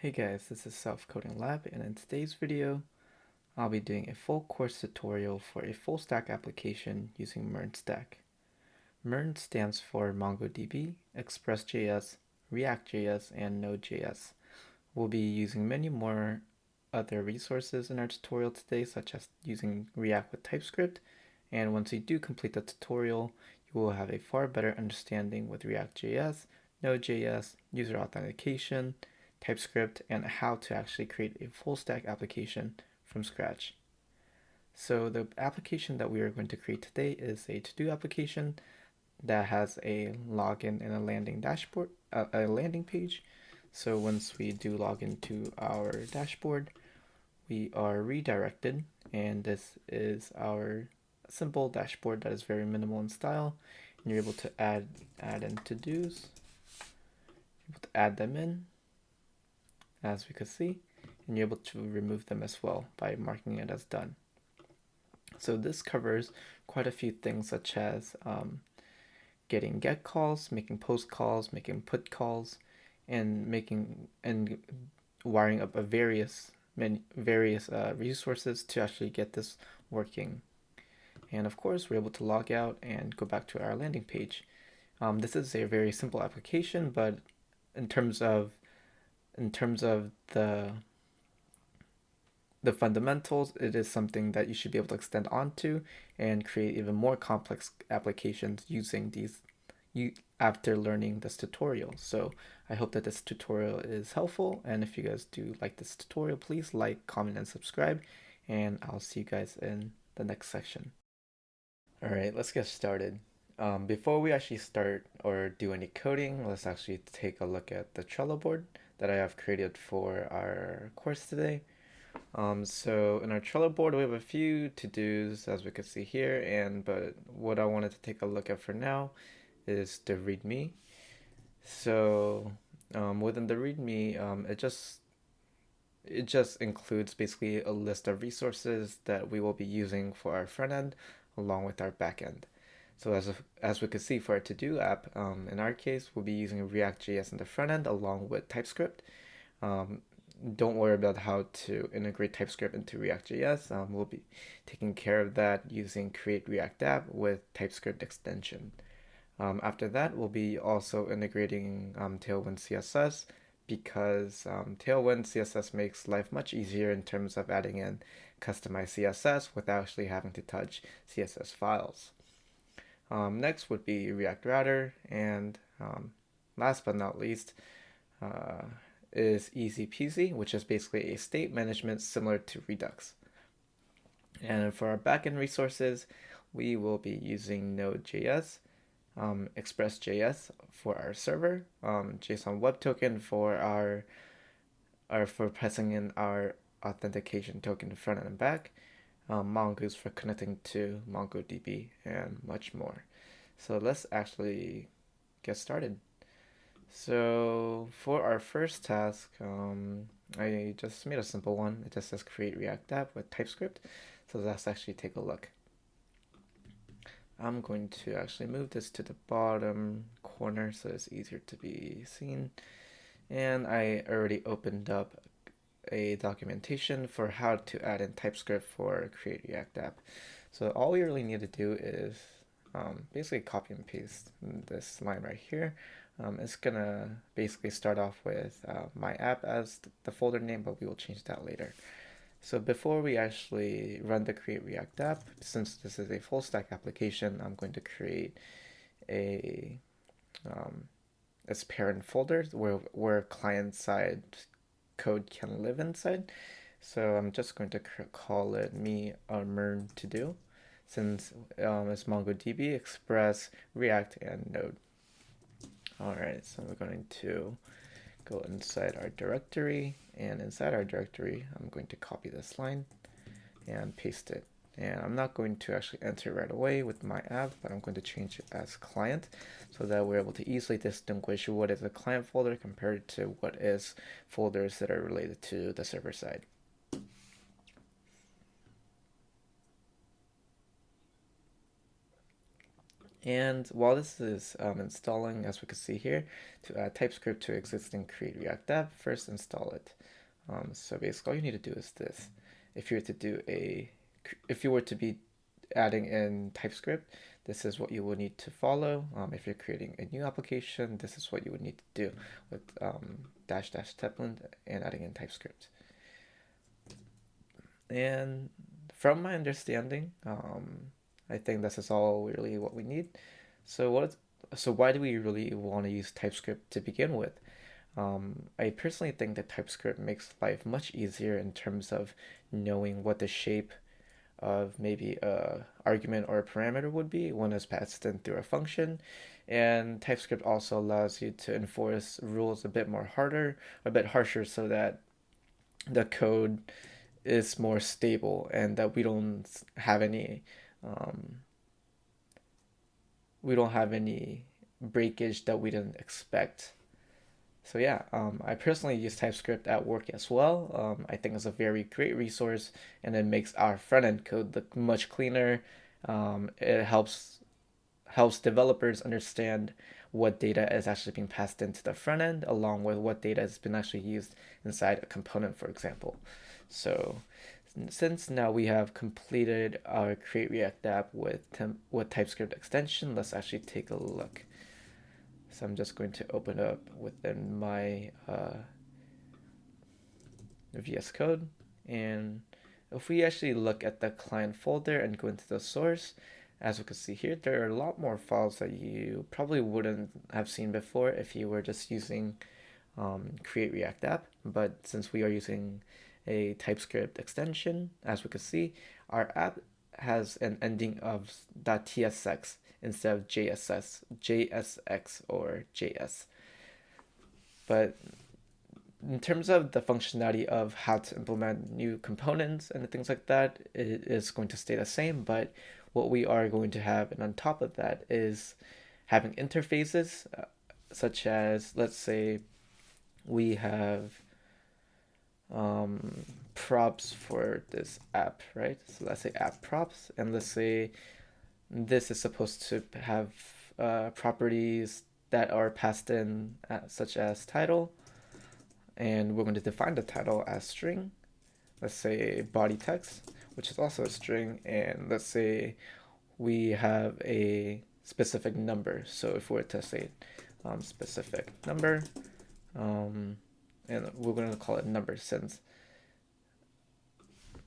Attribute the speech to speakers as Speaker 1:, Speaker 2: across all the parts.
Speaker 1: Hey guys, this is selfcodinglab, and in today's video, I'll be doing a full course tutorial for a full stack application using MERN stack. MERN stands for MongoDB, Express.js, react.js, and node.js. We'll be using many more other resources in our tutorial today, such as using React with Typescript, and once you do complete the tutorial, you will have a far better understanding with React.js, Node.js, user authentication, TypeScript, and how to actually create a full stack application from scratch. So the application that we are going to create today is a to-do application that has a login and a landing dashboard, a landing page. So once we do log into our dashboard, we are redirected, and this is our simple dashboard that is very minimal in style, and you're able to add in to-dos, able to add them in, as we could see, and you're able to remove them as well by marking it as done. So this covers quite a few things, such as getting get calls, making post calls, making put calls, and wiring up a various resources to actually get this working. And of course, we're able to log out and go back to our landing page. This is a very simple application, but in terms of the fundamentals, it is something that you should be able to extend onto and create even more complex applications using these after learning this tutorial. So I hope that this tutorial is helpful, and if you guys do like this tutorial, please like, comment, and subscribe, and I'll see you guys in the next section. Alright, let's get started. Before we actually start or do any coding, let's actually take a look at the Trello board that I have created for our course today. So in our Trello board, we have a few to-dos, as we can see here, but what I wanted to take a look at for now is the README. So within the README, it just includes basically a list of resources that we will be using for our front end along with our back end. So as we can see for our to-do app, in our case, we'll be using React.js in the front end along with TypeScript. Don't worry about how to integrate TypeScript into React.js. We'll be taking care of that using create React app with TypeScript extension. After that, we'll be also integrating Tailwind Css, because Tailwind Css makes life much easier in terms of adding in customized CSS without actually having to touch CSS files. Next would be React Router, and last but not least is easy-peasy, which is basically a state management similar to Redux. And for our backend resources, we will be using node.js, Express.js for our server, JSonwebtoken for for pressing in our authentication token front and back, mongoose for connecting to MongoDB, and much more. So let's actually get started. So for our first task, I just made a simple one. It just says create React app with TypeScript. So let's actually take a look. I'm going to actually move this to the bottom corner so it's easier to be seen. And I already opened up a documentation for how to add in TypeScript for create React app. So all we really need to do is basically copy and paste this line right here. It's gonna basically start off with my app as the folder name, but we will change that later. So before we actually run the create React app, since this is a full stack application, I'm going to create a its parent folder where client side code can live inside. So I'm just going to call it MERN to do, since it's MongoDB, Express, React, and Node. Alright, so we're going to go inside our directory, and inside our directory, I'm going to copy this line and paste it. And I'm not going to actually enter it right away with my app, but I'm going to change it as client so that we're able to easily distinguish what is a client folder compared to what is folders that are related to the server side. And while this is installing, as we can see here, to add TypeScript to existing Create React app, first install it. So basically all you need to do is this. If you were to be adding in TypeScript, this is what you will need to follow. If you're creating a new application, this is what you would need to do with --template and adding in TypeScript. And from my understanding, I think this is all really what we need. So why do we really want to use TypeScript to begin with? I personally think that TypeScript makes life much easier in terms of knowing what the shape of maybe a argument or a parameter would be when it's passed in through a function. And TypeScript also allows you to enforce rules a bit harsher, so that the code is more stable and that we don't have any breakage that we didn't expect. So yeah, I personally use TypeScript at work as well. I think it's a very great resource, and it makes our front end code look much cleaner. It helps developers understand what data is actually being passed into the front end, along with what data has been actually used inside a component, for example. So since now we have completed our Create React app with TypeScript extension, let's actually take a look. So I'm just going to open up within my VS Code. And if we actually look at the client folder and go into the source, as we can see here, there are a lot more files that you probably wouldn't have seen before if you were just using Create React app. But since we are using a TypeScript extension, as we can see, our app has an ending of .tsx instead of JSX or JS. But in terms of the functionality of how to implement new components and things like that, it is going to stay the same. But what we are going to have, and on top of that, is having interfaces, such as, let's say, we have props for this app, right? So let's say app props, and let's say this is supposed to have properties that are passed in, such as title, and we're going to define the title as string. Let's say body text, which is also a string, and let's say we have a specific number. So if we were to say specific number, and we're going to call it number since.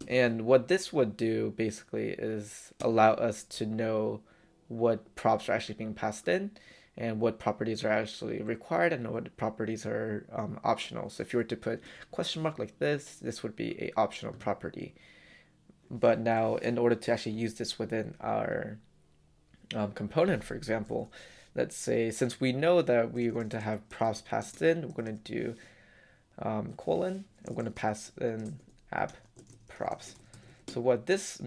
Speaker 1: And what this would do basically is allow us to know what props are actually being passed in, and what properties are actually required, and what properties are optional. So if you were to put question mark like this would be a optional property. But now, in order to actually use this within our component, for example, let's say, since we know that we're going to have props passed in, we're going to do colon, I'm going to pass in app props. So what this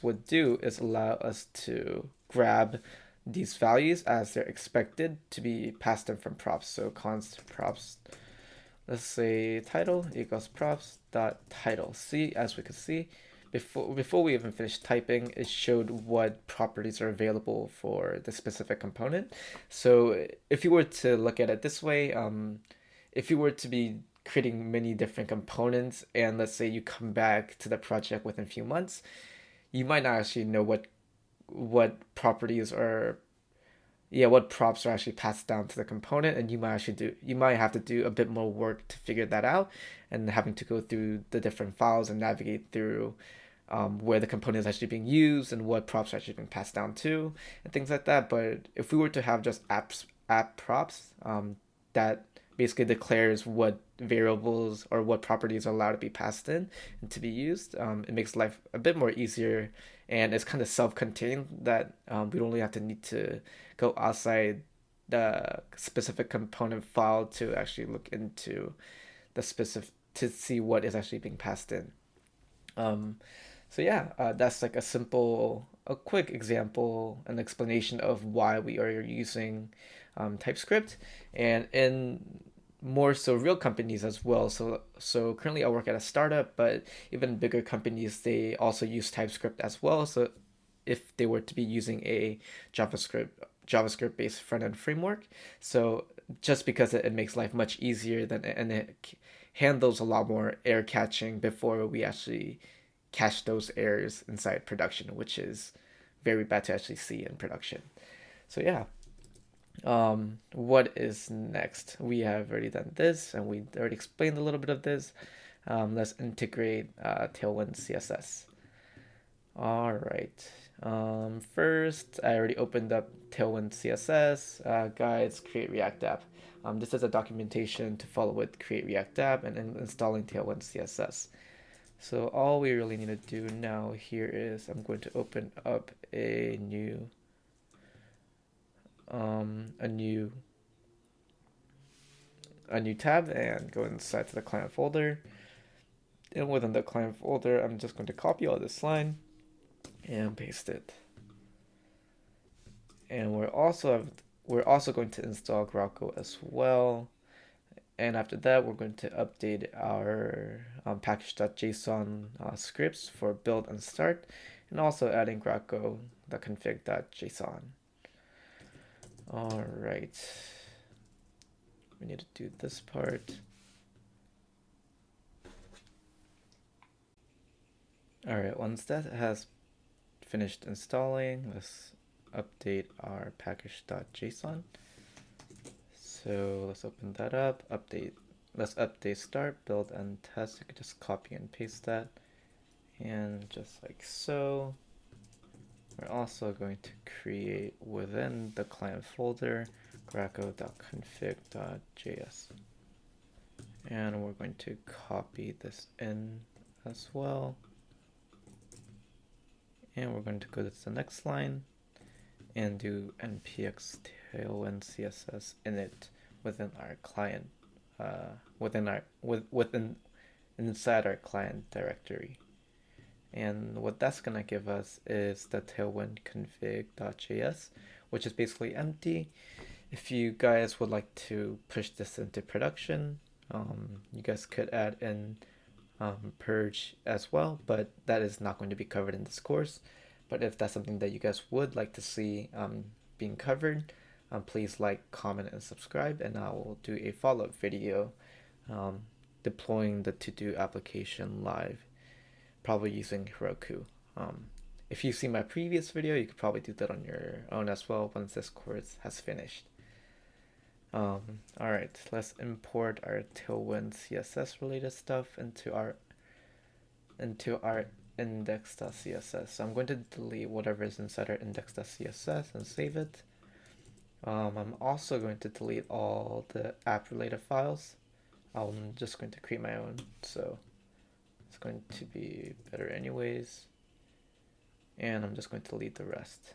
Speaker 1: would do is allow us to grab these values as they're expected to be passed in from props. So const props, let's say title equals props dot title. See, as we can see, before we even finished typing, it showed what properties are available for the specific component. So if you were to look at it this way, if you were to be creating many different components, and let's say you come back to the project within a few months, you might not actually know what properties are, what props are actually passed down to the component, and you might have to do a bit more work to figure that out, and having to go through the different files and navigate through where the component is actually being used and what props are actually being passed down to and things like that. But if we were to have just app props, that basically declares what variables or what properties are allowed to be passed in and to be used, it makes life a bit more easier, and it's kind of self-contained, that we don't really have to need to go outside the specific component file to actually look into the specific to see what is actually being passed in. So yeah, that's like a quick example, an explanation of why we are using TypeScript, and in more so real companies as well. So currently I work at a startup, but even bigger companies, they also use TypeScript as well. So if they were to be using a JavaScript based front end framework. So just because it makes life much easier and it handles a lot more error catching before we actually catch those errors inside production, which is very bad to actually see in production. So yeah. What is next? We have already done this, and we already explained a little bit of this. Let's integrate Tailwind CSS. All right. First, I already opened up Tailwind CSS guides, create React app. This is a documentation to follow with create React app and installing Tailwind CSS. So all we really need to do now here is I'm going to open up a new tab and go inside to the client folder. And within the client folder, I'm just going to copy all this line and paste it. And we're also going to install Graco as well. And after that, we're going to update our package.json scripts for build and start, and also adding Graco the config.json. All right. We need to do this part. All right, once that has finished installing, let's update our package.json. So let's open that up, let's update start, build, and test. You can just copy and paste that. And just like so, we're also going to create within the client folder graco.config.js. And we're going to copy this in as well. And we're going to go to the next line and do npx tailwind css init within our client, inside our client directory. And what that's going to give us is the tailwind config.js, which is basically empty. If you guys would like to push this into production, you guys could add in purge as well, but that is not going to be covered in this course. But if that's something that you guys would like to see being covered, please like, comment, and subscribe, and I will do a follow-up video deploying the to-do application live, probably using Heroku. If you've seen my previous video, you could probably do that on your own as well once this course has finished. All right, let's import our Tailwind CSS related stuff into our index.css. So I'm going to delete whatever is inside our index.css and save it. I'm also going to delete all the app related files. I'm just going to create my own, so it's going to be better anyways. And I'm just going to delete the rest.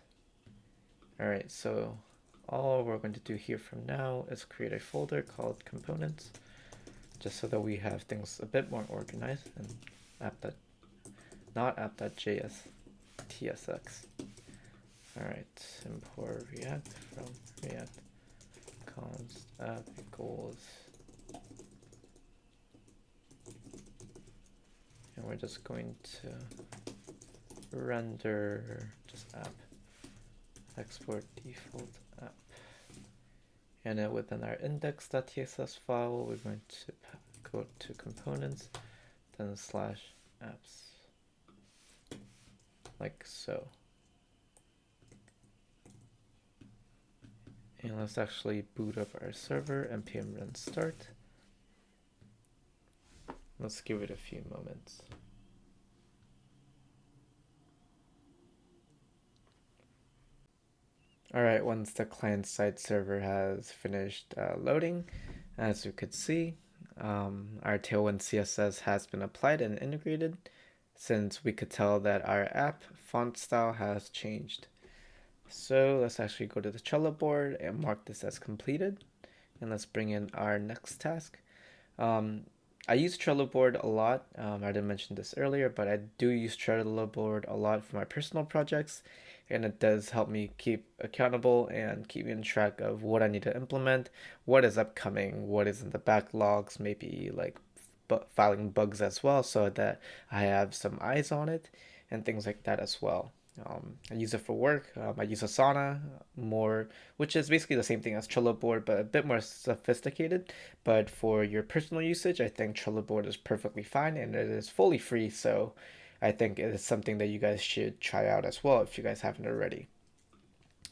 Speaker 1: All right, so all we're going to do here from now is create a folder called components, just so that we have things a bit more organized, and not app.js, tsx. All right, import react from react const app equals, and we're just going to render just app, export default app. And then within our index.tss file, we're going to go to components, then /apps, like so. And let's actually boot up our server, npm run start. Let's give it a few moments. All right, once the client-side server has finished loading, as you could see, our Tailwind CSS has been applied and integrated, since we could tell that our app font style has changed. So let's actually go to the Trello board and mark this as completed. And let's bring in our next task. I use Trello board a lot. I didn't mention this earlier, but I do use Trello board a lot for my personal projects. And it does help me keep accountable and keep me in track of what I need to implement, what is upcoming, what is in the backlogs, maybe like filing bugs as well, so that I have some eyes on it and things like that as well. I use it for work. I use Asana more, which is basically the same thing as Trello board, but a bit more sophisticated. But for your personal usage, I think Trello board is perfectly fine, and it is fully free. So I think it is something that you guys should try out as well if you guys haven't already.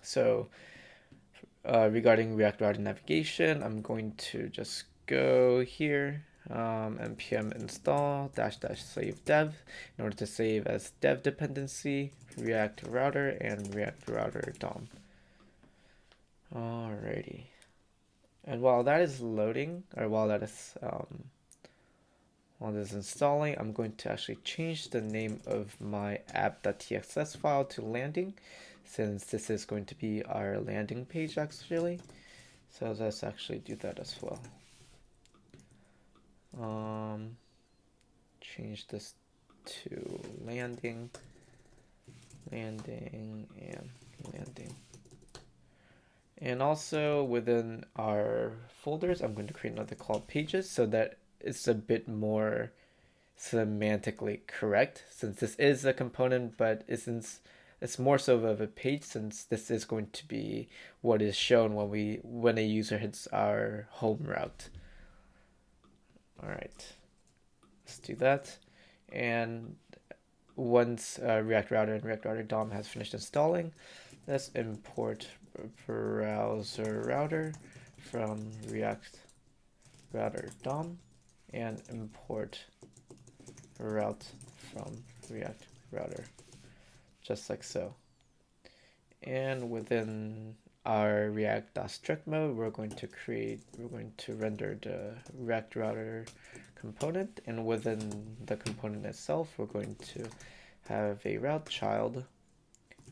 Speaker 1: So regarding React Router navigation, I'm going to just go here, npm install -- save dev in order to save as dev dependency React Router and React Router DOM. Alrighty. And while that is loading, or while this installing, I'm going to actually change the name of my app.txs file to landing, since this is going to be our landing page actually. So let's actually do that as well. Change this to landing, and landing. And also within our folders, I'm going to create another called pages so that it's a bit more semantically correct, since this is a component, but it's more so of a page, since this is going to be what is shown when a user hits our home route. All right, let's do that. And once React Router and React Router DOM has finished installing, let's import browser router from React Router DOM and import route from React Router, just like so. And within our React.strict mode, we're going to render the React Router component, and within the component itself, we're going to have a route child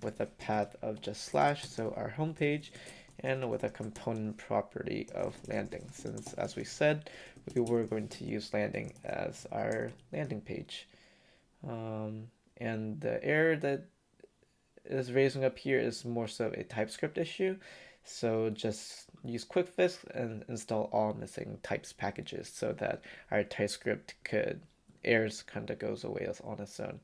Speaker 1: with a path of just slash, so our home page, and with a component property of landing, since as we said, we were going to use landing as our landing page. And the error that is raising up here is more so a TypeScript issue. So just use quick fix and install all missing types packages so that our TypeScript errors kind of goes away on its own.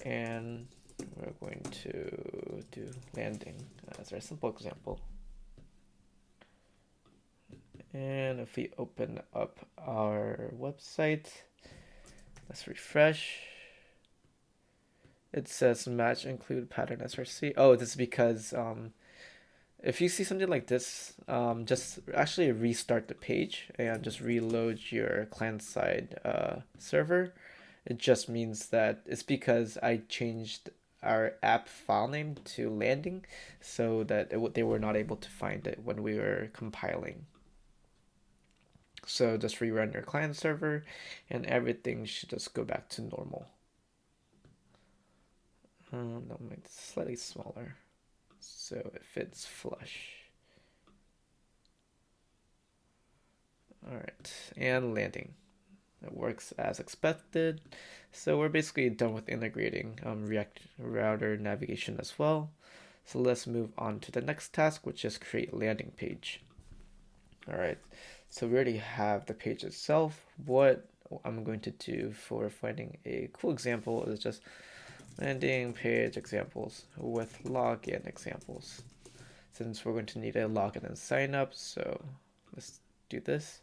Speaker 1: And we're going to do landing as our simple example. And if we open up our website, let's refresh. It says match include pattern src. Oh, this is because if you see something like this, just actually restart the page and just reload your client-side server. It just means that it's because I changed our app file name to landing, so that they were not able to find it when we were compiling. So just rerun your client server and everything should just go back to normal. That might be slightly smaller, so it fits flush. All right, and landing. It works as expected. So we're basically done with integrating React Router navigation as well. So let's move on to the next task, which is create landing page. All right, so we already have the page itself. What I'm going to do for finding a cool example is just landing page examples with login examples, since we're going to need a login and sign up. So let's do this.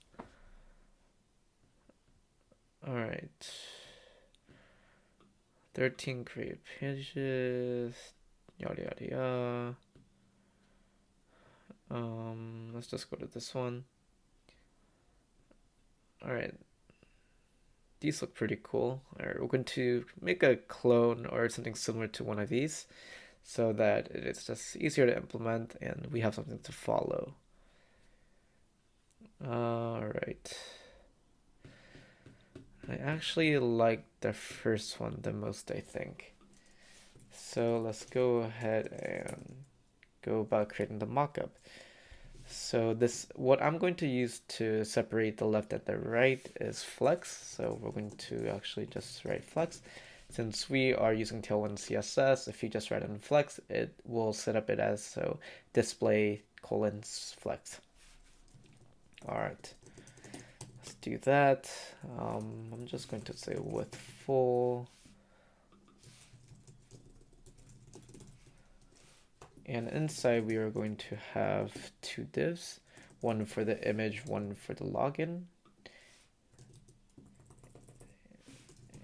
Speaker 1: All right, 13 create pages, yada yada yada. Let's just go to this one. All right, these look pretty cool. All right, we're going to make a clone or something similar to one of these, so that it's just easier to implement and we have something to follow. All right. I actually like the first one the most, I think. So let's go ahead and go about creating the mockup. So what I'm going to use to separate the left and the right is flex. So we're going to actually just write flex. Since we are using Tailwind CSS, if you just write in flex, it will set up it as so display : flex. All right. Let's do that. I'm just going to say with full. And inside we are going to have two divs, one for the image, one for the login.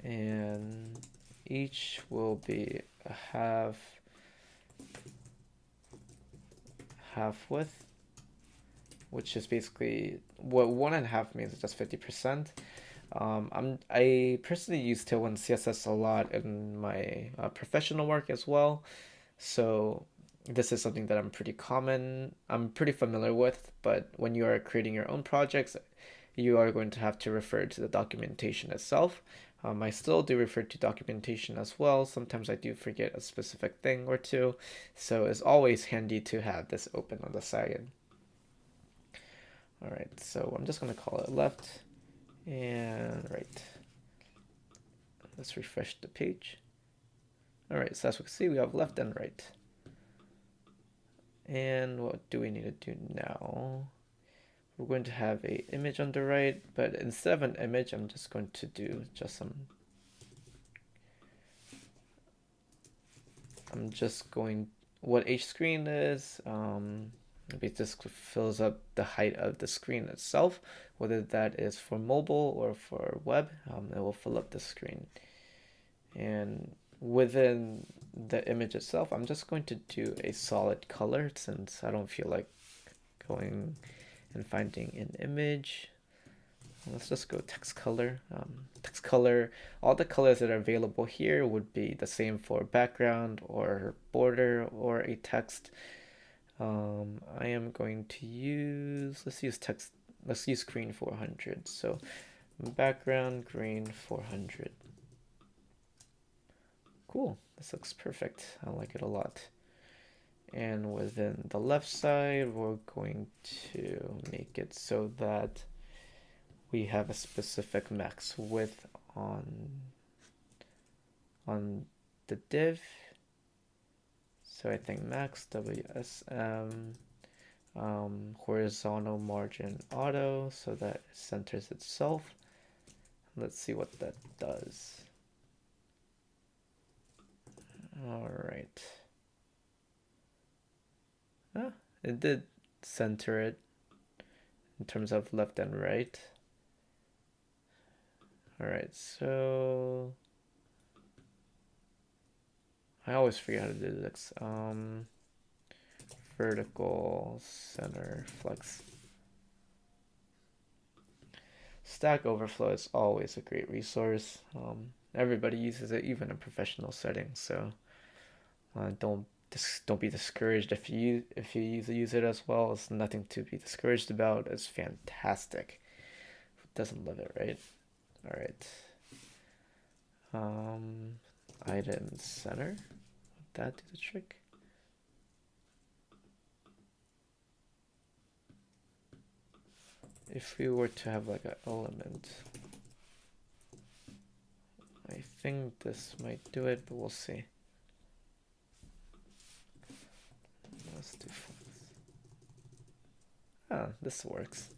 Speaker 1: And each will be a half width, which is basically what 1.5 means is just 50%. I personally use Tailwind CSS a lot in my professional work as well, so this is something that I'm pretty familiar with. But when you are creating your own projects, you are going to have to refer to the documentation itself. I still do refer to documentation as well. Sometimes I do forget a specific thing or two, so it's always handy to have this open on the side. All right, so I'm just going to call it left and right. Let's refresh the page. All right, so as we can see, we have left and right. And what do we need to do now? We're going to have an image on the right, but instead of an image, I'm just going to do what HScreen is, it just fills up the height of the screen itself, whether that is for mobile or for web, it will fill up the screen. And within the image itself, I'm just going to do a solid color since I don't feel like going and finding an image. Let's just go text color. Text color, all the colors that are available here would be the same for background or border or a text. I am going to use, let's use green 400. So background green 400. Cool, this looks perfect. I like it a lot. And within the left side, we're going to make it so that we have a specific max width on the div. So I think max WSM, horizontal margin auto, so that it centers itself. Let's see what that does. All right. It did center it in terms of left and right. All right, so I always forget how to do this. Vertical center flex. Stack Overflow is always a great resource. Everybody uses it, even in professional settings. So don't be discouraged if you use it as well. It's nothing to be discouraged about. It's fantastic. Who doesn't love it, right? All right. Item center. Would that do the trick? If we were to have like an element, I think this might do it, but we'll see. Let's do flex. This works.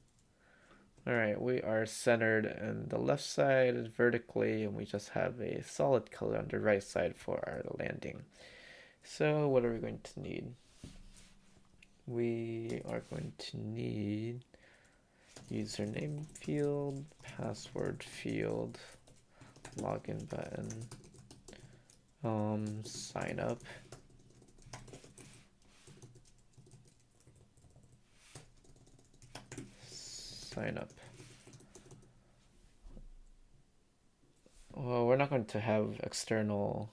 Speaker 1: All right, we are centered in the left side vertically, and we just have a solid color on the right side for our landing. So what are we going to need? We are going to need username field, password field, login button, sign up. Sign up. Well, we're not going to have external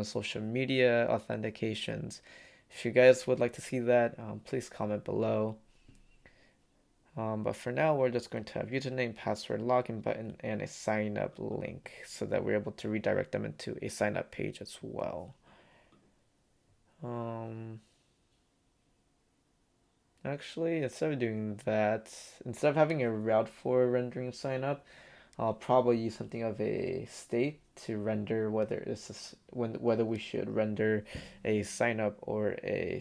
Speaker 1: social media authentications. If you guys would like to see that, please comment below. But for now, we're just going to have username, password, login button, and a sign up link so that we're able to redirect them into a sign up page as well. Actually, instead of doing that, instead of having a route for rendering sign up, I'll probably use something of a state to render whether we should render a sign up or a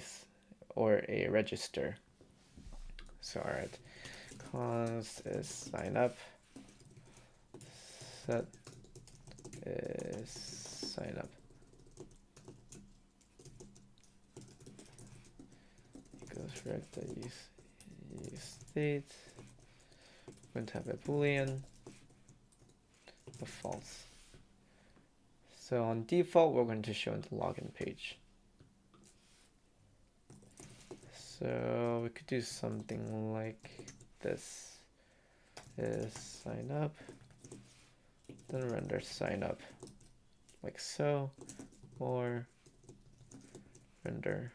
Speaker 1: register. So all right, const is sign up, set is sign up. direct.useState. We're going to have a boolean of false. So on default, we're going to show in the login page. So we could do something like this: is sign up, then render sign up, like so, or render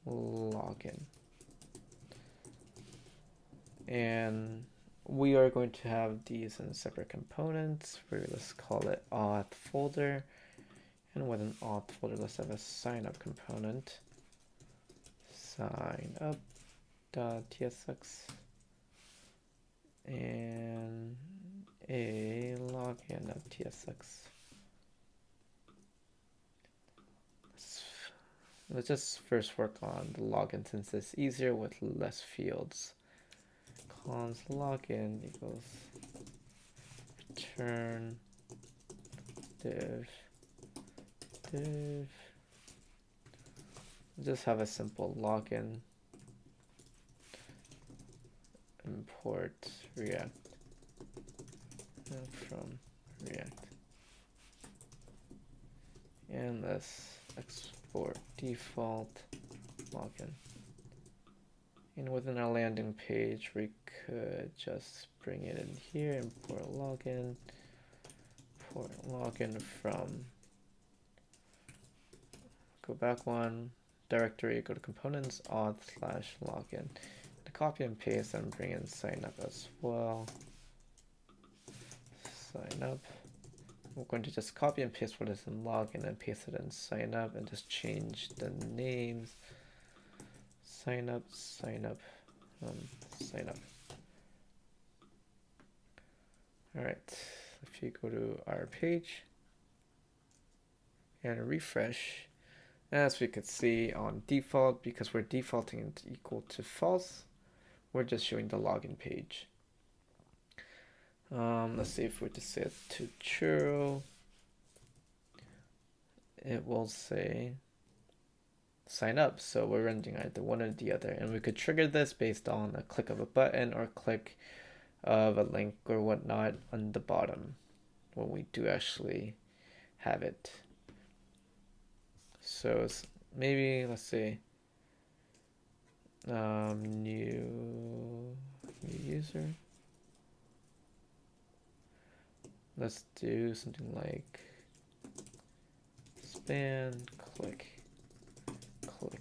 Speaker 1: login. And we are going to have these in separate components. Let's call it auth folder, and within auth folder, let's have a sign up component. Sign up.tsx and a login.tsx. Let's just first work on the login since it's easier with less fields. Const login equals return div. Just have a simple login, import react from react, and let's export default login. And within our landing page, we could just bring it in here, import login from, go back one, directory, go to components, auth/login. To copy and paste and bring in sign up as well. Sign up. We're going to just copy and paste what is in login and paste it in sign up and just change the names. Sign up. All right, if you go to our page and refresh, as we could see on default, because we're defaulting it equal to false, we're just showing the login page. Let's see if we were to set to true, it will say sign up. So we're rendering either one or the other, and we could trigger this based on a click of a button or click of a link or whatnot on the bottom when we do actually have it. So maybe let's say new user. Let's do something like span, click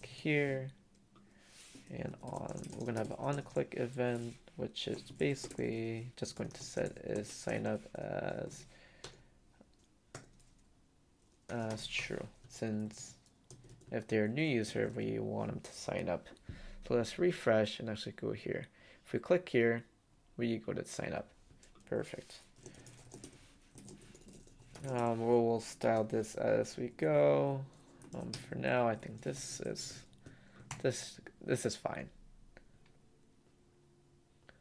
Speaker 1: here, and we're gonna have an on click event, which is basically just going to set is sign up as true, since if they're a new user, we want them to sign up. So let's refresh and actually go here. If we click here, we go to sign up. Perfect. We'll style this as we go. For now, I think this is fine.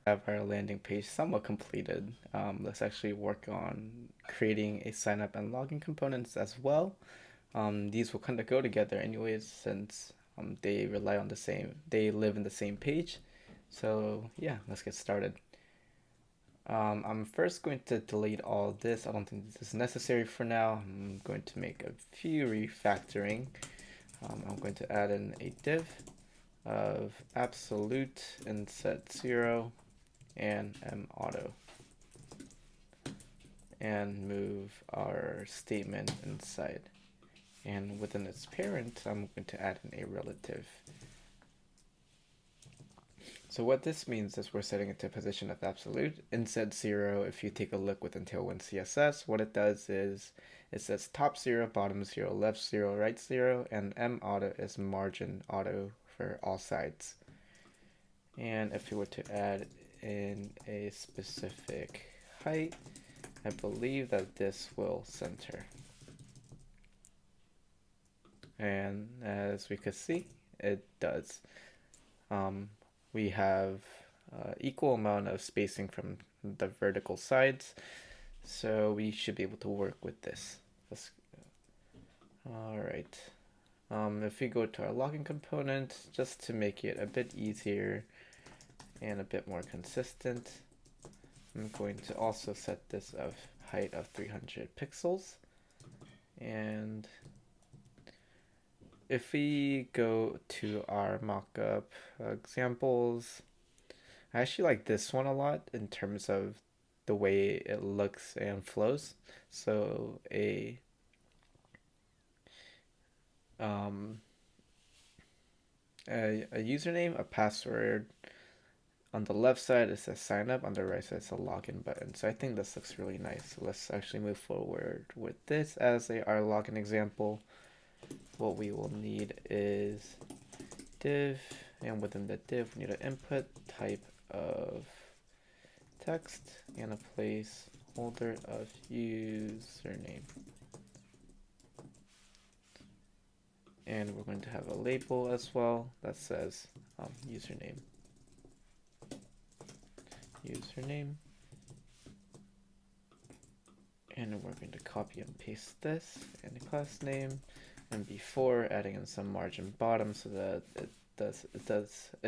Speaker 1: Have our landing page somewhat completed. Let's actually work on creating a sign up and login components as well. These will kind of go together anyways, since they live in the same page. So yeah, let's get started. I'm first going to delete all this. I don't think this is necessary for now. I'm going to make a few refactoring. I'm going to add in a div of absolute and set 0 and mauto, and move our statement inside. And within its parent, I'm going to add in a relative. So what this means is we're setting it to position of absolute. Inset 0, if you take a look within Tailwind CSS, what it does is it says top 0, bottom 0, left 0, right 0, and mauto is margin auto for all sides. And if you were to add in a specific height, I believe that this will center. And as we could see, it does. We have equal amount of spacing from the vertical sides, so we should be able to work with this. All right, If we go to our login component, just to make it a bit easier and a bit more consistent, I'm going to also set this of height of 300 pixels. And if we go to our mockup examples, I actually like this one a lot in terms of the way it looks and flows. So a username, a password. On the left side it says sign up, on the right side it's a login button. So I think this looks really nice. So let's actually move forward with this as our login example. What we will need is div, and within the div we need an input type of text and a placeholder of username. And we're going to have a label as well that says username. And we're going to copy and paste this in the class name, and before adding in some margin bottom so that it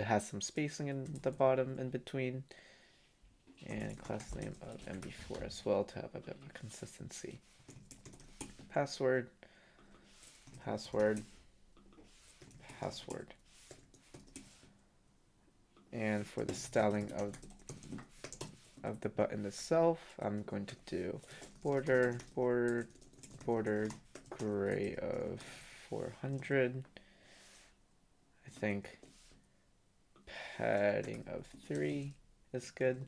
Speaker 1: has some spacing in the bottom in between, and class name of MB4 as well to have a bit of consistency. Password. And for the styling of the button itself, I'm going to do border gray of 400. I think padding of 3 is good.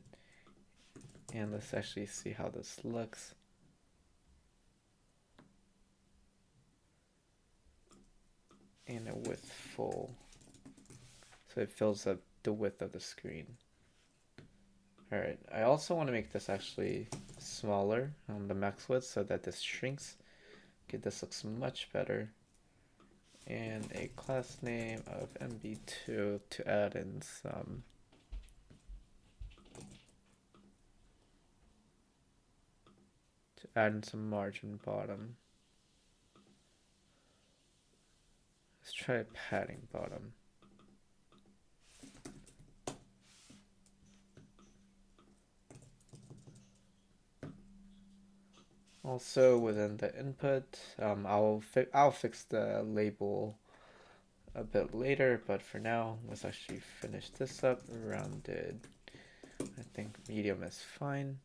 Speaker 1: And let's actually see how this looks. And a width full, so it fills up the width of the screen. Alright, I also want to make this actually smaller on the max width so that this shrinks. Okay, this looks much better. And a class name of MB2 to add in some margin bottom. Let's try padding bottom. Also within the input, I'll fix the label a bit later, but for now, let's actually finish this up. Rounded, I think medium is fine.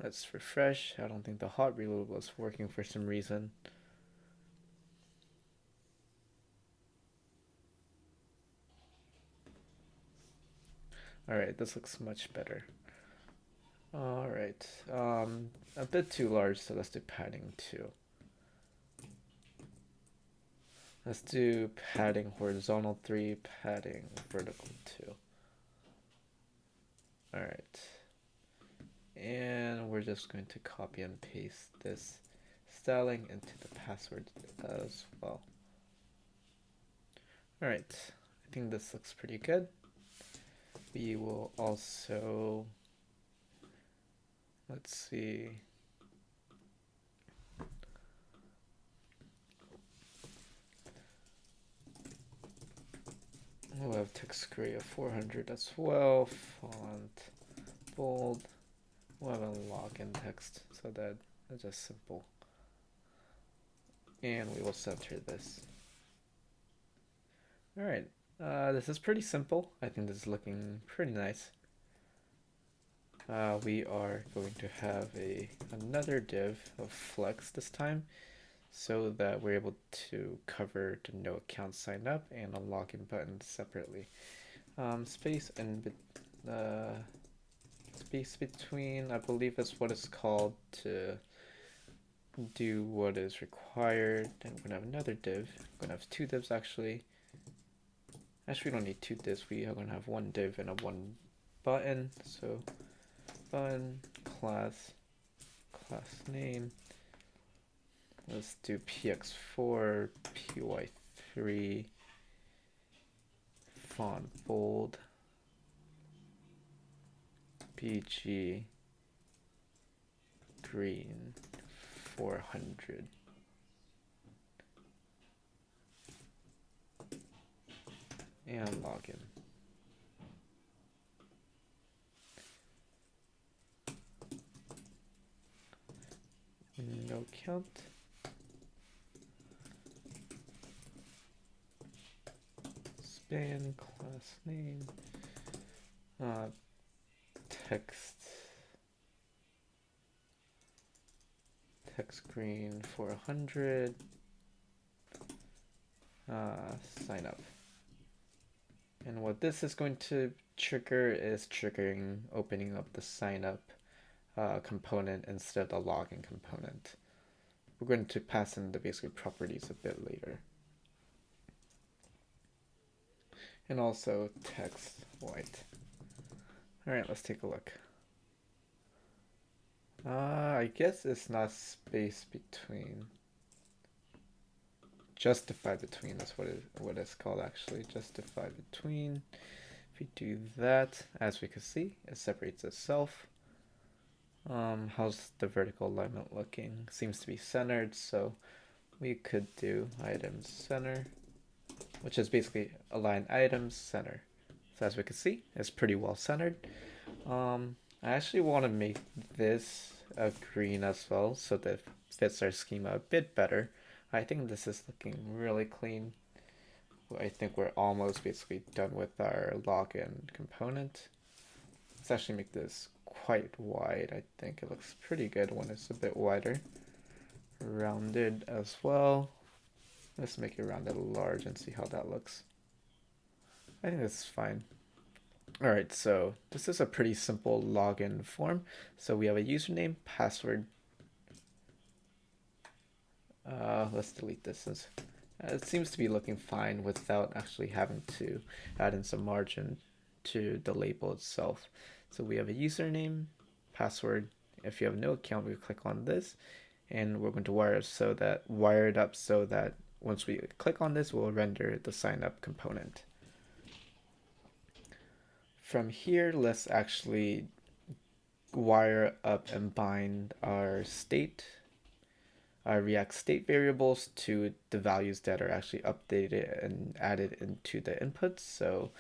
Speaker 1: Let's refresh. I don't think the hot reload was working for some reason. Alright, this looks much better. Alright, a bit too large, so let's do padding 2. Let's do padding horizontal 3, padding vertical 2. Alright. And we're just going to copy and paste this styling into the password as well. Alright, I think this looks pretty good. We will also, let's see. We'll have text gray of 400 as well, font bold. We'll have a login text so that it's just simple. And we will center this. Alright, this is pretty simple. I think this is looking pretty nice. We are going to have another div of flex this time, so that we're able to cover the no account sign up and a login button separately. Space between, I believe is what it's called to do what is required. And we're gonna have another div. We're gonna have 2 divs actually. Actually, we don't need 2 divs. We are gonna have 1 div and a 1 button. So button class name. Let's do px4 py3 font bold bg green 400. And login. No count. Span class name. Text green 400. Sign up. And what this is going to trigger is triggering opening up the sign up component instead of the login component. We're going to pass in the basic properties a bit later. And also text white. All right, let's take a look. I guess it's not space between. Justify between is what it's called actually. Justify between. If we do that, as we can see, it separates itself. How's the vertical alignment looking? Seems to be centered, so we could do items center, which is basically align items center. So as we can see, it's pretty well centered. I actually want to make this a green as well, so that it fits our schema a bit better. I think this is looking really clean. I think we're almost basically done with our login component. Let's actually make this quite wide. I think it looks pretty good when it's a bit wider. Rounded as well. Let's make it rounded large and see how that looks. I think this is fine. All right, so this is a pretty simple login form. So we have a username, password. Let's delete this since it seems to be looking fine without actually having to add in some margin to the label itself. So we have a username, password. If you have no account, we click on this, and we're going to wire it up so that once we click on this, we'll render the sign up component. From here, let's actually wire up and bind our React state variables to the values that are actually updated and added into the inputs. So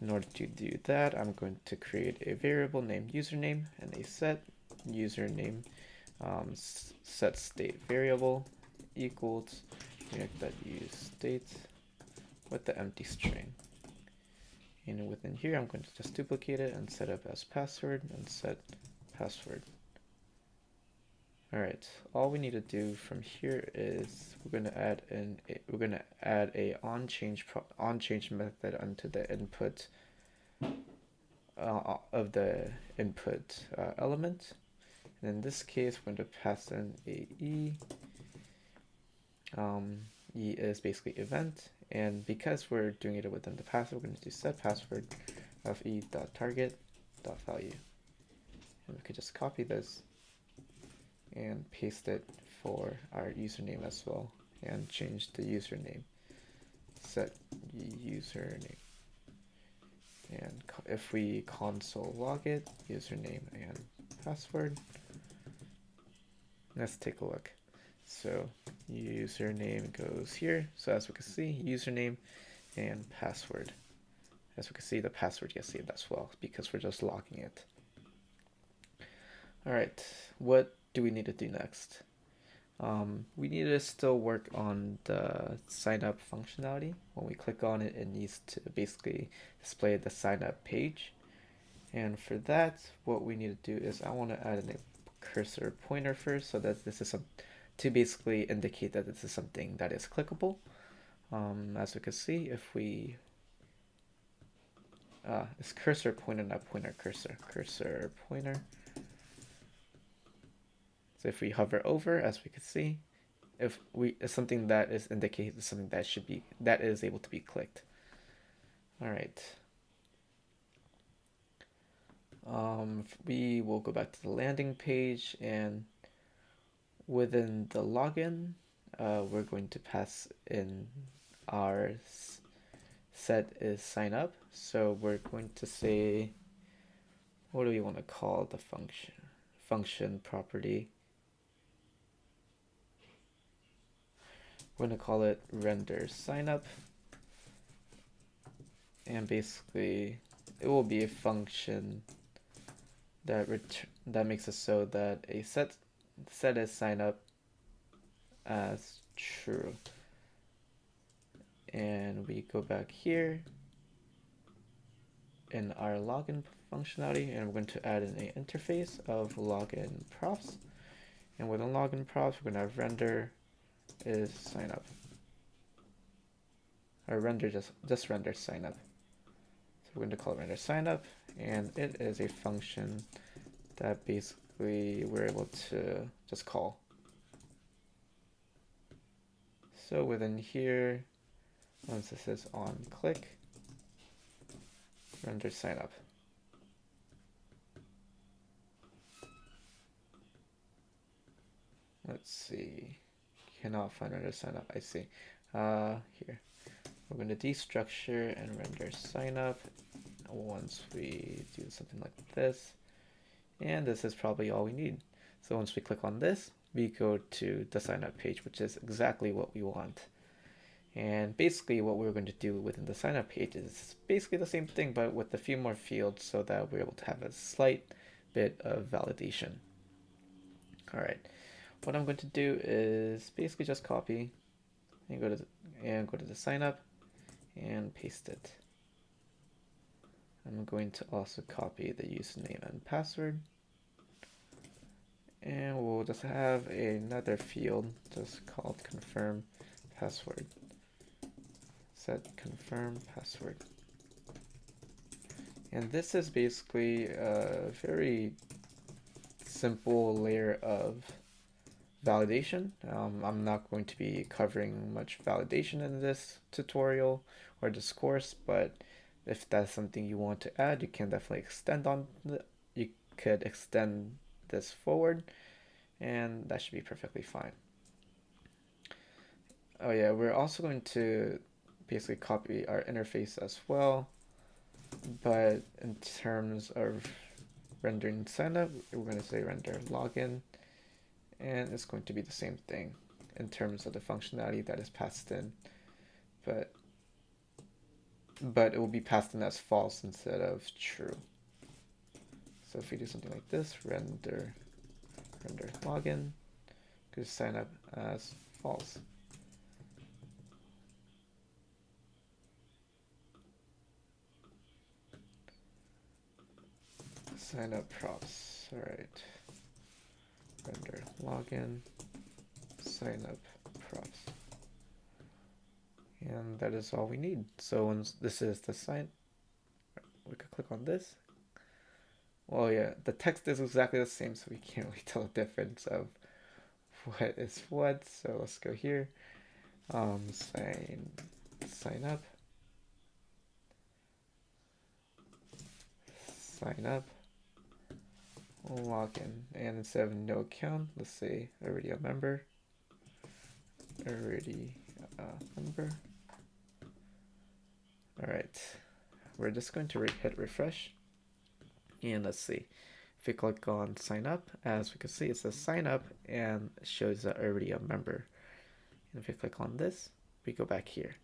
Speaker 1: in order to do that, I'm going to create a variable named username and a set username set state variable equals react.useState with the empty string. And within here, I'm going to just duplicate it and set up as password and set password. All right, all we need to do from here is we're going to add a onChange method onto the input of the input element. And in this case, we're going to pass in a e. E is basically event, and because we're doing it within the password, we're going to do set password of e.target.value. And we could just copy this and paste it for our username as well, and change the username. Set username. And if we console log it, username and password. Let's take a look. So username goes here. So as we can see, username and password. As we can see, the password gets saved as well because we're just logging it. All right, what do we need to do next? We need to still work on the sign up functionality. When we click on it, it needs to basically display the sign up page. And for that, what we need to do is I want to add a cursor pointer first, so that this is to basically indicate that this is something that is clickable. As we can see, if we it's cursor pointer, not pointer cursor pointer. So if we hover over, as we can see, it's something that is indicated something that is able to be clicked. All right. We will go back to the landing page, and within the login, we're going to pass in our set is sign up. So we're going to say, what do we want to call the function property? We're going to call it render signup. And basically, it will be a function that makes it so that a set is signup as true. And we go back here in our login functionality, and we're going to add in an interface of login props. And within login props, we're going to have render is signup. Or render just render signup. So we're going to call it render signup, and it is a function that basically we're able to just call. So within here, once this is on click, render signup. Let's see. Cannot find render signup. I see. Here. We're going to destructure and render signup once we do something like this. And this is probably all we need. So once we click on this, we go to the signup page, which is exactly what we want. And basically what we're going to do within the signup page is basically the same thing, but with a few more fields so that we're able to have a slight bit of validation. All right. What I'm going to do is basically just copy and go to the signup and paste it. I'm going to also copy the username and password. And we'll just have another field just called confirm password. Set confirm password. And this is basically a very simple layer of validation. I'm not going to be covering much validation in this tutorial or this course, but if that's something you want to add, you can definitely extend on you could extend this forward, and that should be perfectly fine. Oh yeah, we're also going to basically copy our interface as well, but in terms of rendering signup, we're going to say render login, and it's going to be the same thing in terms of the functionality that is passed in, but it will be passed in as false instead of true. So if we do something like this, render login, could sign up as false. Sign up props. All right. Render login, sign up props. And that is all we need. So once this is the sign, we could click on this. Well, yeah, the text is exactly the same, so we can't really tell the difference of what is what. So let's go here. Sign up. Sign up. Login, and instead of no account, let's say already a member. Already a member. All right, we're just going to hit refresh, and let's see. If we click on sign up, as we can see, it says sign up and it shows that already a member. And if we click on this, we go back here.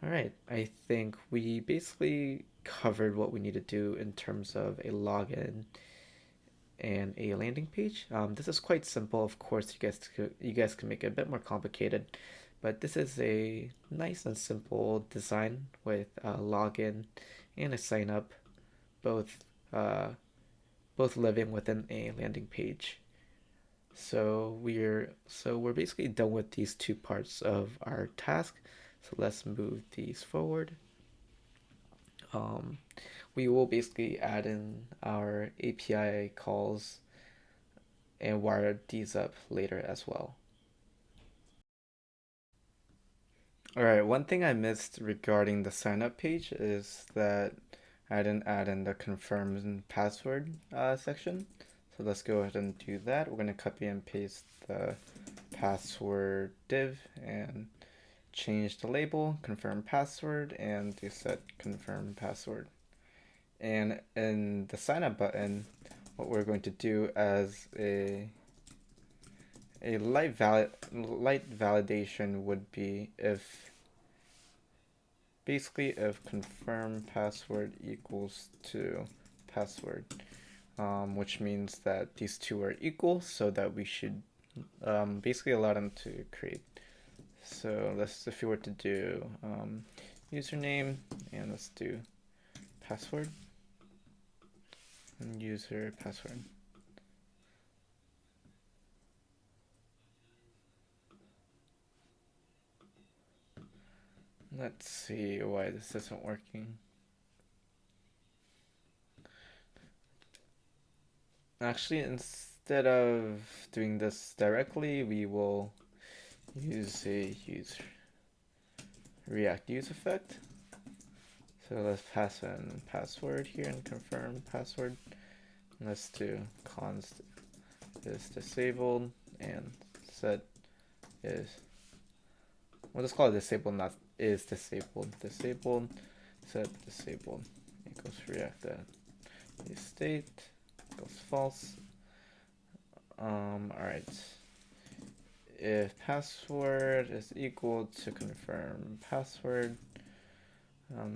Speaker 1: All right, I think we basically covered what we need to do in terms of a login and a landing page. This is quite simple. Of course, you guys can make it a bit more complicated, but this is a nice and simple design with a login and a sign up, both living within a landing page. So we're basically done with these two parts of our task. So let's move these forward. We will basically add in our API calls and wire these up later as well. All right, one thing I missed regarding the sign up page is that I didn't add in the confirm password section. So let's go ahead and do that. We're going to copy and paste the password div and change the label, confirm password, and do set confirm password. And in the sign up button, what we're going to do as a a light validation would be if basically if confirm password equals to password, which means that these two are equal, so that we should basically allow them to create. So let's, if you were to do username, and let's do password and user password. Let's see why this isn't working. Actually, instead of doing this directly, we will use a react use effect. So let's pass in password here and confirm password. Let's do const is disabled and set is, we'll just call it disabled, not is disabled. Disabled, set disabled equals react state equals false. Alright. If password is equal to confirm password,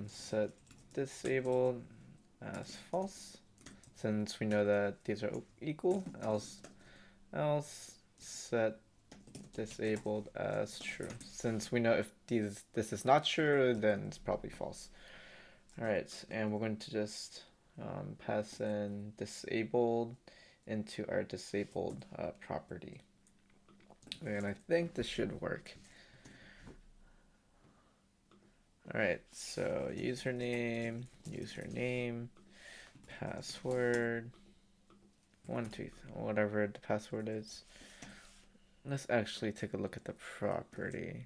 Speaker 1: set disabled as false, since we know that these are equal. Else set disabled as true, since we know if this is not true, then it's probably false. All right, and we're going to just pass in disabled into our disabled property, and I think this should work. All right, so username, password, whatever the password is. Let's actually take a look at the property.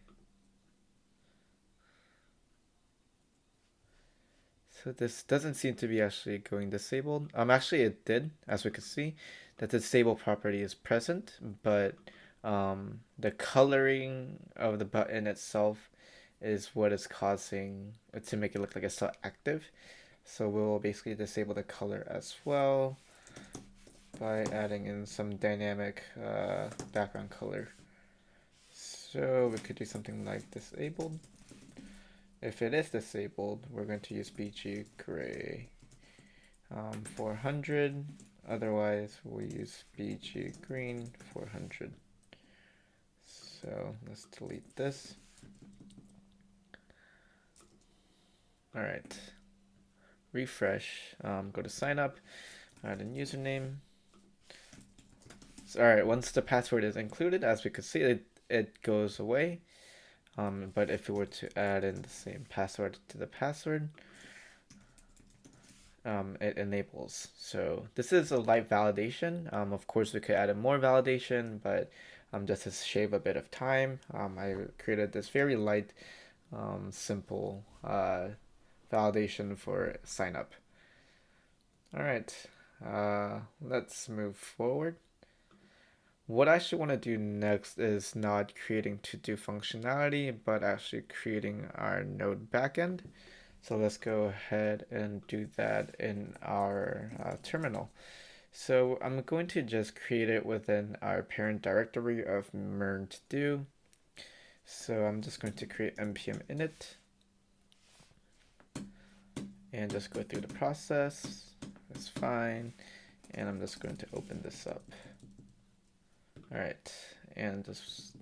Speaker 1: So this doesn't seem to be actually going disabled. Actually it did, as we can see, that the disable property is present, but the coloring of the button itself is what is causing it to make it look like it's still active. So we'll basically disable the color as well by adding in some dynamic background color. So we could do something like disabled. If it is disabled, we're going to use BG gray 400. Otherwise, we'll use BG green 400. So let's delete this. All right. Refresh. Go to sign up. Add in username. So, all right. Once the password is included, as we can see, it goes away. But if we were to add in the same password to the password, it enables. So this is a light validation. Of course, we could add in more validation, but just to shave a bit of time, I created this very light, simple validation for sign up. All right, let's move forward. What I actually want to do next is not creating to-do functionality, but actually creating our node backend. So let's go ahead and do that in our terminal. So I'm going to just create it within our parent directory of MERN to do. So I'm just going to create npm init and just go through the process. That's fine. And I'm just going to open this up. All right, and just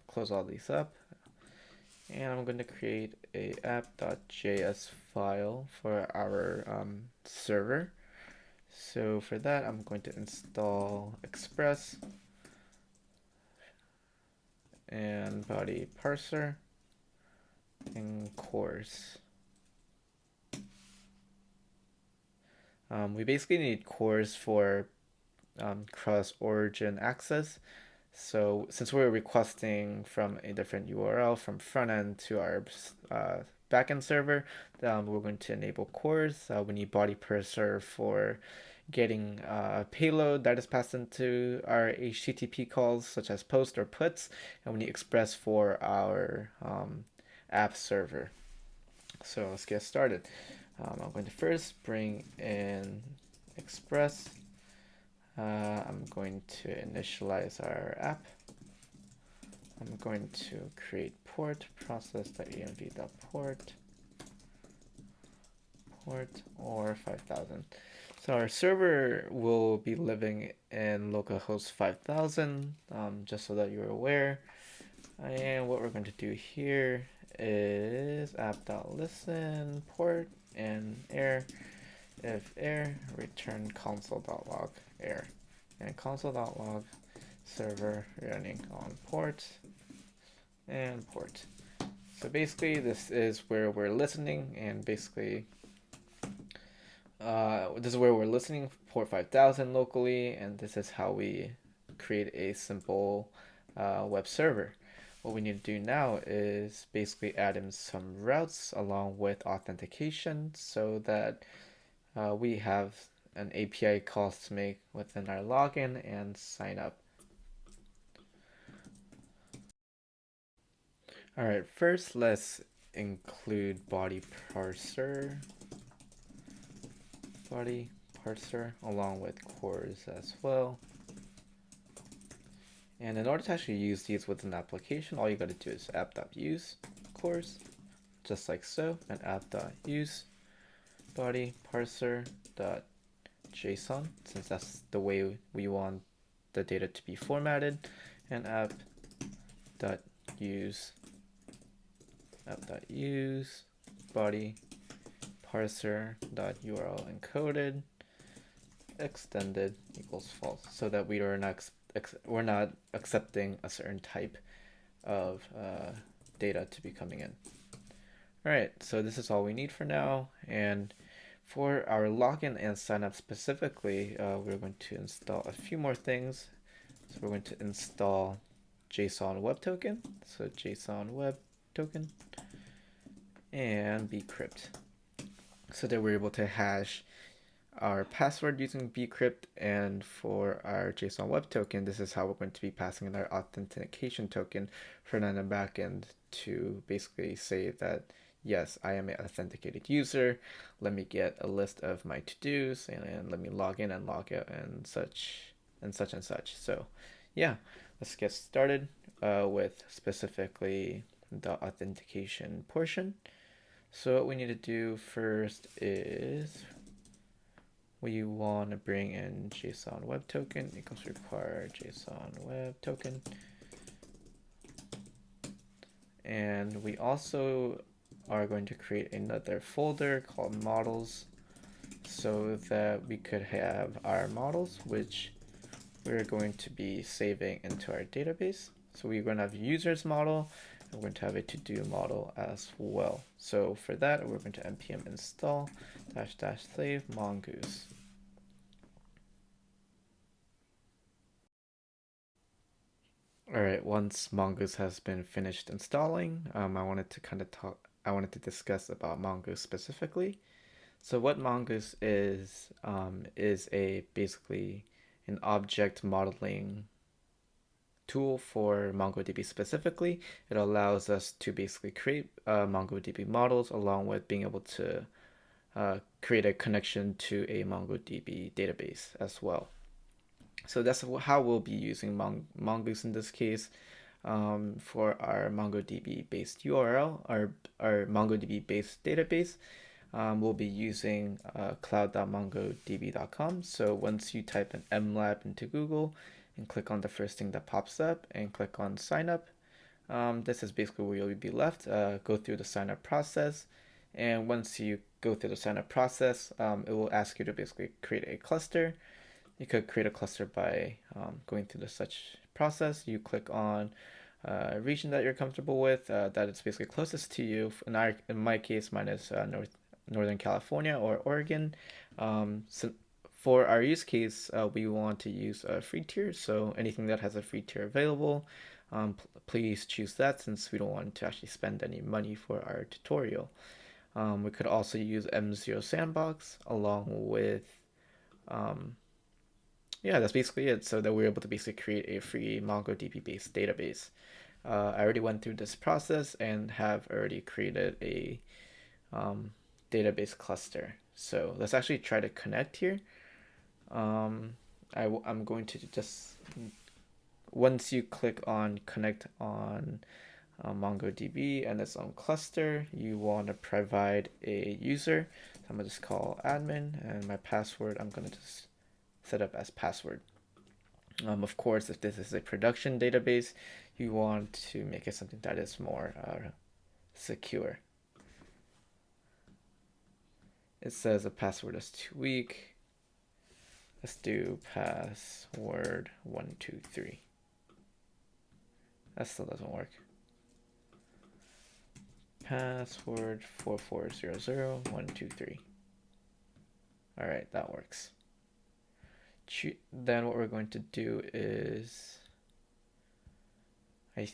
Speaker 1: close all these up. And I'm going to create a app.js file for our server. So for that, I'm going to install Express and body parser and cores. We basically need cores for cross-origin access. So since we're requesting from a different URL from front end to our backend server, we're going to enable cores. We need body parser for getting payload that is passed into our HTTP calls, such as post or puts, and we need express for our app server. So let's get started. I'm going to first bring in express. I'm going to initialize our app. I'm going to create port process.env.port port or 5000. So our server will be living in localhost 5000, just so that you're aware. And what we're going to do here is app.listen port and error. If error, return console.log error. And console.log server running on port and port. So basically this is where we're listening, and basically this is where we're listening, port 5000 locally, and this is how we create a simple web server. What we need to do now is basically add in some routes along with authentication so that we have an API call to make within our login and sign up. All right, first let's include body parser along with cores as well. And in order to actually use these with an application, all you got to do is app.use cores, just like so, and app.use body parser.json, since that's the way we want the data to be formatted, and app.use body parser.url encoded extended equals false, so that we're not accepting a certain type of data to be coming in. All right, so this is all we need for now. And for our login and sign up specifically, we're going to install a few more things. So we're going to install jsonwebtoken, so jsonwebtoken, and bcrypt, so that we're able to hash our password using bcrypt. And for our JSON web token, this is how we're going to be passing in our authentication token front end and back end to basically say that, yes, I am an authenticated user. Let me get a list of my to-dos, and let me log in and log out and such and such and such. So yeah, let's get started with specifically the authentication portion. So what we need to do first is we want to bring in JSON web token equals require JSON web token. And we also are going to create another folder called models, so that we could have our models, which we're going to be saving into our database. So we're going to have a users model, and we're going to have a to-do model as well. So for that, we're going to npm install -- slave mongoose. All right, once mongoose has been finished installing, I wanted to discuss about mongoose specifically. So what mongoose is a basically an object modeling tool for MongoDB specifically. It allows us to basically create MongoDB models along with being able to create a connection to a MongoDB database as well. So that's how we'll be using mongoose in this case. For our MongoDB based URL, our MongoDB based database, we'll be using cloud.mongodb.com. So once you type in mlab into Google and click on the first thing that pops up and click on sign up, this is basically where you'll be left. Go through the sign up process, and once you go through the sign up process, it will ask you to basically create a cluster. You could create a cluster by going through the such process. You click on a region that you're comfortable with, that it's basically closest to you. In my case, mine is Northern California or Oregon. So for our use case, we want to use a free tier. So anything that has a free tier available, please choose that, since we don't want to actually spend any money for our tutorial. We could also use M0 Sandbox along with yeah, that's basically it. So that we're able to basically create a free MongoDB based database. I already went through this process and have already created a database cluster. So let's actually try to connect here. I'm going to just, once you click on connect on MongoDB and its own cluster, you want to provide a user. So I'm going to just call admin, and my password I'm going to just set up as password. Of course, if this is a production database, you want to make it something that is more secure. It says a password is too weak. Let's do password 123. That still doesn't work. Password 4400123. All right, that works. Then what we're going to do is, I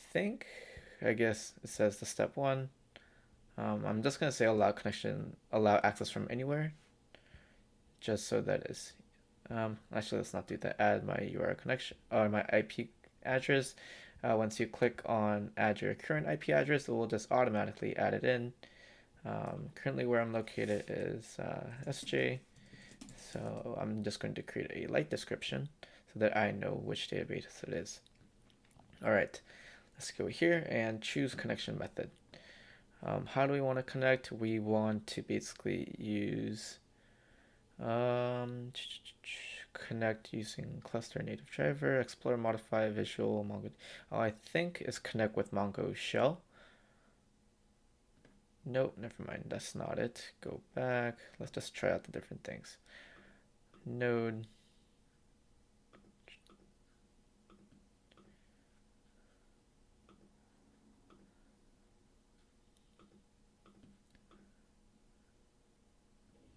Speaker 1: guess it says the step one. I'm just gonna say allow access from anywhere, just so that is. Actually, let's not do that. Add my URL connection or my IP address. Once you click on add your current IP address, it will just automatically add it in. Currently, where I'm located is SJ. So I'm just going to create a light description so that I know which database it is. All right, let's go here and choose connection method. How do we want to connect? We want to basically use connect using cluster native driver, explore, modify, visual, Mongo. Oh, I think it's connect with Mongo shell. Nope, never mind. That's not it. Go back. Let's just try out the different things. Node.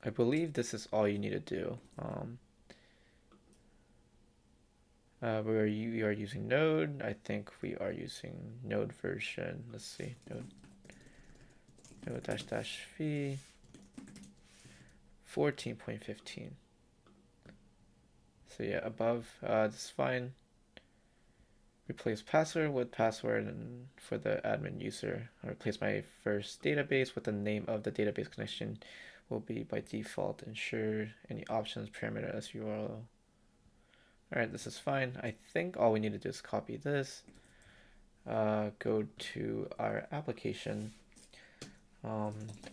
Speaker 1: I believe this is all you need to do. We are using Node. I think we are using Node version. Let's see, Node --v 14.15. So yeah, above, that's fine. Replace password with password and for the admin user. I'll replace my first database with the name of the database connection will be by default. Ensure any options parameter as URL. All right, this is fine. I think all we need to do is copy this, go to our application.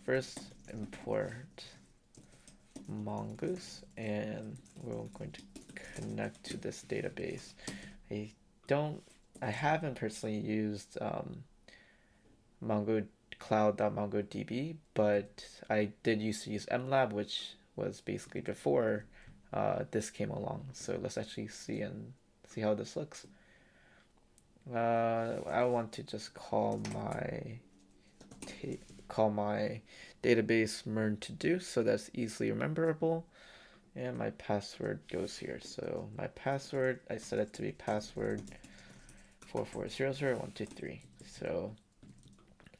Speaker 1: First import mongoose, and we're going to connect to this database. I haven't personally used cloud.mongodb, but I did used to use mlab, which was basically before this came along. So let's actually see how this looks. I want to just call my database MERN to do, so that's easily rememberable. And my password goes here. So my password, I set it to be password 4400123. So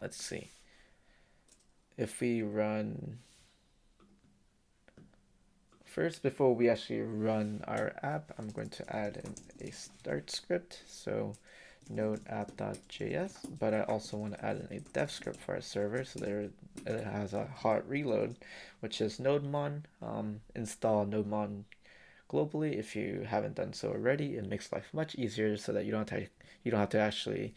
Speaker 1: let's see. If we run first, before we actually run our app, I'm going to add in a start script. So node app.js, but I also want to add in a dev script for our server. So there it has a hot reload, which is nodemon. Install nodemon globally if you haven't done so already. It makes life much easier so that you don't have to actually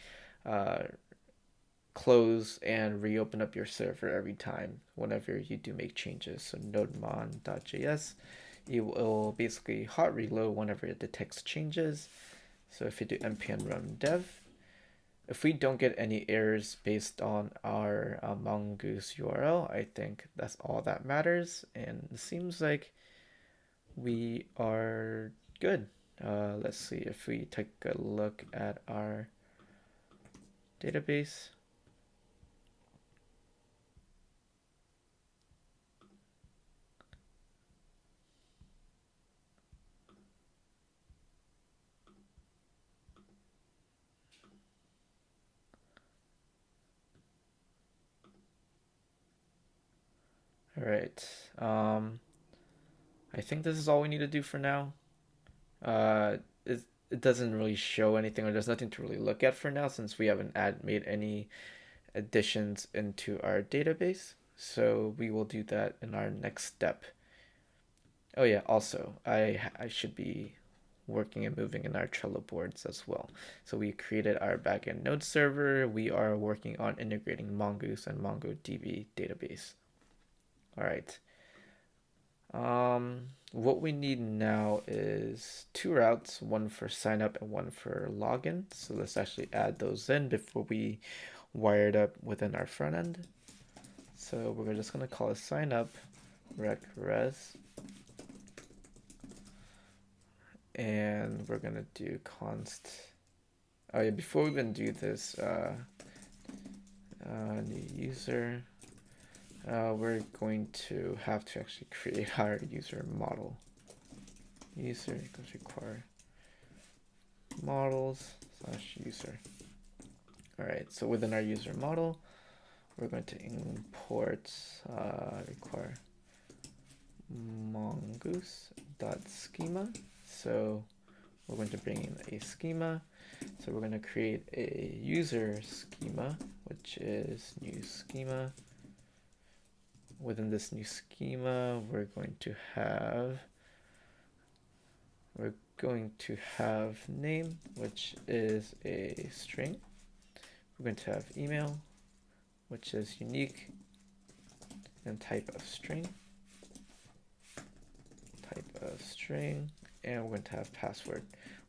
Speaker 1: close and reopen up your server every time whenever you do make changes. So nodemon.js, it will basically hot reload whenever it detects changes. So if you do npm run dev, if we don't get any errors based on our mongoose URL, I think that's all that matters. And it seems like we are good. Let's see if we take a look at our database. All right. I think this is all we need to do for now. It doesn't really show anything, or there's nothing to really look at for now since we haven't made any additions into our database. So we will do that in our next step. Oh yeah, also I should be working and moving in our Trello boards as well. So we created our backend node server. We are working on integrating Mongoose and MongoDB database. All right. What we need now is two routes, one for sign up and one for login. So let's actually add those in before we wire it up within our front end. So we're just going to call it sign up rec res, and we're going to do const. Oh yeah, before we even do this, new user, we're going to have to actually create our user model. User equals require models / user. All right, so within our user model, we're going to import require mongoose.schema. So we're going to bring in a schema. So we're going to create a user schema, which is new schema. Within this new schema, we're going to have name, which is a string. We're going to have email, which is unique, and type of string, and we're going to have password,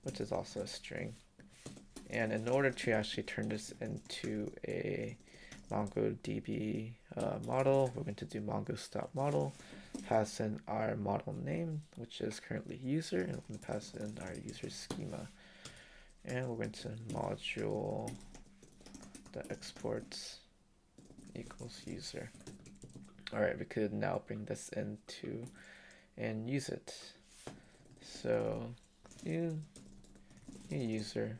Speaker 1: which is also a string. And in order to actually turn this into a MongoDB model, we're going to do mongoose.model, pass in our model name, which is currently user, and we're going to pass in our user schema. And we're going to module that exports equals user. All right, we could now bring this into and use it. So new user,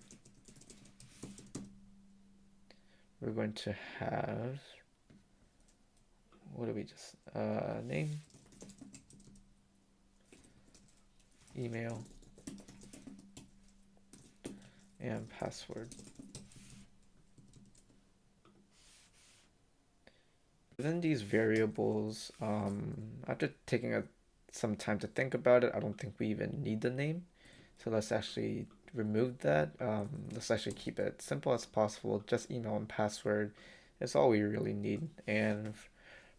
Speaker 1: we're going to have, what do we just, name, email, and password. Within these variables, after taking some time to think about it, I don't think we even need the name. So let's actually remove that. Let's actually keep it simple as possible. Just email and password is all we really need. And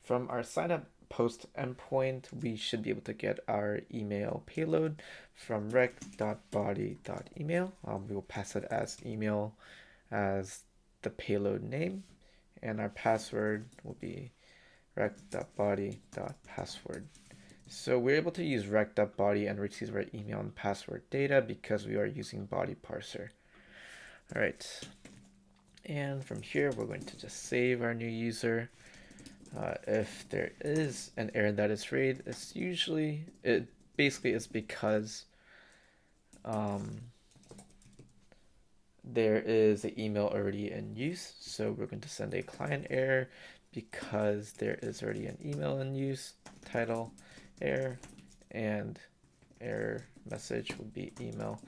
Speaker 1: from our signup post endpoint, we should be able to get our email payload from rec.body.email. We will pass it as email as the payload name, and our password will be rec.body.password. So we're able to use rec.body and receive our email and password data because we are using body parser. All right. And from here, we're going to just save our new user. If there is an error that is raised, it basically is because there is an email already in use. So we're going to send a client error because there is already an email in use. Title error, and error message would be email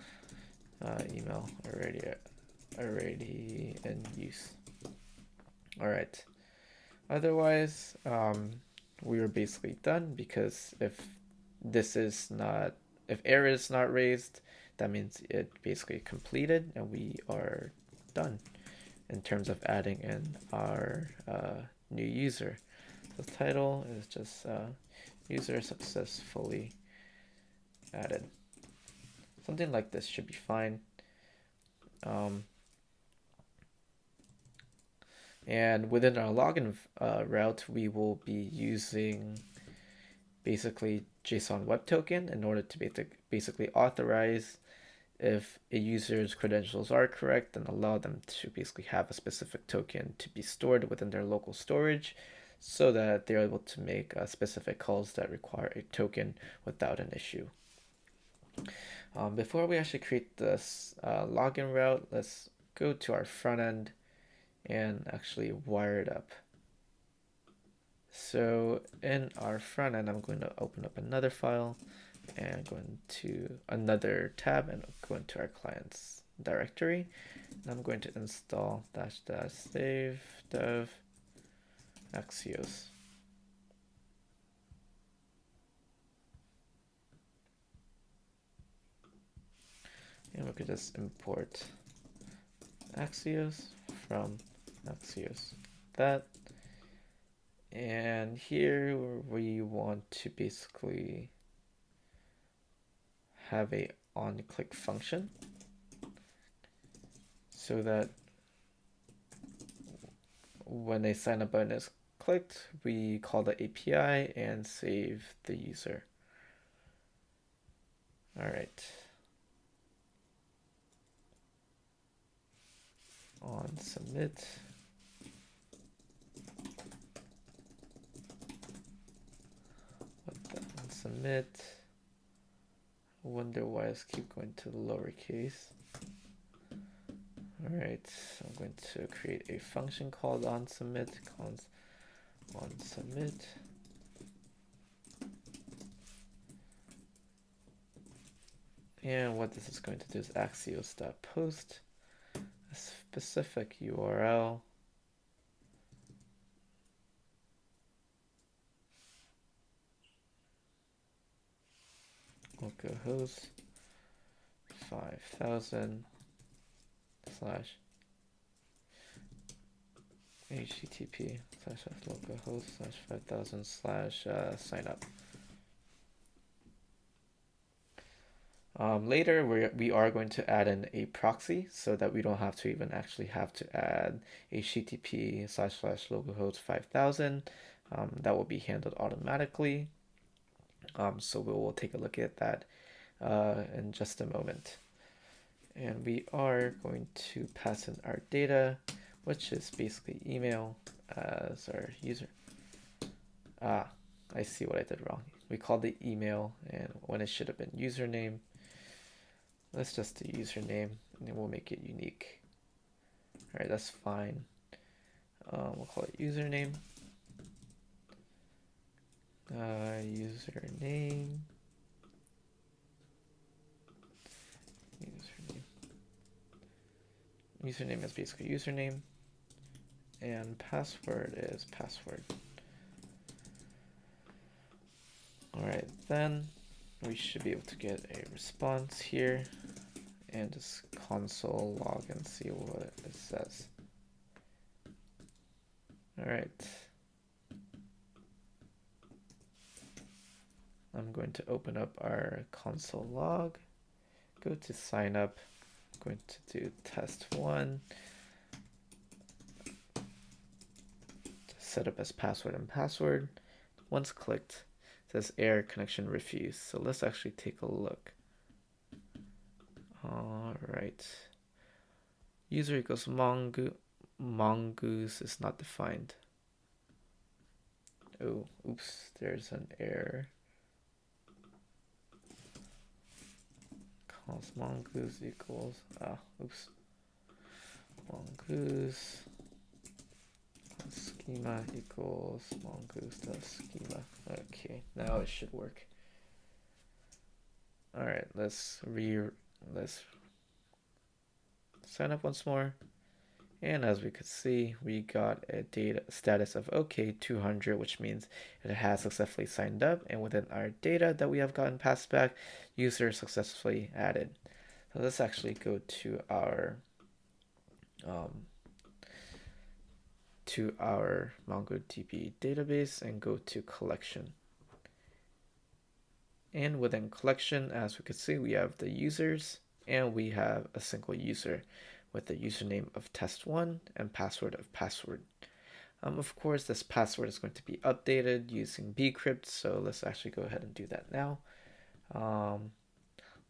Speaker 1: already in use. All right. Otherwise, we are basically done, because if error is not raised, that means it basically completed, and we are done in terms of adding in our new user. The title is just user successfully added. Something like this should be fine. And within our login route, we will be using basically jsonwebtoken in order to basically authorize if a user's credentials are correct and allow them to basically have a specific token to be stored within their local storage, so that they're able to make specific calls that require a token without an issue. Before we actually create this login route, let's go to our front end and actually wire it up. So in our front end, I'm going to open up another file and go into another tab and go into our clients directory. And I'm going to install --save dev Axios. And we could just import Axios from Axios that. And here we want to basically have a on-click function so that when a sign up button is clicked, we call the API and save the user. All right. On submit. On submit. Wonder why I keep going to the lowercase. All right, so I'm going to create a function called onSubmit, onSubmit. And what this is going to do is axios.post a specific URL. Localhost 5000 slash http slash localhost slash 5000 slash sign up. Later, we are going to add in a proxy so that we don't have to even actually have to add http slash localhost 5000. That will be handled automatically. So we will take a look at that in just a moment. And we are going to pass in our data, which is basically email as our user. I see what I did wrong. We called the email and when it should have been username. Let's just do username and then we'll make it unique. All right, that's fine. We'll call it username. Username. Username is basically username. And password is password. All right, then we should be able to get a response here and just console log and see what it says. All right. I'm going to open up our console log, go to sign up, I'm going to do test1, set up as password and password. Once clicked, it says error connection refused. So let's actually take a look. All right. User equals mongoose is not defined. Oh, oops, there's an error. Calls mongoose equals, oops. Mongoose schema equals mongoose.schema. Okay, now it should work. All right, let's sign up once more. And as we could see, we got a data status of OK 200, which means it has successfully signed up. And within our data that we have gotten passed back, user successfully added. So let's actually go to our MongoDB database and go to collection. And within collection, as we can see, we have the users and we have a single user with the username of test1 and password of password. Of course, this password is going to be updated using bcrypt, so let's actually go ahead and do that now.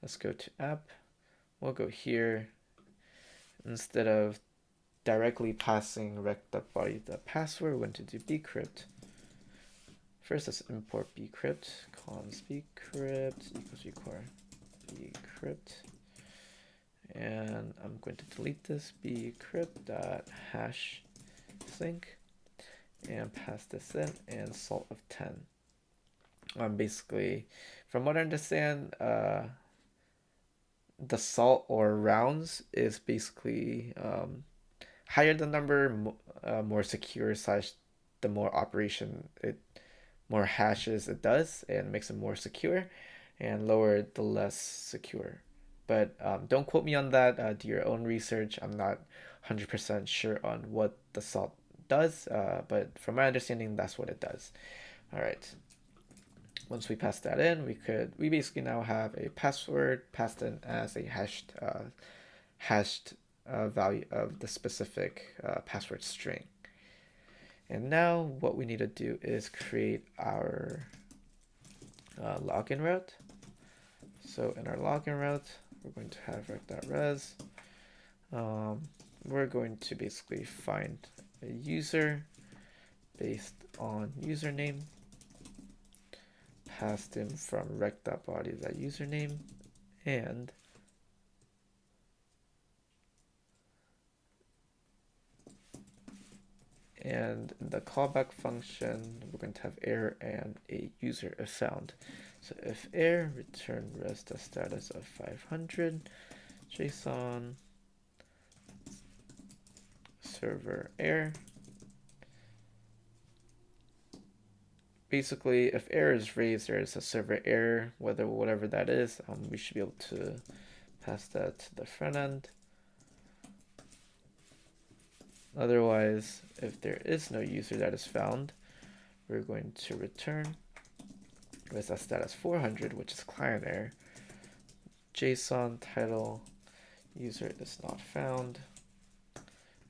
Speaker 1: Let's go to app. We'll go here. Instead of directly passing rect.body the password, we're going to do bcrypt. First, let's import bcrypt. Const bcrypt equals require bcrypt. And I'm going to delete this bcrypt.hash sync and pass this in and salt of 10. Basically, from what I understand, the salt or rounds is basically higher the number, more secure slash the more operation more hashes it does and makes it more secure, and lower the less secure. but don't quote me on that. Do your own research. I'm not 100% sure on what the salt does, but from my understanding, that's what it does. All right. Once we pass that in, we basically now have a password passed in as a hashed value of the specific password string. And now what we need to do is create our login route. So in our login route, we're going to have rec.res. We're going to basically find a user based on username, passed in from rec.body that username, and in the callback function, we're going to have error and a user if found. So if error, return res.status of 500, JSON server error. Basically, if error is raised, there is a server error, whatever that is. We should be able to pass that to the front end. Otherwise, if there is no user that is found, we're going to return res.status 400, which is client error. JSON title user is not found,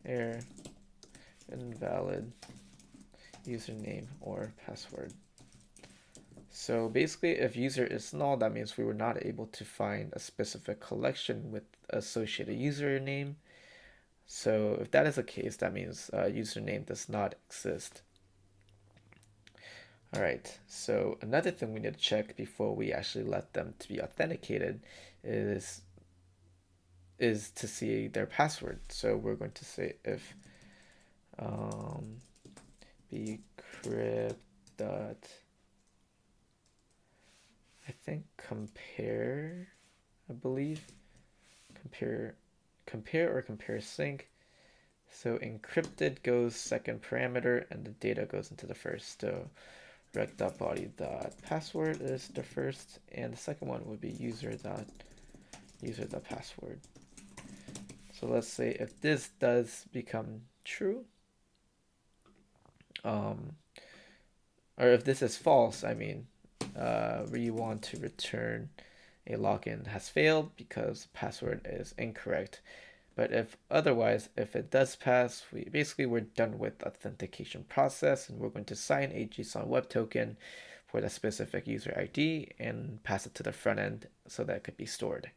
Speaker 1: error, invalid username or password. So basically, if user is null, that means we were not able to find a specific collection with associated username. So if that is the case, that means username does not exist. All right, so another thing we need to check before we actually let them to be authenticated is to see their password. So we're going to say if bcrypt dot compare, I believe, compare or compare sync. So encrypted goes second parameter and the data goes into the first. So rec.body.password is the first, and the second one would be user.password. So let's say if this does become true, or if this is false, I mean, we want to return a login has failed because password is incorrect. But if otherwise, if it does pass, we're done with the authentication process, and we're going to sign a jsonwebtoken for the specific user ID and pass it to the front end so that it could be stored.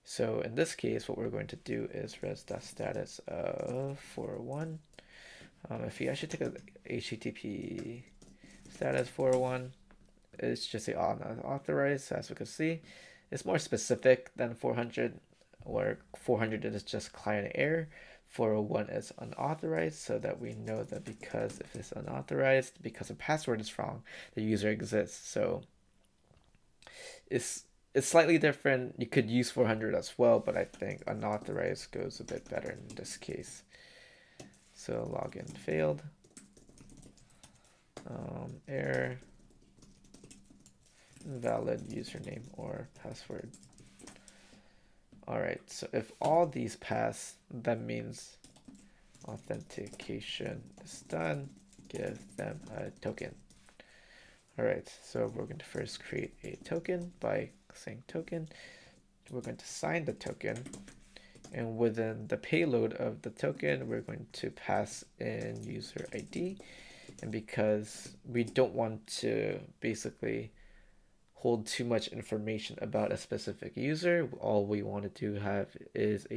Speaker 1: So in this case, what we're going to do is res.status of 401. If you actually take a HTTP status 401, it's just a unauthorized. So as we can see, it's more specific than 400, where 400 is just client error. 401 is unauthorized, so that we know that because if it's unauthorized, because the password is wrong, the user exists. So it's slightly different. You could use 400 as well, but I think unauthorized goes a bit better in this case. So login failed. Error, invalid username or password. All right, so if all these pass, that means authentication is done. Give them a token. All right, so we're going to first create a token by saying token. We're going to sign the token, and within the payload of the token, we're going to pass in user ID. And because we don't want to basically hold too much information about a specific user, all we want to have is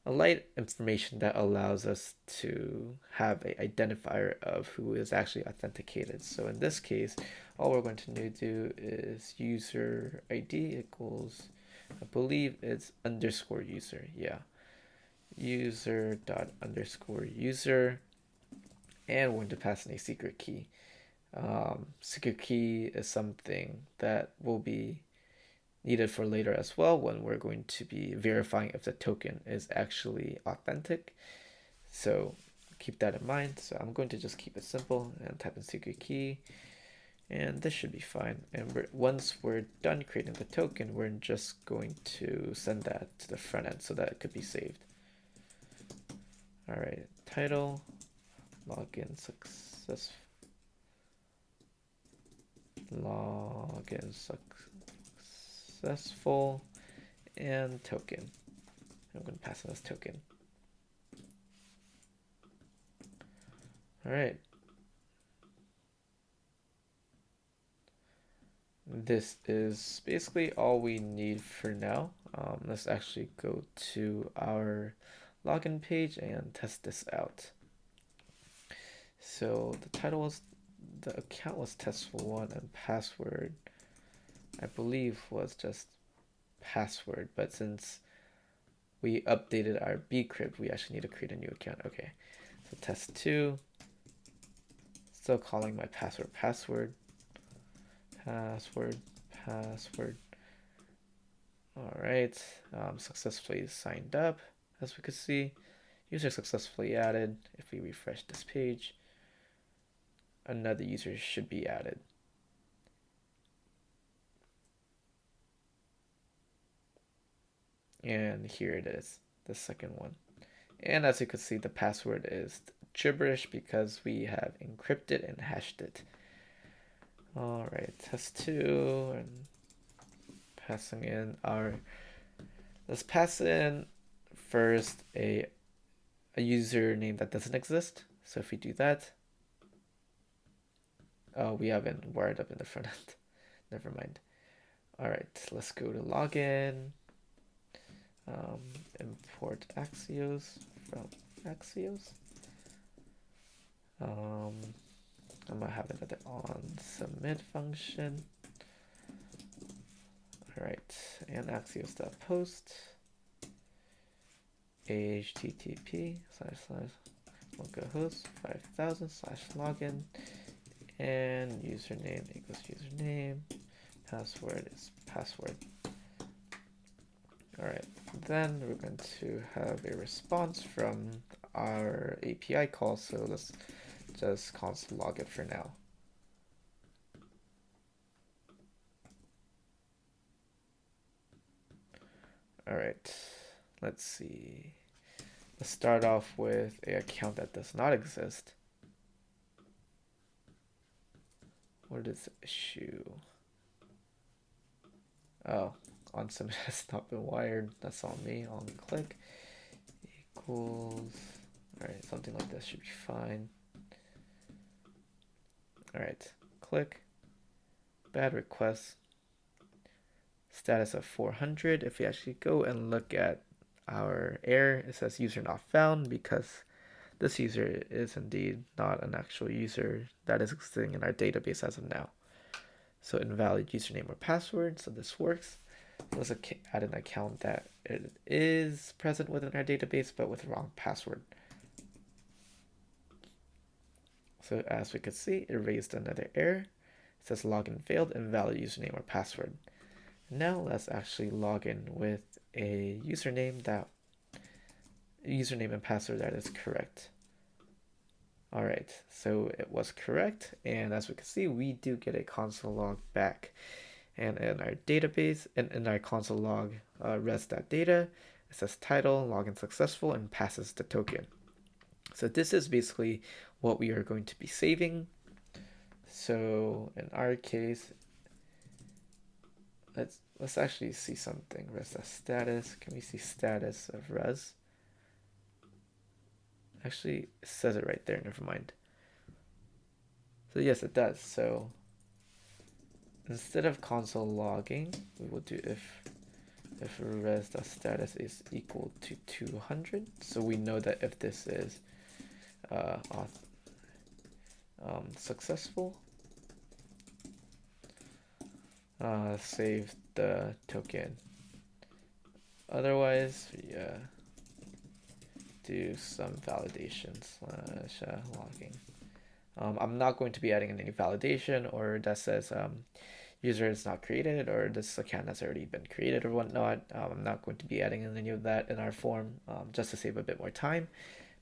Speaker 1: a light information that allows us to have an identifier of who is actually authenticated. So in this case, all we're going to do is user ID equals, I believe it's underscore user. Yeah, user dot underscore user, and we're going to pass in a secret key. Secret key is something that will be needed for later as well, when we're going to be verifying if the token is actually authentic. So keep that in mind. So I'm going to just keep it simple and type in secret key. And this should be fine. And once we're done creating the token, we're just going to send that to the front end so that it could be saved. All right, title, login successful, and token. I'm going to pass in this token. All right. This is basically all we need for now. Let's actually go to our login page and test this out. So the account was test1 and password, I believe, was just password, but since we updated our bcrypt, we actually need to create a new account. Okay, so test2, still calling my password. All right, successfully signed up, as we could see. User successfully added. If we refresh this page, another user should be added. And here it is, the second one. And as you can see, the password is gibberish because we have encrypted and hashed it. All right, test2, and passing in let's pass in first a username that doesn't exist. So if we do that, oh, we haven't wired up in the front end. Never mind. All right, let's go to login. Import Axios from Axios. I'm gonna have another on submit function. All right, and axios.post http://localhost 5000/login, and username equals username, password is password. All right, then we're going to have a response from our API call, so let's just console log it for now. All right, let's see. Let's start off with an account that does not exist. What is the issue? Oh, on submit has not been wired. That's on me. On click equals. All right, something like this should be fine. All right, click. Bad request. Status of 400. If we actually go and look at our error, it says user not found because this user is indeed not an actual user that is existing in our database as of now. So invalid username or password. So this works. Let's add an account that it is present within our database but with the wrong password. So as we could see, it raised another error. It says login failed, invalid username or password. Now let's actually log in with a username and password that is correct. All right, so it was correct, and as we can see, we do get a console log back. And in our database, and in our console log res.data, it says title, login successful, and passes the token. So this is basically what we are going to be saving. So in our case, let's actually see something. Res.status. Can we see status of res? Actually, it says it right there. Never mind. So yes, it does. So instead of console logging, we will do if res.status is equal to 200. So we know that if this is successful, save the token. Otherwise, we do some validation / logging. I'm not going to be adding any validation or that says user is not created or this account has already been created or whatnot. I'm not going to be adding any of that in our form just to save a bit more time.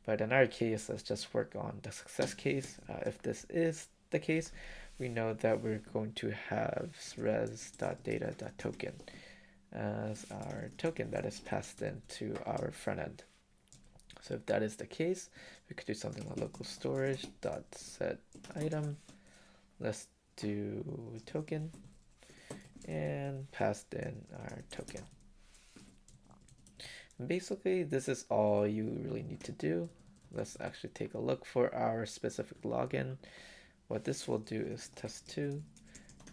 Speaker 1: But in our case, let's just work on the success case. If this is the case, we know that we're going to have res.data.token as our token that is passed into our front end. So if that is the case, we could do something like local storage dot set item. Let's do token and passed in our token. And basically, this is all you really need to do. Let's actually take a look for our specific login. What this will do is test2.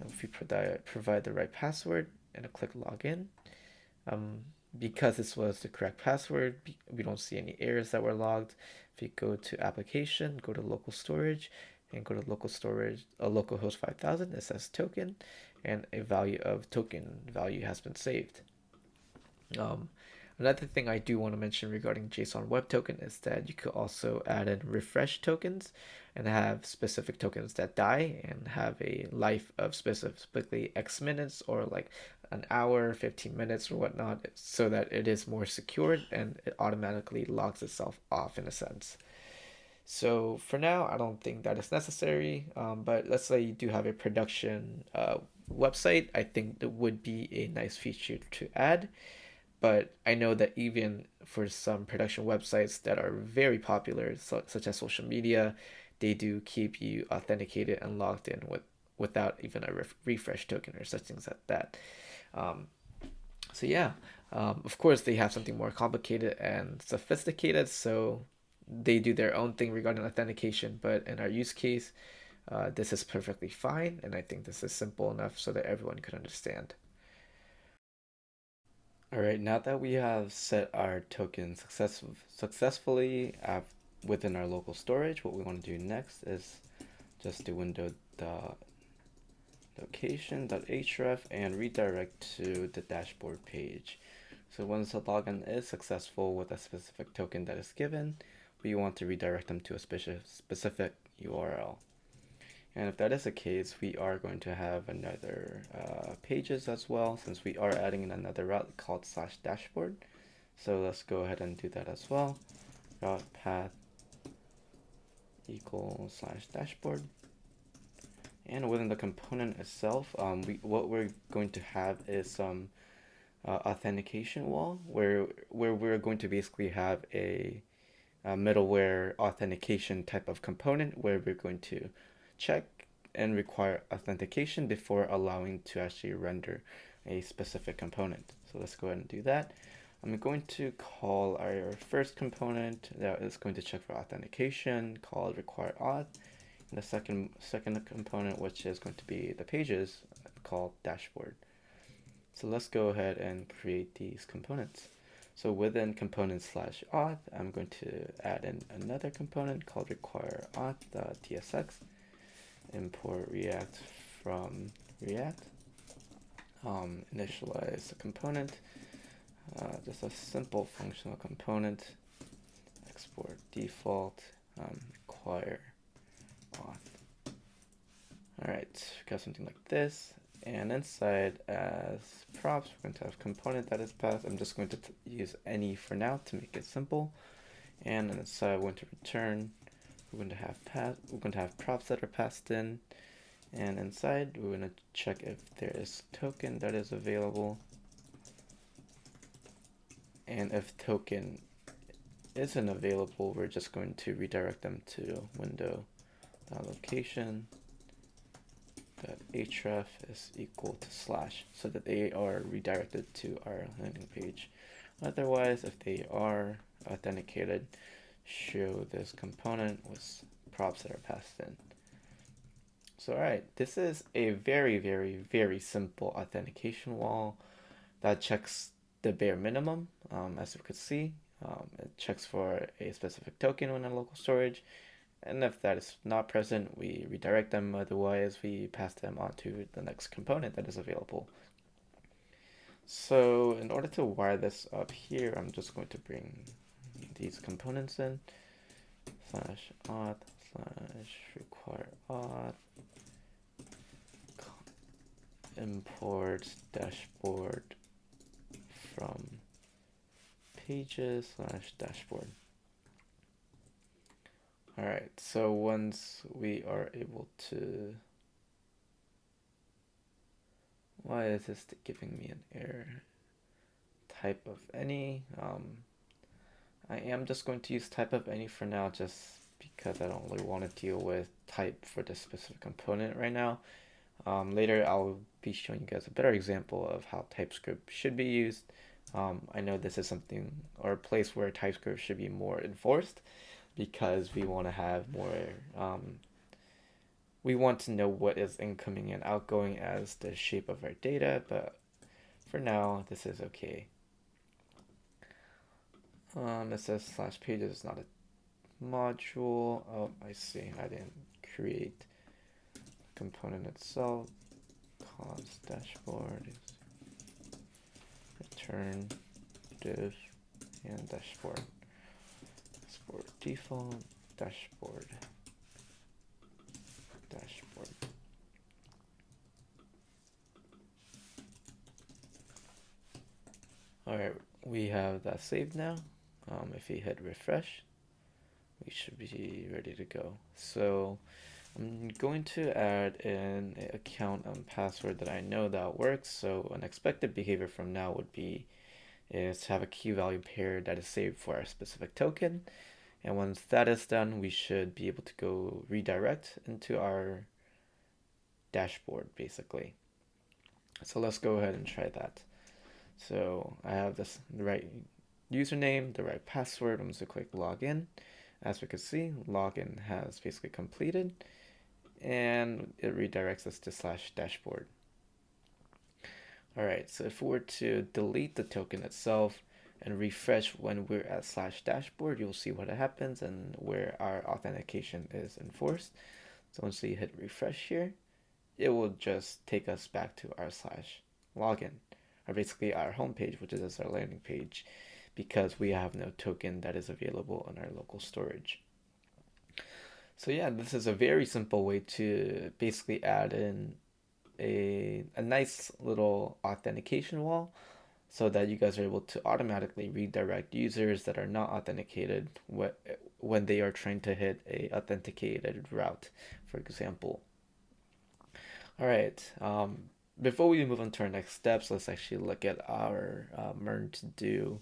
Speaker 1: If we provide the right password and a click login, because this was the correct password, we don't see any errors that were logged. If you go to application, go to local storage, and go to local storage, localhost 5000, it says token, and a value of token value has been saved. Another thing I do want to mention regarding JSON webtoken is that you could also add in refresh tokens and have specific tokens that die and have a life of specifically X minutes or like an hour, 15 minutes or whatnot, so that it is more secured and it automatically logs itself off in a sense. So for now, I don't think that is necessary, but let's say you do have a production website, I think that would be a nice feature to add. But I know that even for some production websites that are very popular, such as social media, they do keep you authenticated and logged in without even a refresh token or such things like that. So yeah, of course they have something more complicated and sophisticated, so they do their own thing regarding authentication. But in our use case, this is perfectly fine, and I think this is simple enough so that everyone could understand.
Speaker 2: All right, now that we have set our token successfully within our local storage, what we want to do next is just do window.location.href and redirect to the dashboard page. So once the login is successful with a specific token that is given, we want to redirect them to a specific URL. And if that is the case, we are going to have another pages as well, since we are adding in another route called /dashboard. So let's go ahead and do that as well. Route path equals /dashboard. And within the component itself, what we're going to have is some authentication wall where we're going to basically have a middleware authentication type of component where we're going to check and require authentication before allowing to actually render a specific component. So let's go ahead and do that. I'm going to call our first component that is going to check for authentication called require auth, and the second component, which is going to be the pages, called dashboard. So let's go ahead and create these components. So within component/auth, I'm going to add in another component called require auth.tsx, import react from react, initialize the component, just a simple functional component, export default, require auth. All right, we got something like this. And inside as props, we're going to have component that is passed. I'm just going to use any for now to make it simple. And inside we're going to return. We're going to have props that are passed in. And inside we're going to check if there is token that is available. And if token isn't available, we're just going to redirect them to window.location. href is equal to / so that they are redirected to our landing page. Otherwise, if they are authenticated, show this component with props that are passed in. So alright, this is a very simple authentication wall that checks the bare minimum. As you could see, it checks for a specific token when in local storage. And if that is not present, we redirect them. Otherwise, we pass them on to the next component that is available. So in order to wire this up here, I'm just going to bring these components in. /auth /require auth, import dashboard from pages /dashboard. Alright, so once we are able to Why is this giving me an error? Type of any. I am just going to use type of any for now, just because I don't really want to deal with type for this specific component right now. Later, I'll be showing you guys a better example of how TypeScript should be used. I know this is something or a place where TypeScript should be more enforced because we want to have more. We want to know what is incoming and outgoing as the shape of our data, but for now, this is okay. It says slash pages is not a module. Oh, I see. I didn't create the component itself. Cause dashboard is return div and dashboard. Dashboard default dashboard. Dashboard. Alright, we have that saved now. If we hit refresh, we should be ready to go. So I'm going to add in an account and password that I know that works. So an expected behavior from now would be is to have a key value pair that is saved for our specific token. And once that is done, we should be able to go redirect into our dashboard basically. So let's go ahead and try that. So I have the right username, the right password. I'm just gonna click login. As we can see, login has basically completed and it redirects us to slash dashboard. Alright, so if we were to delete the token itself and refresh when we're at slash dashboard, you'll see what happens and where our authentication is enforced. So once you hit refresh here, it will just take us back to our slash login, or basically our home page, which is our landing page, because we have no token that is available in our local storage. So yeah, this is a very simple way to basically add in a nice little authentication wall so that you guys are able to automatically redirect users that are not authenticated when they are trying to hit a authenticated route, for example. All right, before we move on to our next steps, let's actually look at our MERN to do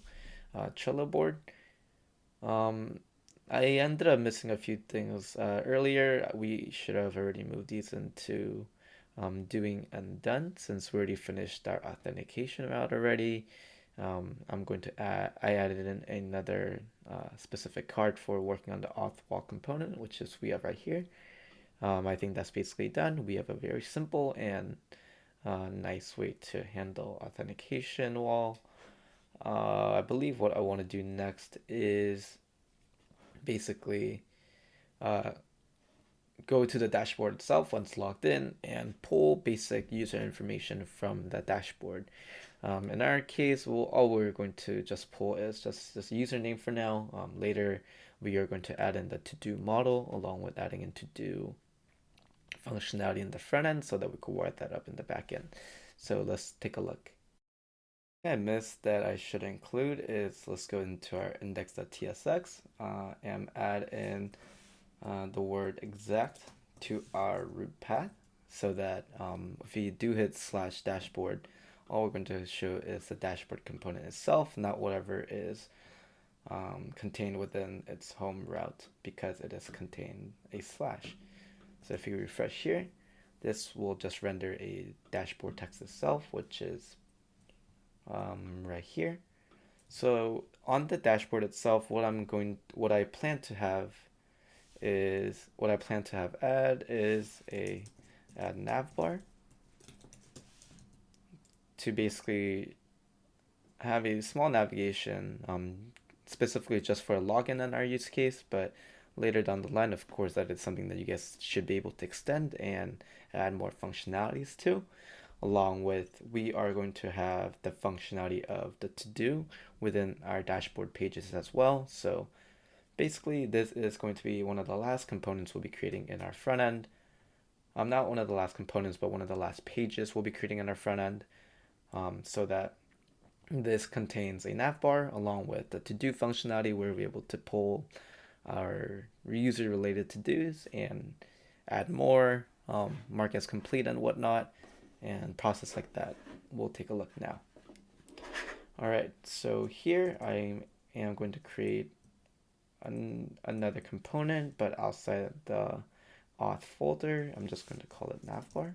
Speaker 2: Trello board. I ended up missing a few things earlier. We should have already moved these into doing and done since we already finished our authentication route already. I'm going to I added in another specific card for working on the auth wall component, which is we have right here. I think that's basically done. We have a very simple and nice way to handle authentication wall. I believe what I want to do next is basically go to the dashboard itself once logged in and pull basic user information from the dashboard. In our case, all we're going to just pull is just this username for now. Later, we are going to add in the to-do model along with adding in to-do functionality in the front end so that we can wire that up in the back end. So let's take a look. I missed that I should include is let's go into our index.tsx and add in the word exact to our root path so that if you do hit slash dashboard, all we're going to show is the dashboard component itself, not whatever is contained within its home route because it has contained a slash. So if you refresh here, this will just render a dashboard text itself, which is right here. So on the dashboard itself, what I plan to have add is a add navbar to basically have a small navigation specifically just for a login in our use case, but later down the line, of course, that is something that you guys should be able to extend and add more functionalities to. Along with, we are going to have the functionality of the to-do within our dashboard pages as well. So basically, this is going to be one of the last components we'll be creating in our front end. Not one of the last components, but one of the last pages we'll be creating in our front end, so that this contains a navbar along with the to-do functionality where we'll be able to pull our user-related to-dos and add more, mark as complete and whatnot. and process like that. We'll take a look now. All right, so here I am going to create another component, but outside the auth folder. I'm just going to call it navbar.tsx.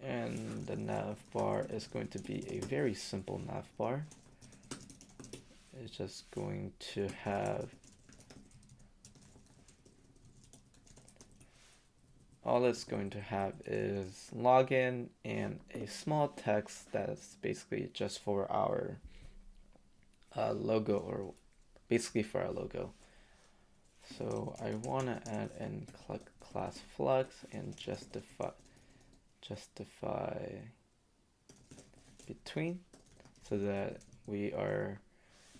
Speaker 2: And the navbar is going to be a very simple navbar. It's just going to have all it's going to have is login and a small text that's basically just for our logo, or basically for our logo. So I want to add in class flux and justify between, so that we are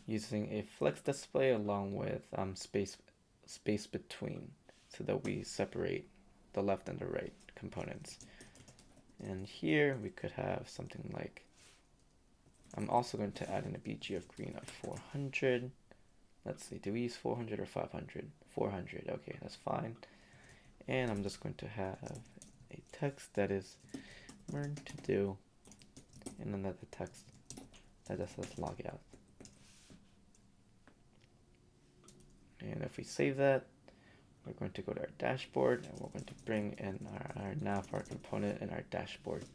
Speaker 2: using a flex display along with space between, so that we separate the left and the right components. And here we could have something like, I'm also going to add in a BG of green of 400. Let's see, do we use 400 or 500? 400, okay, that's fine. And I'm just going to have a text that is MERN to do, and another text that just says logout. And if we save that, we're going to go to our dashboard, and we're going to bring in our navbar component in our dashboard.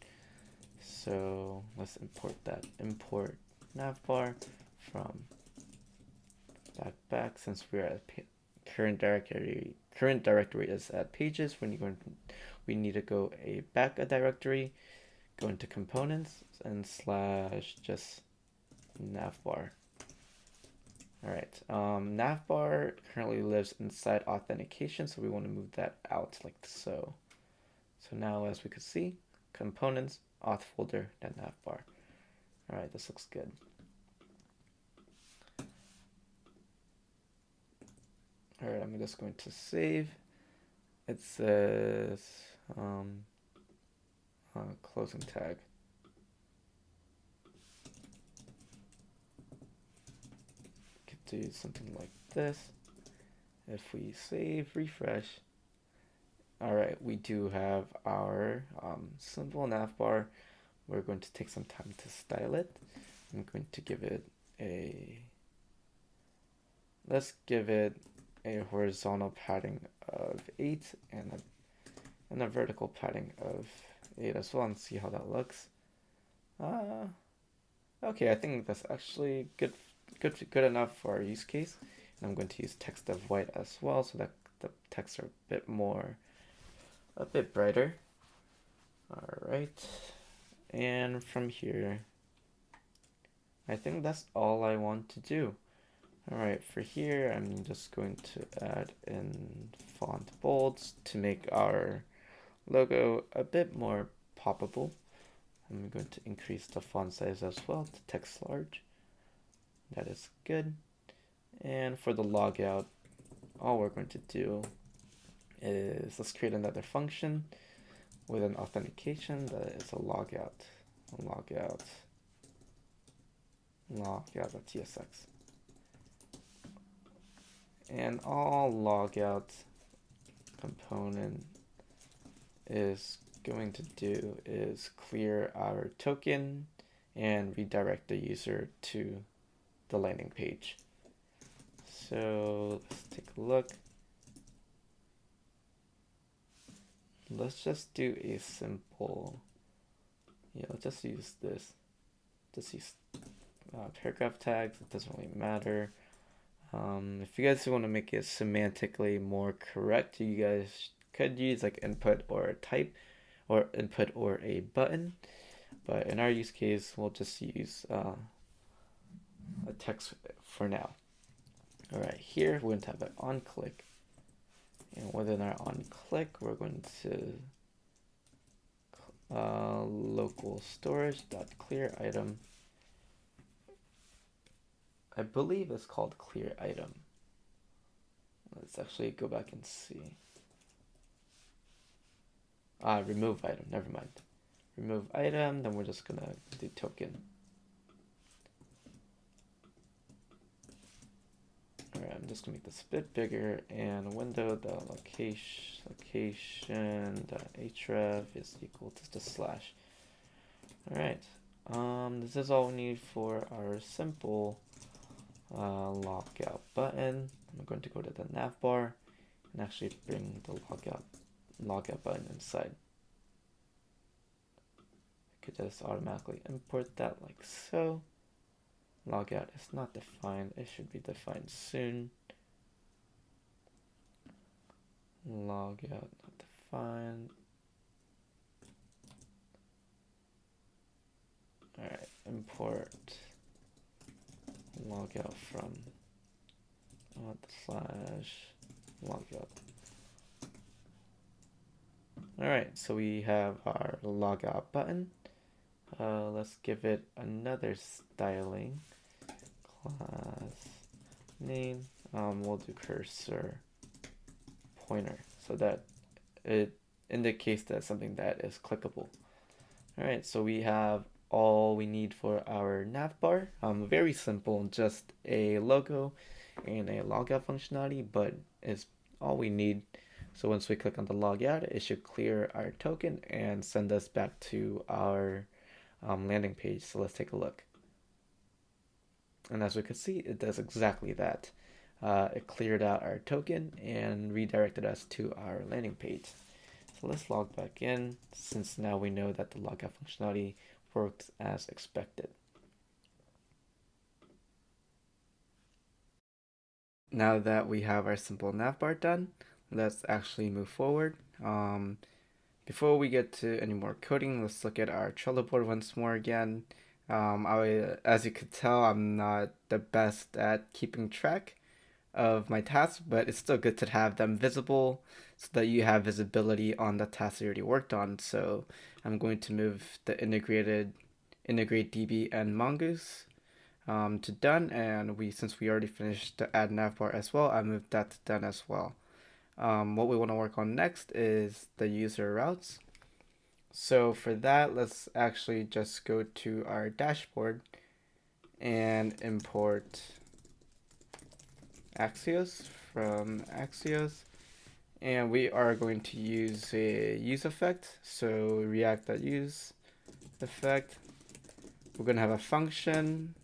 Speaker 2: So let's import that. Import navbar from back, since we're at current directory is at pages. We need to go back a directory, go into components, and / just navbar. All right, navbar currently lives inside authentication, so we want to move that out like so. So now, as we can see, components, auth folder, then navbar. All right, this looks good. All right, I'm just going to save. It says closing tag. Could do something like this. If we save, refresh. All right, we do have our simple navbar. We're going to take some time to style it. I'm going to give it let's give it a horizontal padding of 8 and a vertical padding of 8 as well, and see how that looks. Okay, I think that's actually good enough for our use case. And I'm going to use text of white as well, so that the texts are a bit brighter. All right, and from here, I think that's all I want to do. All right, for here, I'm just going to add in font bolds to make our logo a bit more poppable. I'm going to increase the font size as well to text large. That is good. And for the logout, all we're going to do is let's create another function with an authentication that is a logout.tsx. And all logout component is going to do is clear our token and redirect the user to the landing page. So let's take a look. Let's just do a simple, let's just use this. Just use paragraph tags, it doesn't really matter. If you guys want to make it semantically more correct, you guys could use like input or a type, or input or a button. But in our use case, we'll just use a text for now. All right, here we're going to have an on click. And within our on click, we're going to local storage.clear item. I believe it's called clear item. Let's actually go back and see. Remove item, never mind. Remove item, then we're just gonna do token. Alright, I'm I'm just gonna make this a bit bigger, and window.location.href is equal to the slash. All right. This is all we need for our simple logout button. I'm going to go to the navbar and actually bring the logout button inside. I could just automatically import that like so. Logout is not defined. It should be defined soon. Logout not defined. Alright, import logout from /logout. Alright, so we have our logout button. Let's give it another styling. Class name. We'll do cursor pointer so that it indicates that something that is clickable. Alright, so we have all we need for our navbar. Very simple, just a logo and a logout functionality, but it's all we need. So once we click on the logout, it should clear our token and send us back to our landing page. So let's take a look. And as we can see, it does exactly that. It cleared out our token and redirected us to our landing page. So let's log back in, since now we know that the logout functionality worked as expected. Now that we have our simple navbar done, let's actually move forward. Before we get to any more coding, let's look at our Trello board once more again. As you could tell, I'm not the best at keeping track of my tasks, but it's still good to have them visible so that you have visibility on the tasks you already worked on. So I'm going to move the integrate DB and mongoose to done, and since we already finished the add navbar as well, I moved that to done as well. What we want to work on next is the user routes. So for that, let's actually just go to our dashboard and import Axios from Axios. And we are going to use a use effect. So react.use effect. We're going to have a function.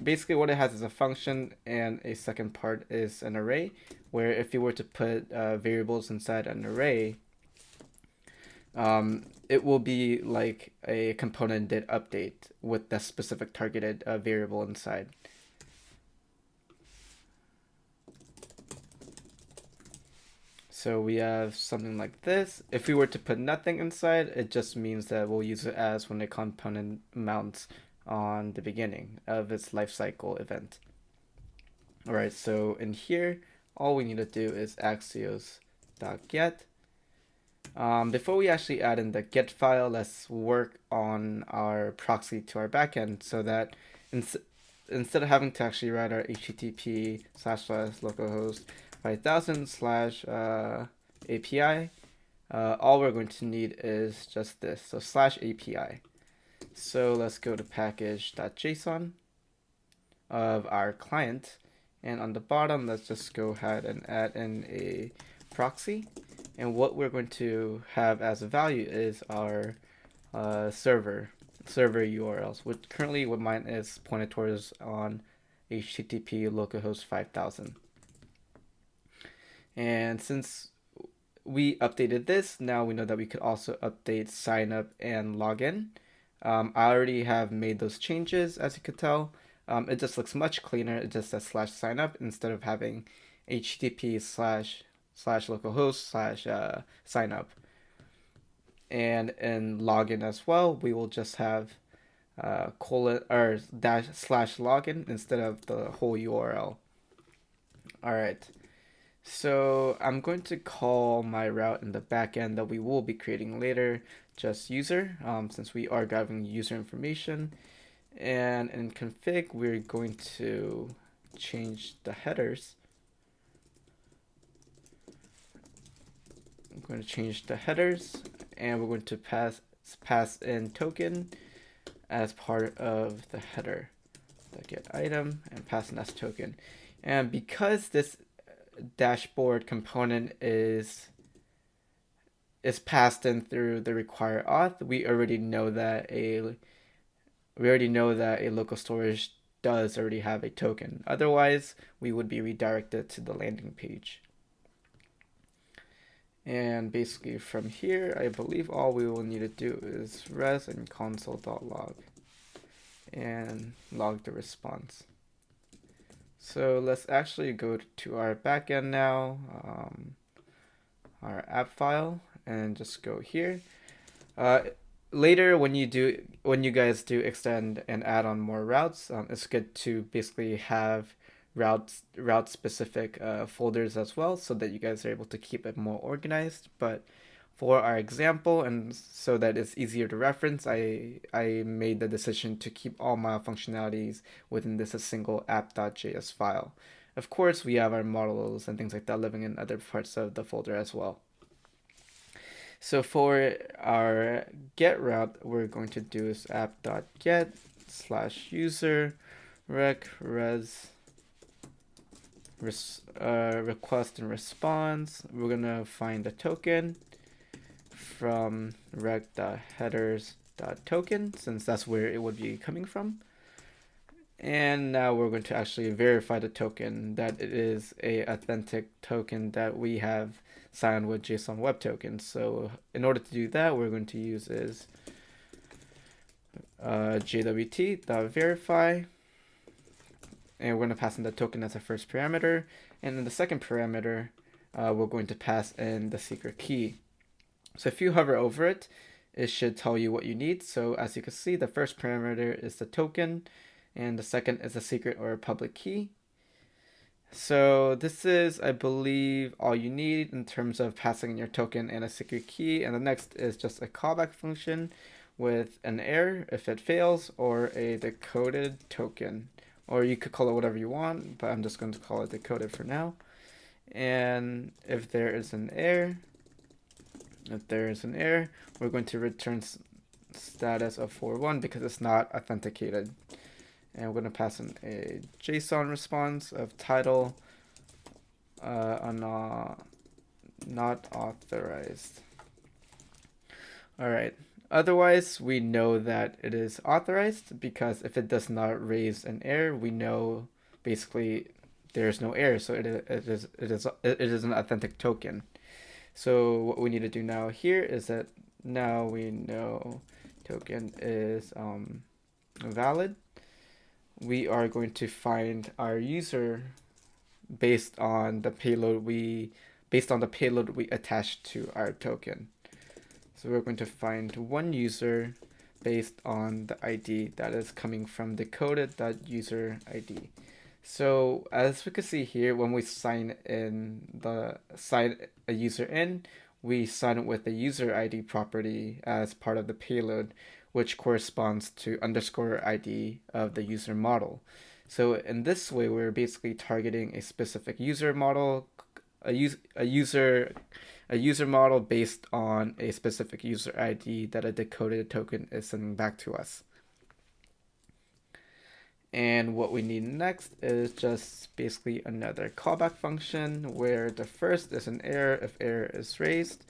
Speaker 2: Basically what it has is a function, and a second part is an array, where if you were to put variables inside an array, it will be like a component did update with the specific targeted variable inside. So we have something like this. If we were to put nothing inside, it just means that we'll use it as when a component mounts on the beginning of its lifecycle event. All right, so in here, all we need to do is axios.get. Before we actually add in the get file, let's work on our proxy to our backend so that instead of having to actually write our http://localhost 5000/API, all we're going to need is just this, so /API. So let's go to package.json of our client, and on the bottom, let's just go ahead and add in a proxy. And what we're going to have as a value is our server URLs, which currently what mine is pointed towards on HTTP localhost 5000. And since we updated this, now we know that we could also update sign up and login. I already have made those changes, as you could tell. It just looks much cleaner. It just says /signup instead of having http://localhost/signup. And in login as well, we will just have /login instead of the whole URL. All right. So I'm going to call my route in the backend that we will be creating later just user, since we are grabbing user information. And in config, we're going to change the headers. I'm going to change the headers, and we're going to pass in token as part of the header. The get item and pass in as token.
Speaker 1: And because this dashboard component is passed in through the require auth, we already know that a local storage does already have a token. Otherwise, we would be redirected to the landing page. And basically from here, I believe all we will need to do is res and console.log and log the response. So let's actually go to our backend now, our app file, and just go here. Later, when you guys do extend and add on more routes, it's good to basically have route specific folders as well, so that you guys are able to keep it more organized. But for our example, and so that it's easier to reference, I made the decision to keep all my functionalities within this a single app.js file. Of course, we have our models and things like that living in other parts of the folder as well. So for our get route, we're going to do is app.get /user rec res request and response. We're gonna find a token from rec.headers.token, since that's where it would be coming from. And now we're going to actually verify the token that it is a authentic token that we have signed with jsonwebtoken. So in order to do that, we're going to use is jwt.verify, and we're going to pass in the token as a first parameter. And in the second parameter, we're going to pass in the secret key. So if you hover over it, it should tell you what you need. So as you can see, the first parameter is the token, and the second is a secret or a public key. So this is, I believe, all you need in terms of passing in your token and a secret key. And the next is just a callback function with an error if it fails, or a decoded token. Or you could call it whatever you want, but I'm just going to call it decoded for now. And if there is an error, we're going to return status of 4.1 because it's not authenticated. And we're going to pass in a JSON response of title not authorized. All right. Otherwise, we know that it is authorized, because if it does not raise an error, we know basically there's no error. So it is an authentic token. So what we need to do now here is that now we know token is valid. We are going to find our user based on the payload we attached to our token. So we're going to find one user based on the ID that is coming from decoded.user ID. So as we can see here, when we sign a user in, we sign it with the user ID property as part of the payload, which corresponds to _ID of the user model. So in this way, we're basically targeting a specific user model, a user model based on a specific user ID that a decoded token is sending back to us. And what we need next is just basically another callback function where the first is an error if error is raised.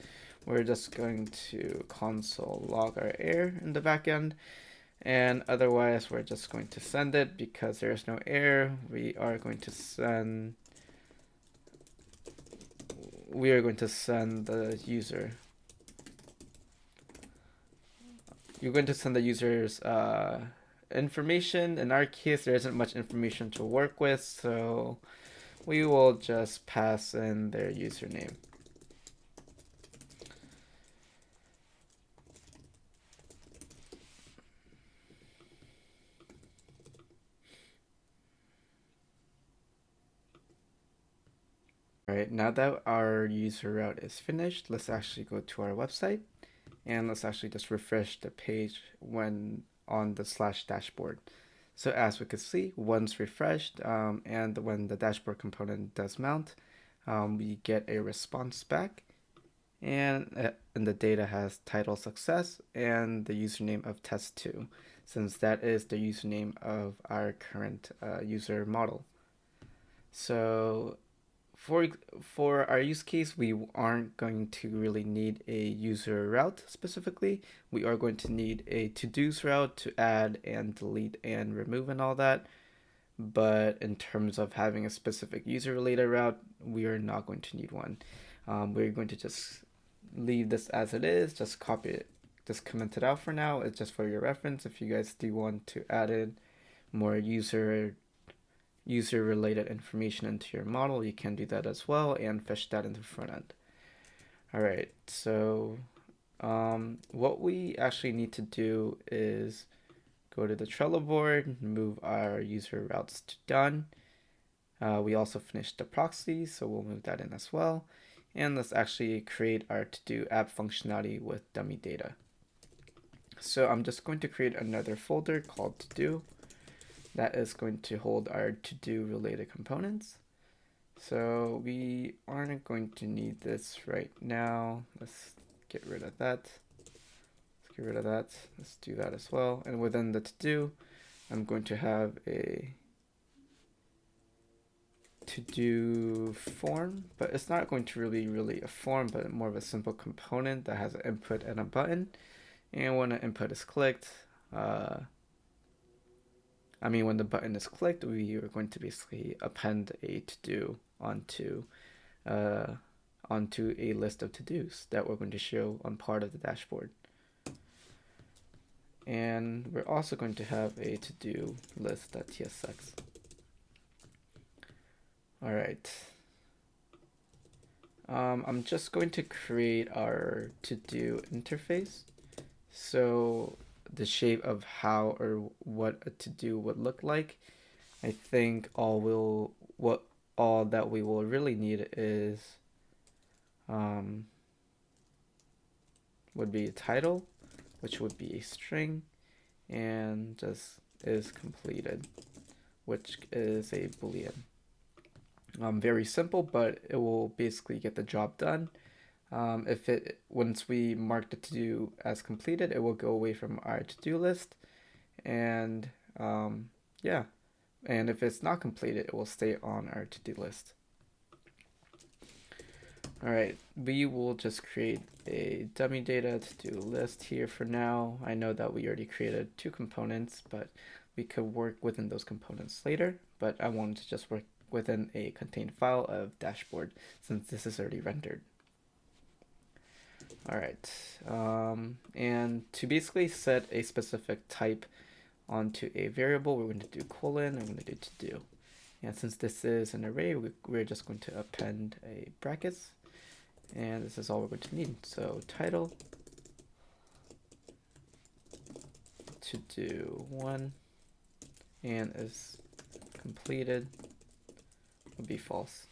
Speaker 1: We're just going to console log our error in the backend, and otherwise we're just going to send it because there's no error. We are going to send the user. You're going to send the user's information. In our case, there isn't much information to work with, so we will just pass in their username. All right, now that our user route is finished, let's actually go to our website, and let's actually just refresh the page when on the /dashboard. So as we can see, once refreshed, and when the dashboard component does mount, we get a response back, and the data has title success and the username of test2, since that is the username of our current user model. So for for our use case, we aren't going to really need a user route specifically. We are going to need a to-dos route to add and delete and remove and all that. But in terms of having a specific user-related route, we are not going to need one. We're going to just leave this as it is, just copy it, just comment it out for now. It's just for your reference. If you guys do want to add in more user related information into your model, you can do that as well and fetch that into the front end. All right, so what we actually need to do is go to the Trello board, move our user routes to done. We also finished the proxy, so we'll move that in as well. And let's actually create our to-do app functionality with dummy data. So I'm just going to create another folder called to-do that is going to hold our to-do related components. So we aren't going to need this right now. Let's get rid of that. Let's get rid of that. Let's do that as well. And within the to-do, I'm going to have a to-do form, but it's not going to really a form, but more of a simple component that has an input and a button. And when an input is clicked, when the button is clicked, we are going to basically append a to-do onto a list of to-dos that we're going to show on part of the dashboard. And we're also going to have a to-do list.tsx. All right. I'm just going to create our to-do interface. So the shape of how or what a to-do would look like. I think all that we will really need is would be a title, which would be a string, and just is completed, which is a boolean. Very simple, but it will basically get the job done. Once we mark the to-do as completed, it will go away from our to-do list, and yeah, and if it's not completed, it will stay on our to-do list. All right, we will just create a dummy data to-do list here for now. I know that we already created 2 components, but we could work within those components later, but I wanted to just work within a contained file of dashboard since this is already rendered. All right, and to basically set a specific type onto a variable, we're going to do colon, and we're going to do to-do. And since this is an array, we're just going to append a brackets, and this is all we're going to need. So title, to-do 1, and is completed would be false.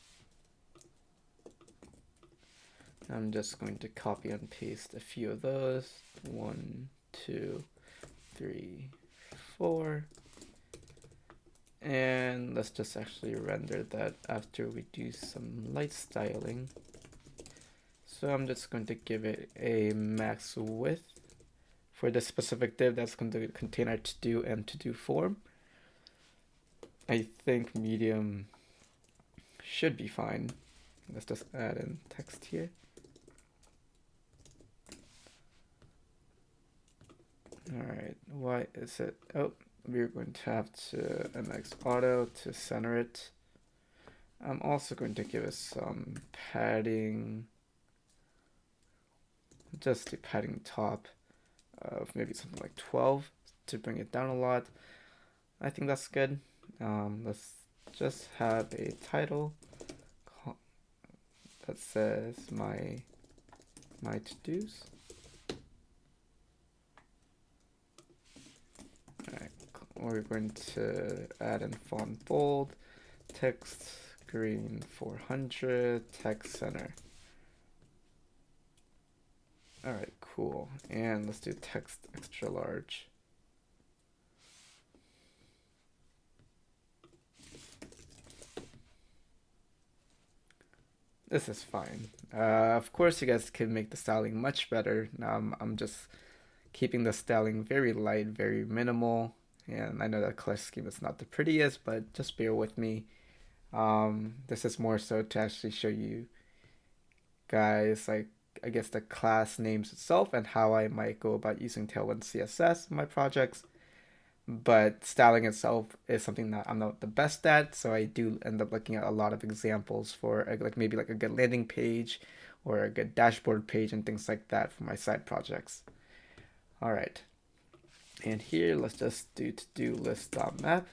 Speaker 1: I'm just going to copy and paste a few of those. 1, 2, 3, 4. And let's just actually render that after we do some light styling. So I'm just going to give it a max width for this specific div that's going to contain our to-do and to-do form. I think medium should be fine. Let's just add in text here. All right, why is it? Oh, we're going to have to MX auto to center it. I'm also going to give it some padding, just a padding top of maybe something like 12 to bring it down a lot. I think that's good. Let's just have a title that says my to-dos. Alright, we're going to add in font bold, text green 400, text center. Alright, cool. And let's do text extra large. This is fine. Of course, you guys can make the styling much better. I'm just keeping the styling very light, very minimal. And I know that color scheme is not the prettiest, but just bear with me. This is more so to actually show you guys, like, I guess the class names itself and how I might go about using Tailwind CSS in my projects. But styling itself is something that I'm not the best at, so I do end up looking at a lot of examples for like maybe like a good landing page or a good dashboard page and things like that for my side projects. All right, and here let's just do to-do list.map,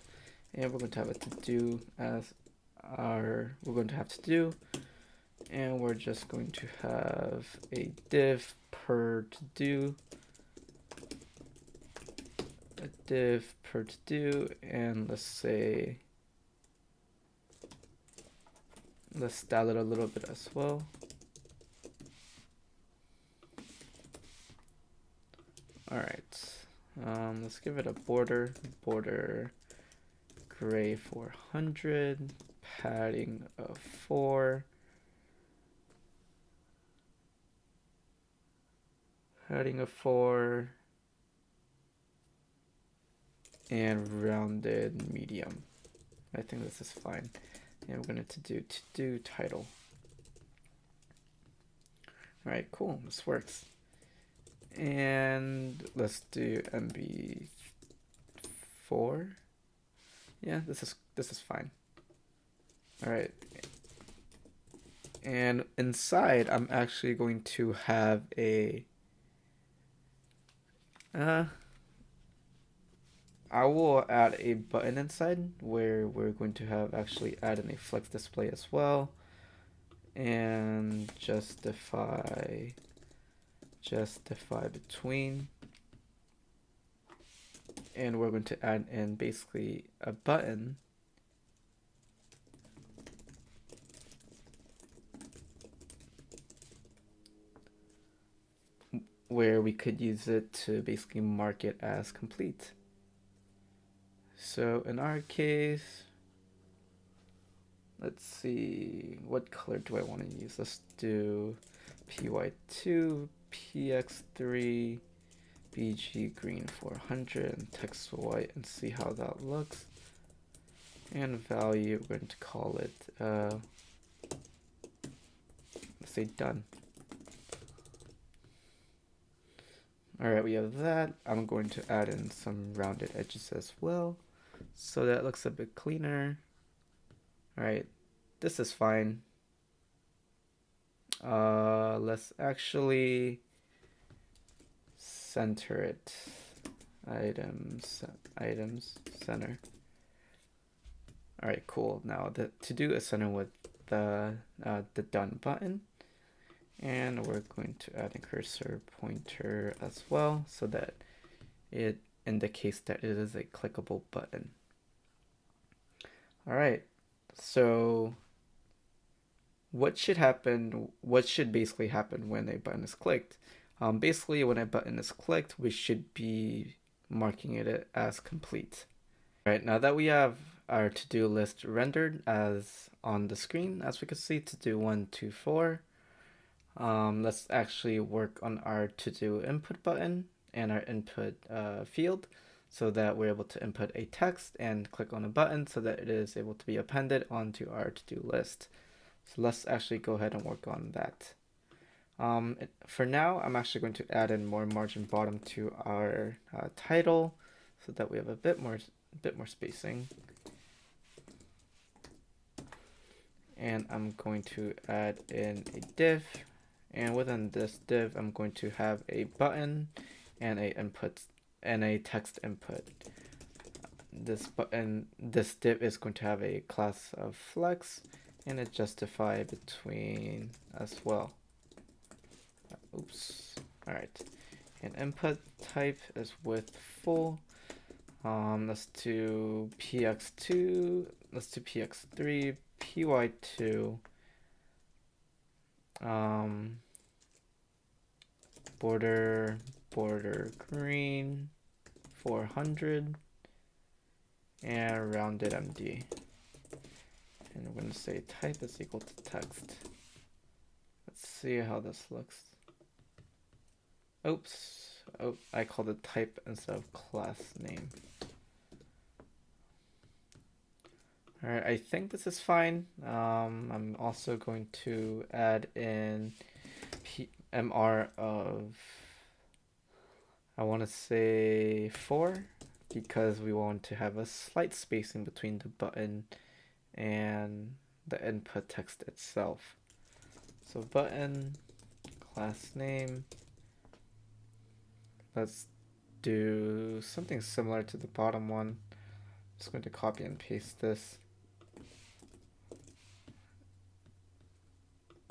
Speaker 1: and we're going to have a to-do as we're going to have to do, and we're just going to have a div per to-do, a div per to-do, and let's style it a little bit as well. All right, let's give it a border gray 400, padding of 4, and rounded medium. I think this is fine. And we're going to do title. All right, cool. This works. And let's do MB4. Yeah, this is fine. All right. And inside, I'm actually going to have a I will add a button inside where we're going to have actually add in a flex display as well, and justify between, and we're going to add in basically a button where we could use it to basically mark it as complete. So in our case, let's see, what color do I want to use? Let's do PY2, PX3, BG green 400, and text white, and see how that looks. And value, we're going to call it, let's say done. All right, we have that. I'm going to add in some rounded edges as well, so that looks a bit cleaner. All right, this is fine. Let's actually center it. Items, center. All right, cool. Now to do a center with the done button, and we're going to add a cursor pointer as well, so that it indicates that it is a clickable button. All right, so what should basically happen when a button is clicked? Basically, when a button is clicked, we should be marking it as complete. All right, now that we have our to-do list rendered as on the screen, as we can see, to-do 1, 2, 4, let's actually work on our to-do input button and our input field, so that we're able to input a text and click on a button so that it is able to be appended onto our to-do list. So let's actually go ahead and work on that. For now, I'm actually going to add in more margin bottom to our title, so that we have a bit more spacing. And I'm going to add in a div, and within this div, I'm going to have a button and a input and a text input. This div is going to have a class of flex and a justify between as well. Oops. All right. And input type is with full. Let's do px2. Let's do px3, py2. Border green 400, and rounded MD. And we're going to say type is equal to text. Let's see how this looks. Oops. Oh, I called it type instead of class name. All right, I think this is fine. I'm also going to add in MR of, I want to say 4, because we want to have a slight spacing between the button and the input text itself. So button, class name, let's do something similar to the bottom one. I'm just going to copy and paste this.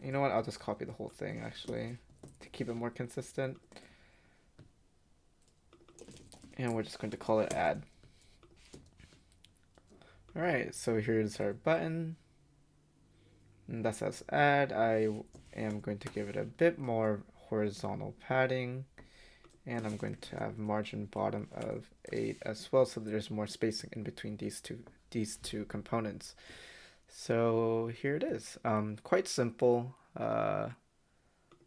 Speaker 1: You know what, I'll just copy the whole thing actually to keep it more consistent. And we're just going to call it add. Alright, so here's our button. And that says add. I am going to give it a bit more horizontal padding. And I'm going to have margin bottom of 8 as well, so there's more spacing in between these two components. So here it is. Quite simple.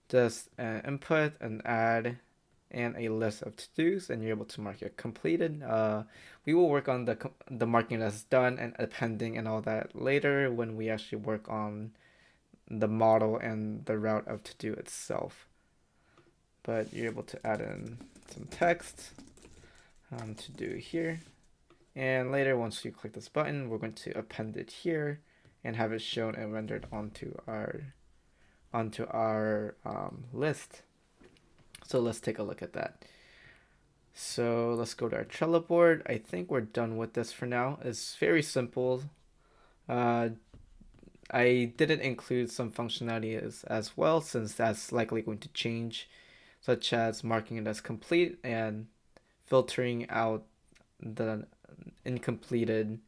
Speaker 1: Just an input, an add, and a list of to-dos, and you're able to mark it completed. We will work on the marking as done and appending and all that later when we actually work on the model and the route of to-do itself. But you're able to add in some text to do here. And later, once you click this button, we're going to append it here and have it shown and rendered onto our list. So let's take a look at that. So let's go to our Trello board. I think we're done with this for now. It's very simple. I didn't include some functionality as well, since that's likely going to change, such as marking it as complete and filtering out the completed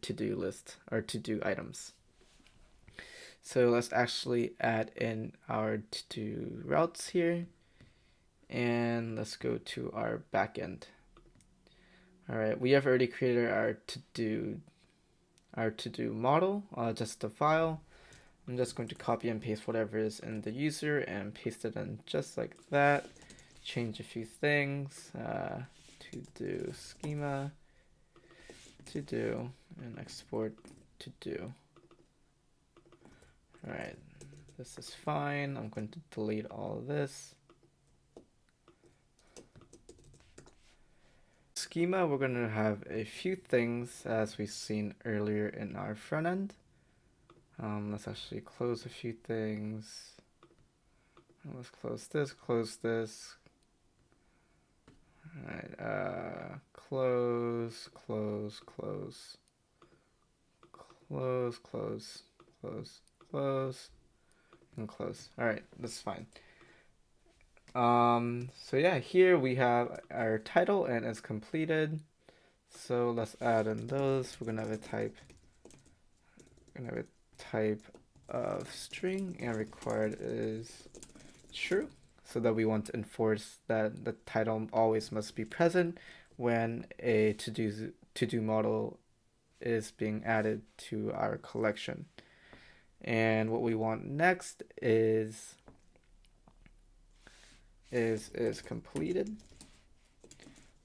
Speaker 1: to-do list or to-do items. So let's actually add in our to-do routes here, and let's go to our backend. All right, we have already created our to-do model, just a file. I'm just going to copy and paste whatever is in the user and paste it in just like that. Change a few things. To-do schema, to-do, and export to-do. All right, this is fine. I'm going to delete all of this. Schema, we're going to have a few things as we've seen earlier in our front end. Let's actually close a few things. Let's close this, close this. All right, close, close, close, close, close, close, close, and close. All right, that's fine. So yeah, here we have our title and it's completed. So let's add in those. We're gonna have a type. We're gonna have a type of string, and required is true, so that we want to enforce that the title always must be present when a to-do model is being added to our collection. And what we want next is completed,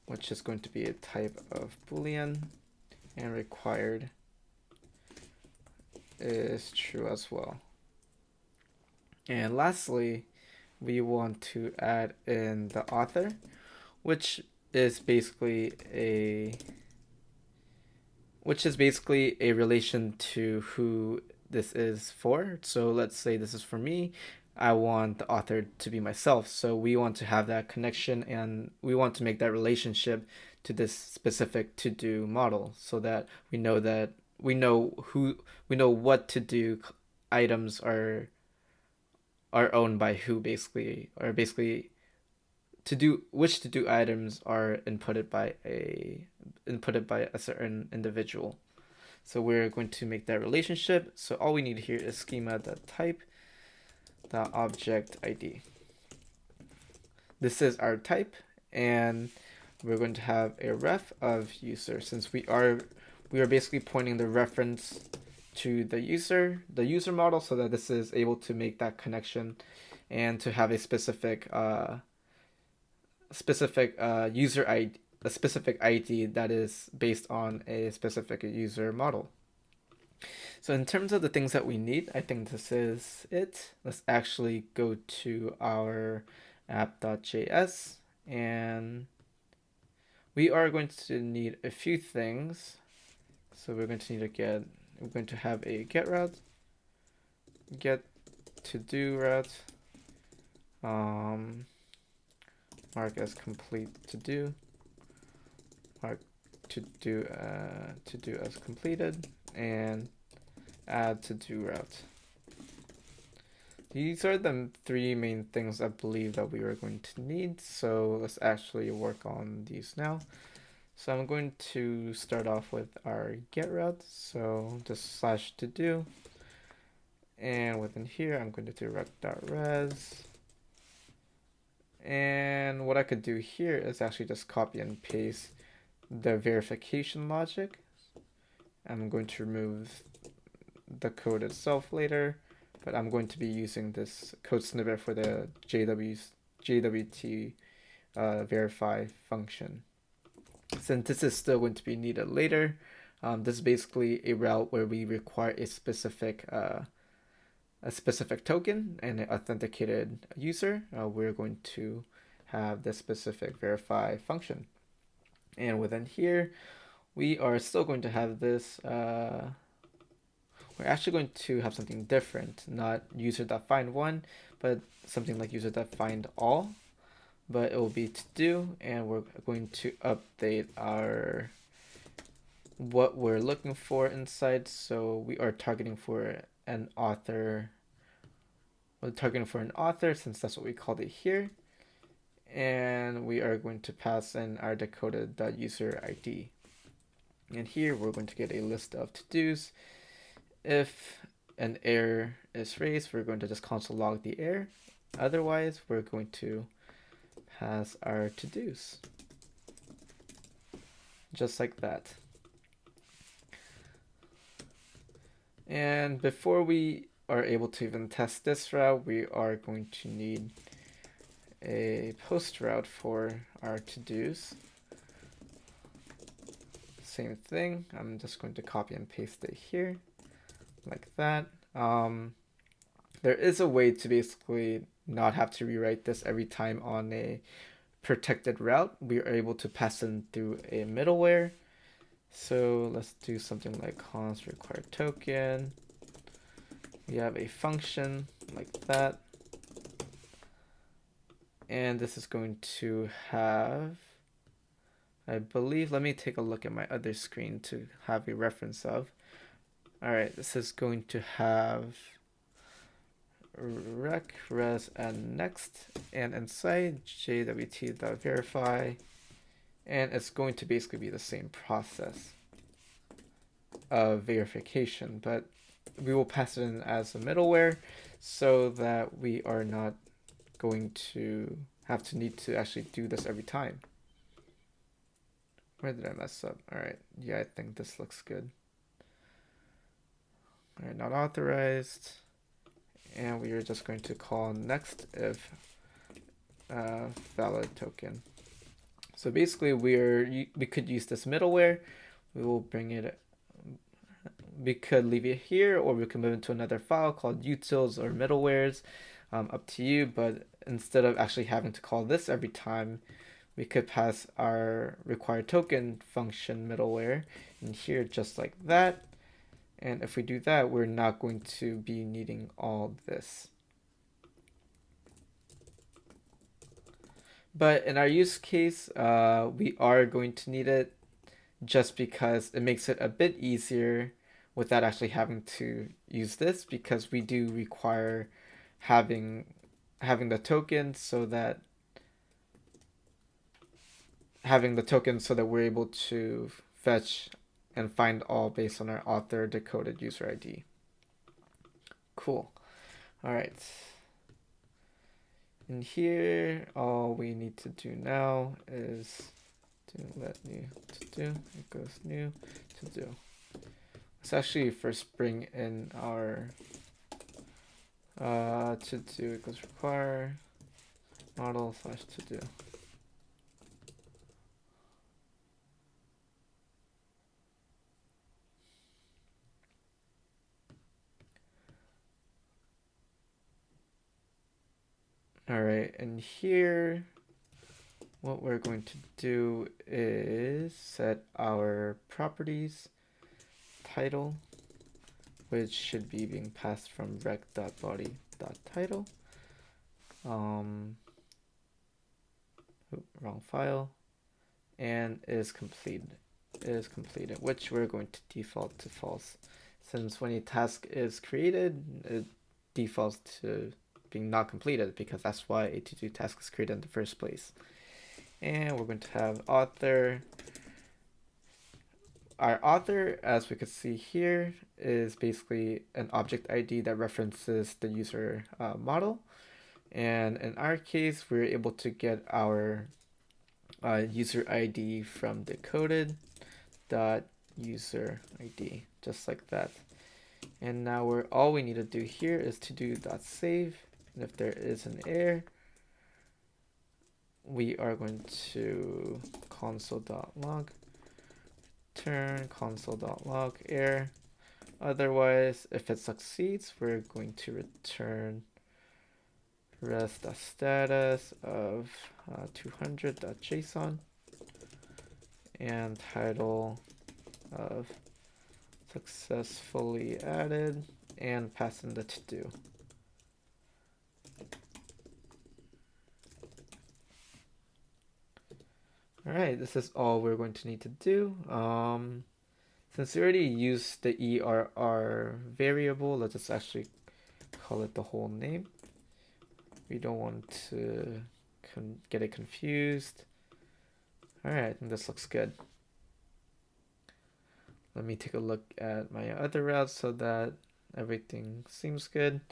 Speaker 1: which is going to be a type of Boolean, and required is true as well. And lastly, we want to add in the author, which is basically a relation to who this is for. So let's say this is for me. I want the author to be myself. So we want to have that connection, and we want to make that relationship to this specific to-do model, so that we know what to-do items are owned by who, basically, or basically which to-do items are inputted by a certain individual. So we're going to make that relationship. So all we need here is schema.type object ID. This is our type, and we're going to have a ref of user, since we are basically pointing the reference to the user model, so that this is able to make that connection and to have a specific user ID, a specific ID that is based on a specific user model. So in terms of the things that we need, I think this is it. Let's actually go to our app.js, and we are going to need a few things. So we're going to have a get route, get to do route, mark as complete to do, mark to do as completed, and add to do route. These are the three main things I believe that we are going to need. So let's actually work on these now. So I'm going to start off with our get route. So just slash to do. And within here, I'm going to do rect.res. And what I could do here is actually just copy and paste the verification logic. I'm going to remove the code itself later, but I'm going to be using this code snippet for the JWT verify function. Since this is still going to be needed later, this is basically a route where we require a specific token and an authenticated user. We're going to have this specific verify function. And within here, we are still going to have this, we're actually going to have something different, not user.find1, but something like user.findAll, but it will be to do, and we're going to update our what we're looking for inside. So we are targeting for an author. We're targeting for an author since that's what we called it here. And we are going to pass in our decoded.user ID. And here we're going to get a list of to-dos. If an error is raised, we're going to just console log the error. Otherwise, we're going to pass our to-dos. Just like that. And before we are able to even test this route, we are going to need a post route for our to-dos. Same thing, I'm just going to copy and paste it here, like that. There is a way to basically not have to rewrite this every time on a protected route. We are able to pass in through a middleware. So let's do something like const require token. We have a function like that. And this is going to have, I believe, let me take a look at my other screen to have a reference of. All right, this is going to have rec, res, and next, and inside jwt.verify, and it's going to basically be the same process of verification, but we will pass it in as a middleware so that we are not going to have to need to actually do this every time. Where did I mess up? All right, yeah, I think this looks good. All right, not authorized. And we are just going to call next if valid token. So basically we could use this middleware. We will bring it, we could leave it here, or we can move into another file called utils or middlewares, up to you. But instead of actually having to call this every time, we could pass our required token function middleware in here just like that. And if we do that, we're not going to be needing all this. But in our use case, we are going to need it just because it makes it a bit easier without actually having to use this, because we do require having the token so that we're able to fetch and find all based on our author decoded user ID. Cool. All right. In here, all we need to do now is to let new to do equals new to do. Let's actually first bring in our to do equals require model slash to do. All right, and here, what we're going to do is set our properties title, which should be being passed from rec.body.title. Wrong file. And is completed, which we're going to default to false. Since when a task is created, it defaults to being not completed, because that's why a to-do task is created in the first place. And we're going to have author. Our author, as we can see here, is basically an object ID that references the user model. And in our case, we're able to get our user ID from decoded dot user ID, just like that. And now all we need to do here is to do dot save. And if there is an error, we are going to console.log return console.log error. Otherwise, if it succeeds, we're going to return res.status of 200.json and title of successfully added and pass in the to-do. All right, this is all we're going to need to do. Since we already used the ERR variable, let's just actually call it the whole name. We don't want to get it confused. All right, I think this looks good. Let me take a look at my other routes so that everything seems good.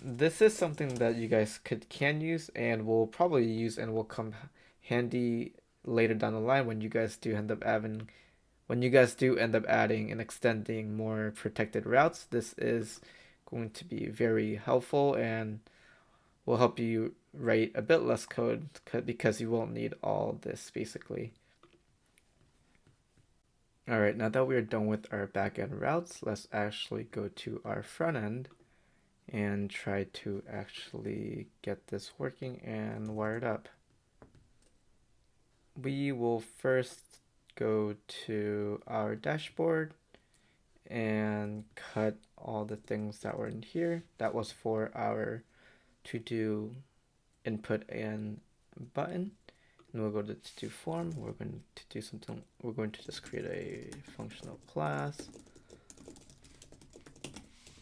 Speaker 1: This is something that you guys can use and will probably use and will come handy later down the line when you guys do end up adding and extending more protected routes. This is going to be very helpful and will help you write a bit less code because you won't need all this basically. All right, now that we're done with our backend routes, let's actually go to our front end and try to actually get this working and wired up. We will first go to our dashboard and cut all the things that were in here. That was for our to-do input and button. And we'll go to the to-do form. We're going to do something. We're going to just create a functional class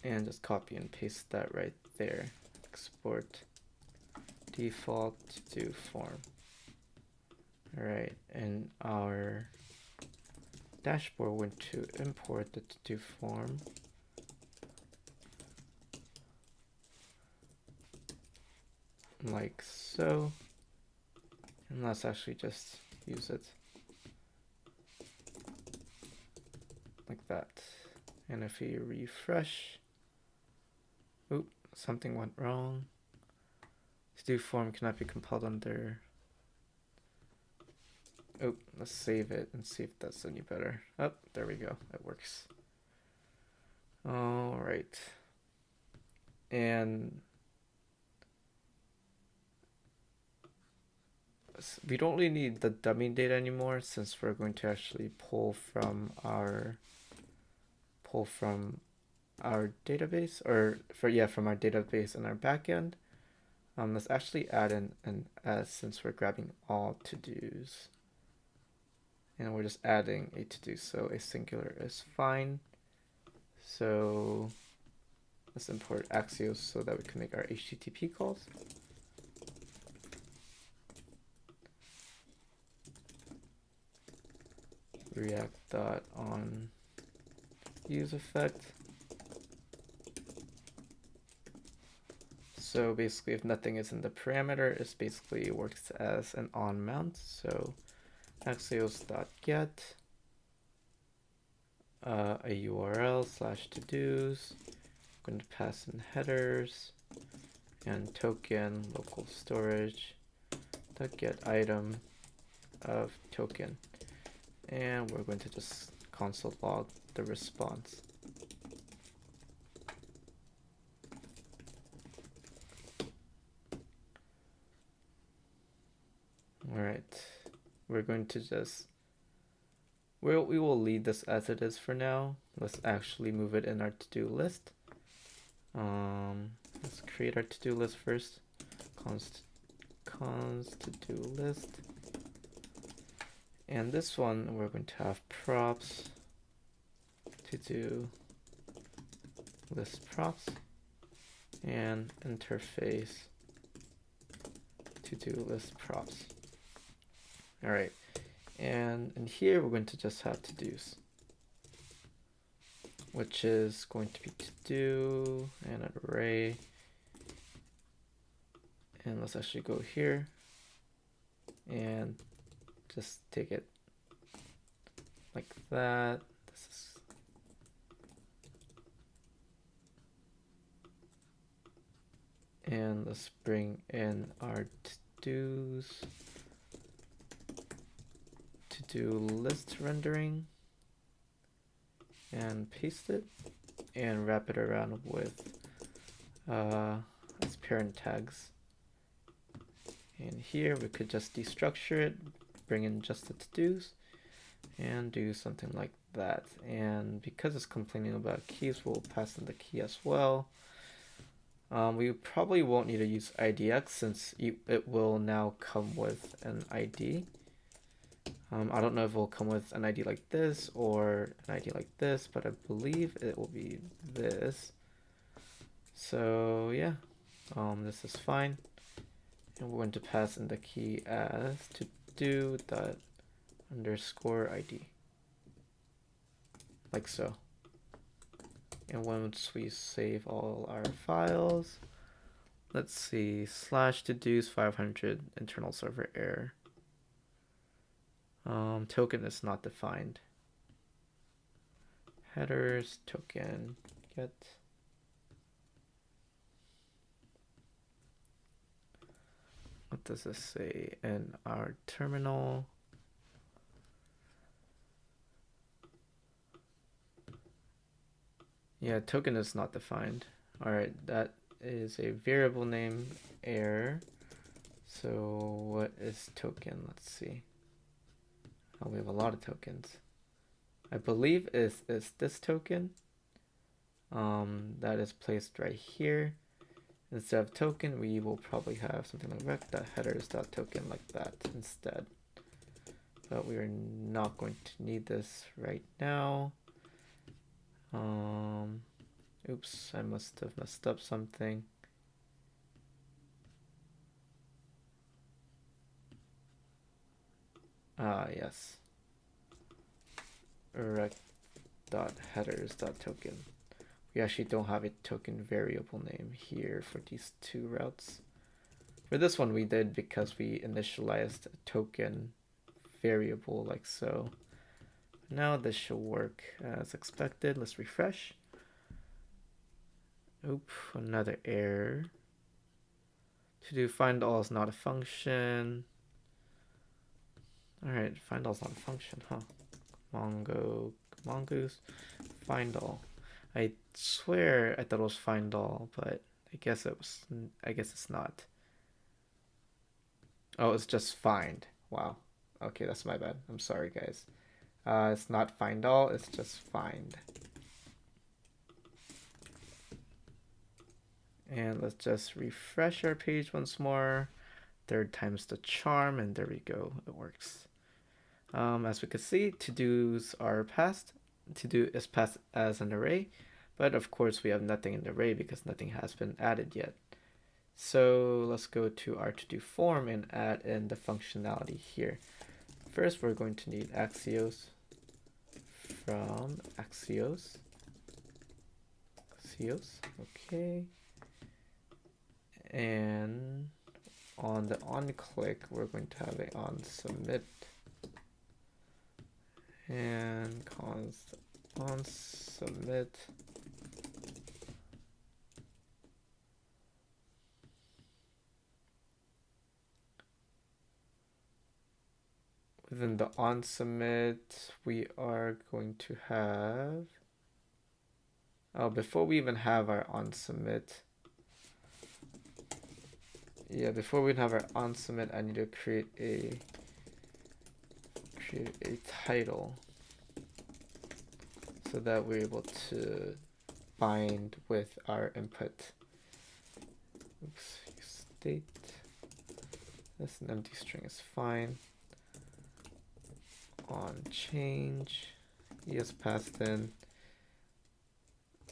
Speaker 1: and just copy and paste that right there. Export default to-do form. All right, and our dashboard, we're going to import the to-do form. Like so. And let's actually just use it like that. And if we refresh, oop, something went wrong. To-do form cannot be compiled under. Oh, let's save it and see if that's any better. Oh, there we go. It works. All right. And we don't really need the dummy data anymore since we're going to actually pull from our database, or from our database in our backend. Let's actually add in an S since we're grabbing all to-dos. And we're just adding a to-do, so a singular is fine. So let's import Axios so that we can make our HTTP calls. React.on use effect. So basically, if nothing is in the parameter, it basically works as an on mount. So axios.get a URL /todos. I'm going to pass in headers and token local storage .get item of token, and we're going to just console log the response. we're going to just, we will leave this as it is for now. Let's actually move it in our to-do list. Let's create our to-do list first. Const to-do list. And this one, we're going to have props, to-do list props, and interface to-do list props. All right, and in here, we're going to just have to-dos, which is going to be to-do and an array. And let's actually go here and just take it like that. This is and let's bring in our to-dos, to-do list rendering, and paste it and wrap it around with as parent tags. And here we could just destructure it, bring in just the to-dos, and do something like that. And because it's complaining about keys, we'll pass in the key as well. We probably won't need to use IDX since it will now come with an ID. I don't know if it will come with an ID like this or an ID like this, but I believe it will be this. So yeah, this is fine. And we're going to pass in the key as to-do._ID, like so. And once we save all our files, let's see, /todos 500 internal server error. Token is not defined. Headers token get. What does this say in our terminal? Yeah, token is not defined. All right, that is a variable name error. So what is token? Let's see. Oh, we have a lot of tokens. I believe is this token. That is placed right here. Instead of token, we will probably have something like rec.headers.token like that instead. But we are not going to need this right now. Oops, I must have messed up something. Yes. rec.headers.token. We actually don't have a token variable name here for these two routes. For this one we did because we initialized a token variable like so. Now this should work as expected. Let's refresh. Oop, another error. To do find all is not a function. Alright, find all is not a function, huh? Mongoose, find all. I swear I thought it was find all, but I guess it's not. Oh, it's just find. Wow. Okay, that's my bad. I'm sorry, guys. It's not find all, it's just find. And let's just refresh our page once more. Third time's the charm, and there we go. It works. As we can see, to-dos are passed. To-do is passed as an array, but of course we have nothing in the array because nothing has been added yet. So let's go to our to-do form and add in the functionality here. First, we're going to need Axios from Axios. Okay. And on the on click, we're going to have a on submit and const on submit within the on submit we are going to have before we even have our on submit, before we have our on submit, I need to create a create a title so that we're able to bind with our input. Oops, state. This an empty string is fine. On change, es passed in,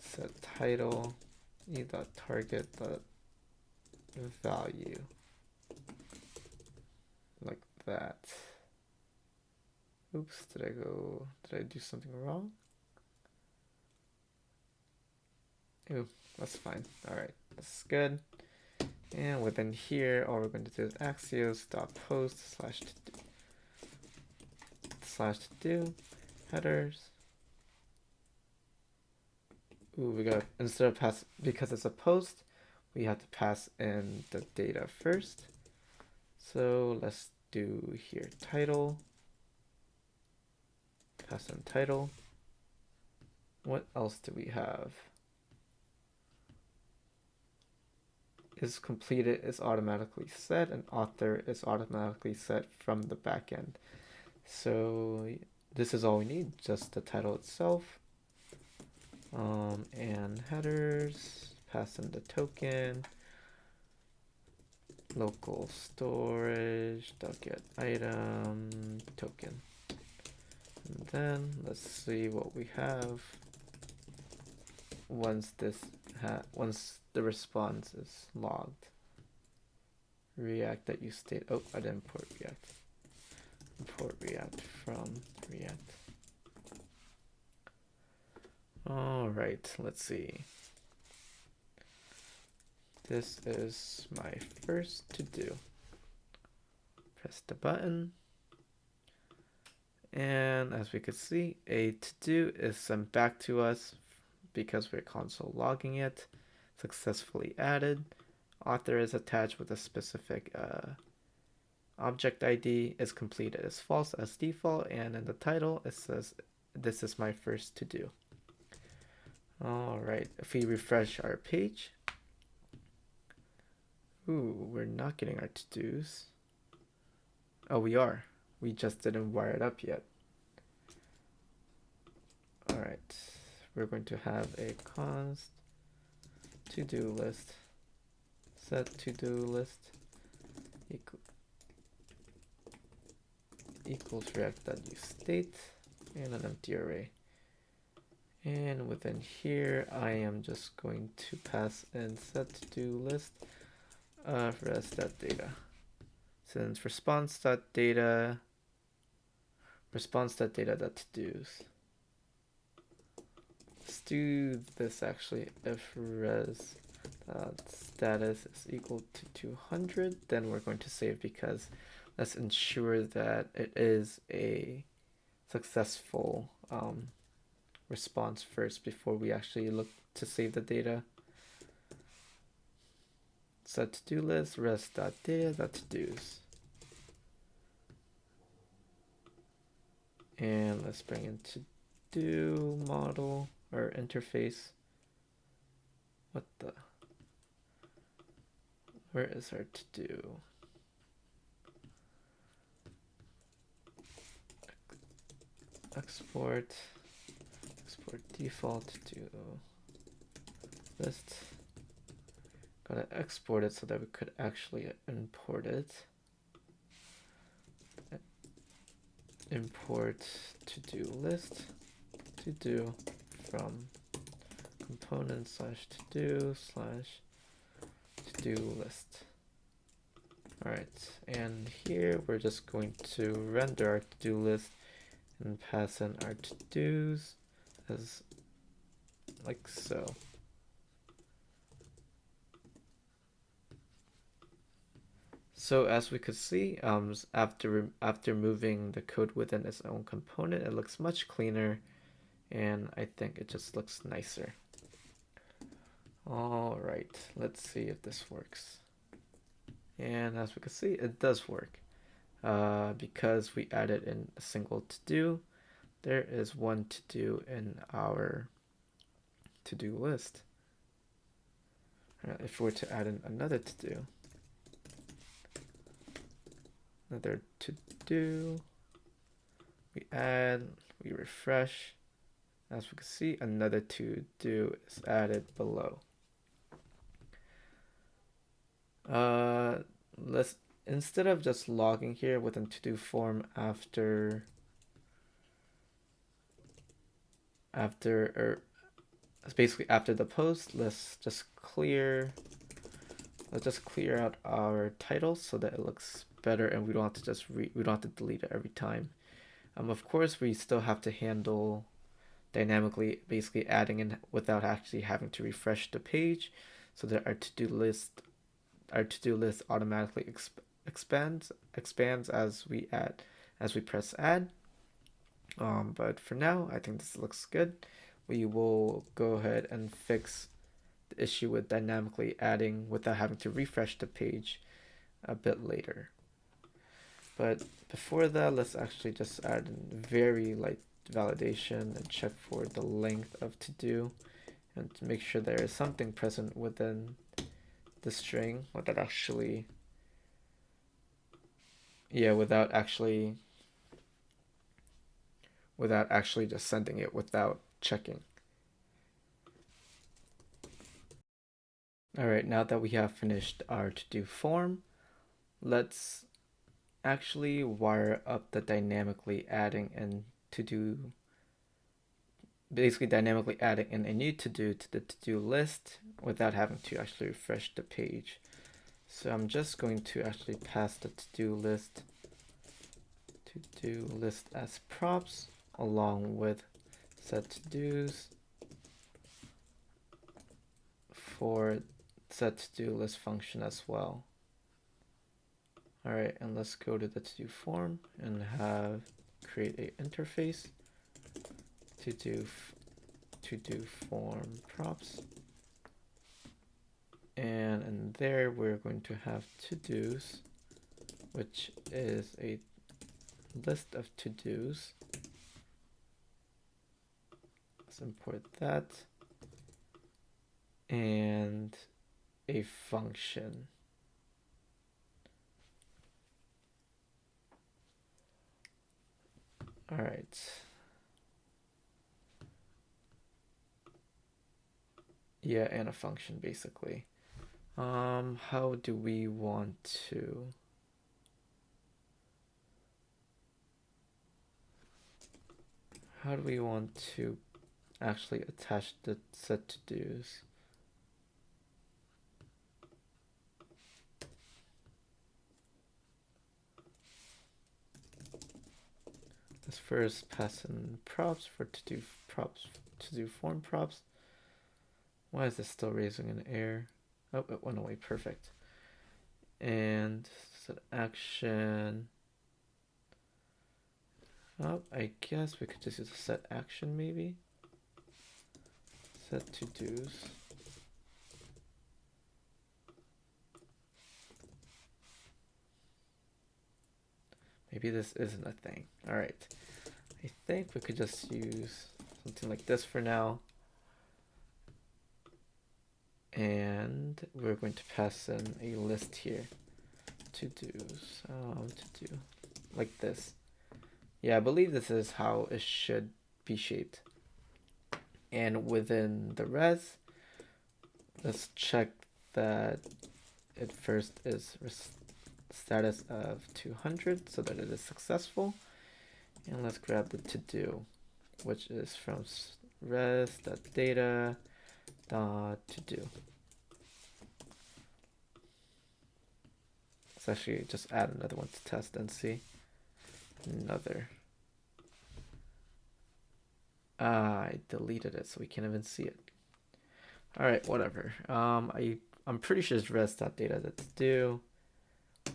Speaker 1: set title, e.target.value, like that. Oops, did I do something wrong? Ooh, that's fine. All right, that's good. And within here, all we're going to do is axios.post/to-do headers. Ooh, we got, instead of pass, because it's a post, we have to pass in the data first. So let's do here title, pass in title. What else do we have? Is completed is automatically set, and author is automatically set from the backend. So this is all we need, just the title itself. And headers, pass in the token, local storage, .get item, token. And then let's see what we have once the response is logged. React that you state. Oh, I didn't import React. Import React from React. All right, let's see. This is my first to do. Press the button. And as we could see, a to do is sent back to us because we're console logging it. Successfully added. Author is attached with a specific object ID. Is completed as false as default, and in the title it says this is my first to do. All right, if we refresh our page, ooh, we're not getting our to-dos. Oh, we are. We just didn't wire it up yet. All right, we're going to have a const to-do list, set to-do list equals react.useState and an empty array. And within here, I am just going to pass in set to-do list of res.data. Since response.data to-dos. Let's do this actually. If res status is equal to 200, then we're going to save, because let's ensure that it is a successful response first before we actually look to save the data. Set to-do list res.data.todos. And let's bring in to-do model or interface. What the? Where is our to-do? Export default to list. Gotta export it so that we could actually import it. Import to-do list, to-do from component /to-do /to-do list. All right, and here we're just going to render our to-do list and pass in our to-dos as like so. So as we could see, after moving the code within its own component, it looks much cleaner, and I think it just looks nicer. All right, let's see if this works. And as we can see, it does work. Because we added in a single to-do, there is one to-do in our to-do list. If we were to add in another to-do, another to-do, We add, we refresh. As we can see, another to do is added below. Let's, instead of just logging here within to do form after basically after the post, let's just clear out our titles so that it looks better and we don't have to just we don't have to delete it every time. Of course, we still have to handle dynamically basically adding in without actually having to refresh the page, so that our to-do list automatically expands as we press add. But for now, I think this looks good. We will go ahead and fix the issue with dynamically adding without having to refresh the page a bit later. But before that, let's actually just add a very light validation and check for the length of to do and to make sure there is something present within the string without actually just sending it without checking. All right, now that we have finished our to-do form, let's actually wire up the dynamically adding and to-do, basically dynamically adding in a new to-do to the to-do list without having to actually refresh the page. So I'm just going to actually pass the to-do list as props along with set to-dos for set to-do list function as well. All right, and let's go to the to-do form and create a interface to-do form props. And in there, we're going to have to-dos, which is a list of to-dos. Let's import that. And a function. All right. Yeah, and a function basically. How do we want to actually attach the set to dos? Let's first pass in props for to do form props. Why is this still raising an error? Oh, it went away. Perfect. And set action. Oh, I guess we could just use a set action maybe. Set to dos. Maybe this isn't a thing. All right. I think we could just use something like this for now. And we're going to pass in a list here. To-dos. To do like this. Yeah, I believe this is how it should be shaped. And within the res, let's check that it first is status of 200 so that it is successful. And let's grab the to-do, which is from res.data to-do. Let's actually just add another one to test and see. Another. I deleted it so we can't even see it. All right, whatever. I'm pretty sure it's res.data to do.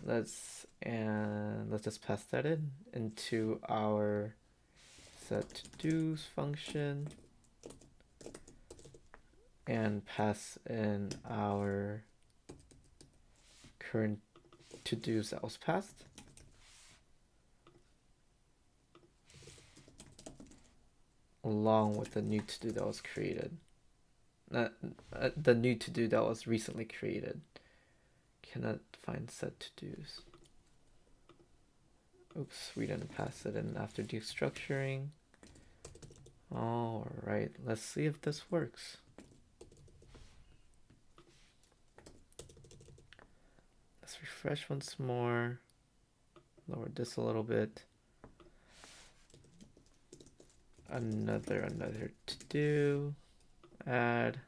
Speaker 1: Let's just pass that into our set to dos function and pass in our current to dos that was passed. Along with the new to do that was created. The new to do that was recently created. Cannot find set to dos. Oops, we didn't pass it in after destructuring. All right, let's see if this works. Let's refresh once more. Lower this a little bit. Another to do. Add.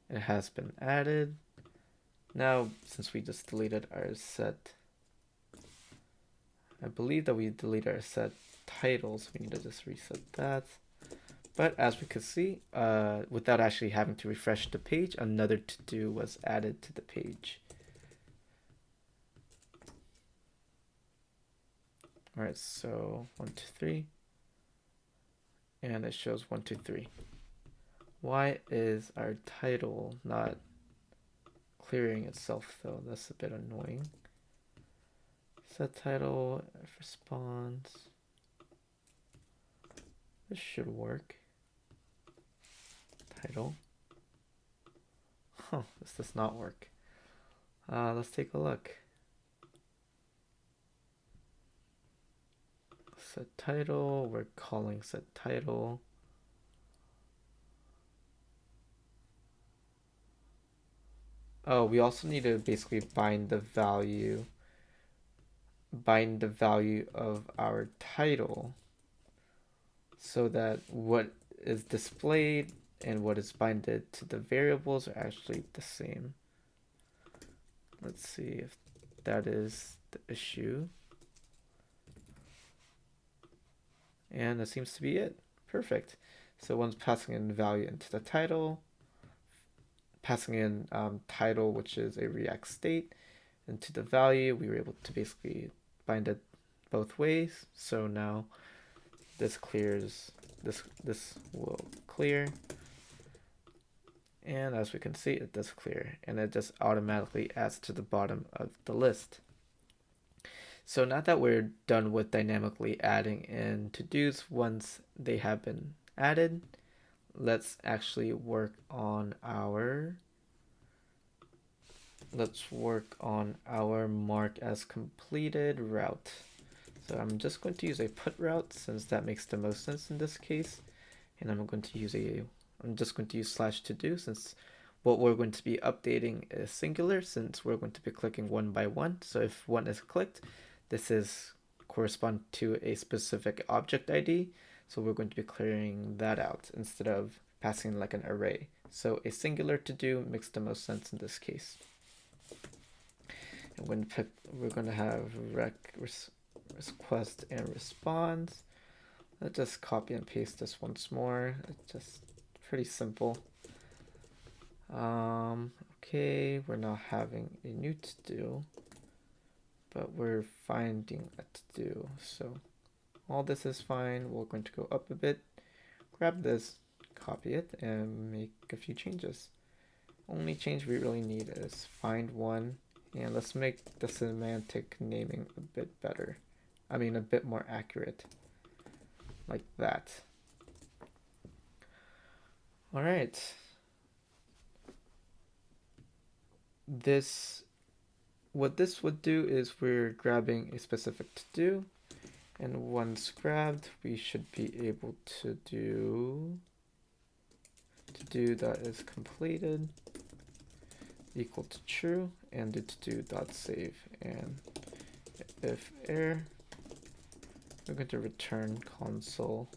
Speaker 1: It has been added. Now, since we just deleted our set, I believe that we deleted our set titles. We need to just reset that. But as we could see, without actually having to refresh the page, another to-do was added to the page. All right, so 1, 2, 3. And it shows 1, 2, 3. Why is our title not clearing itself though? That's a bit annoying. Set title, response. This should work. Title. Huh, this does not work. Let's take a look. Set title, we're calling set title. Oh, we also need to basically bind the value of our title so that what is displayed and what is binded to the variables are actually the same. Let's see if that is the issue. And that seems to be it. Perfect. So once passing in value into the title, passing in title, which is a React state, into the value, we were able to basically bind it both ways. So now this clears, this will clear. And as we can see, it does clear, and it just automatically adds to the bottom of the list. So now that we're done with dynamically adding in to-dos once they have been added, let's actually work on our mark as completed route. So I'm just going to use a put route since that makes the most sense in this case. And I'm just going to use /todo since what we're going to be updating is singular since we're going to be clicking one by one. So if one is clicked, this is correspond to a specific object ID. So we're going to be clearing that out instead of passing like an array. So a singular to-do makes the most sense in this case. And we're going to have request and response. Let's just copy and paste this once more. It's just pretty simple. Okay, we're not having a new to-do, but we're finding a to-do. So all this is fine. We're going to go up a bit, grab this, copy it, and make a few changes. Only change we really need is find one, and let's make the semantic naming a bit better. I mean, a bit more accurate, like that. All right. What this would do is we're grabbing a specific to-do, and once grabbed, we should be able to do to-do that is completed equal to true, and do to-do.save, and if error, we're going to return console.log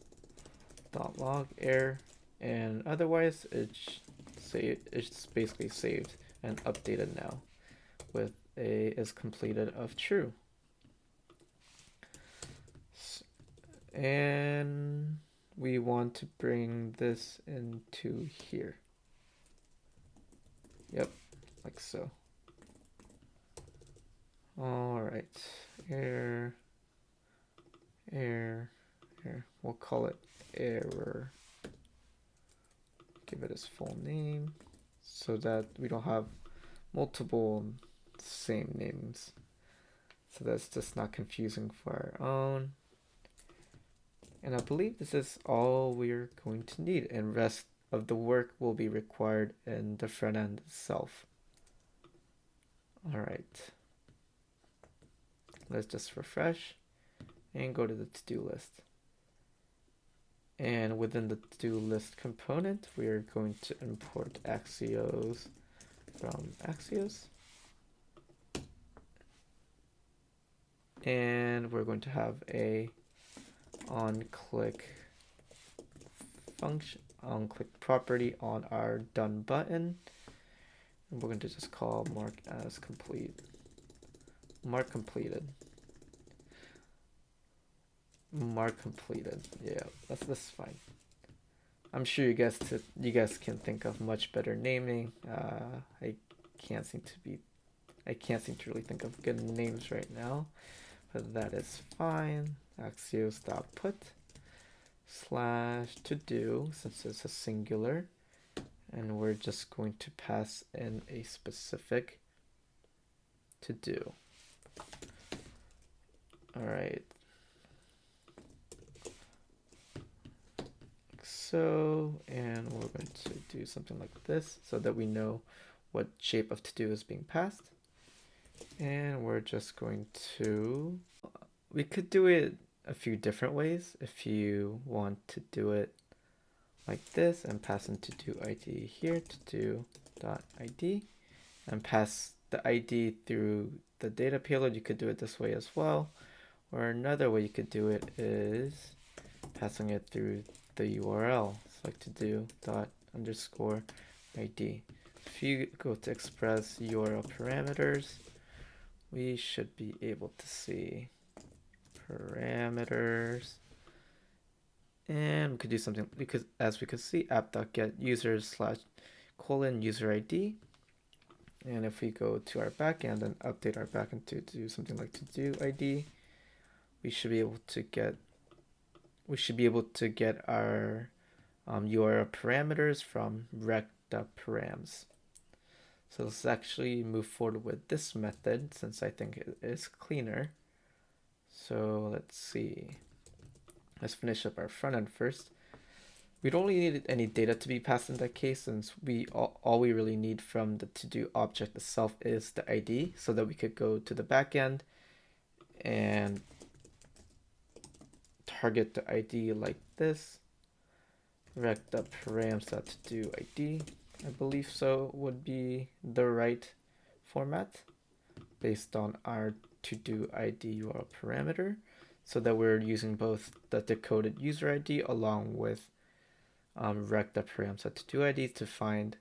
Speaker 1: error, and otherwise it's basically saved and updated now with a is completed of true. And we want to bring this into here. Yep, like so. All right, error. We'll call it error. Give it its full name so that we don't have multiple same names. So that's just not confusing for our own. And I believe this is all we're going to need, and rest of the work will be required in the front end itself. All right. Let's just refresh and go to the to-do list. And within the to-do list component, we are going to import Axios from Axios. And we're going to have a onClick function, onClick property on our done button. And we're going to just call mark as complete. Mark completed. Mark completed. Yeah, that's fine. I'm sure you guys can think of much better naming. I can't seem to really think of good names right now, but that is fine. Axios.put / to do, since it's a singular, and we're just going to pass in a specific to do. All right. So, and we're going to do something like this so that we know what shape of to do is being passed. And we're just going to, we could do it a few different ways. If you want to do it like this and pass in to do ID here, to do.id, and pass the ID through the data payload, you could do it this way as well. Or another way you could do it is passing it through the URL, like to do ._ID. If you go to express URL parameters, we should be able to see parameters, and we could do something because, as we could see, app.get users / user ID. And if we go to our backend and update our backend to do something like to do ID, we should be able to get our URL parameters from rec.params. So let's actually move forward with this method since I think it is cleaner. So let's see. Let's finish up our front end first. We don't really need any data to be passed in that case, since all we really need from the to-do object itself is the ID, so that we could go to the backend and target the ID like this. rec.params.todoID, I believe so would be the right format based on our to-do ID URL parameter, so that we're using both the decoded user ID along with rec.params.todoID to find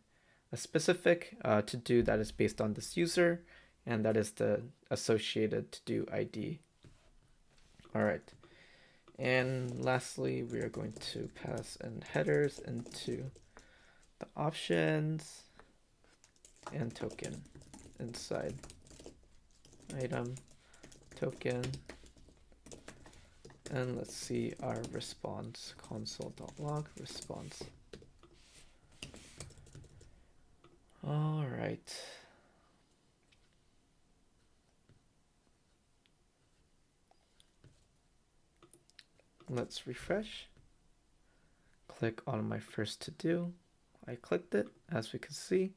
Speaker 1: a specific to-do that is based on this user, and that is the associated to-do ID. All right. And lastly, we are going to pass in headers into the options and token inside item token. And let's see our response, console.log response. All right. Let's refresh. Click on my first to do. I clicked it. As we can see,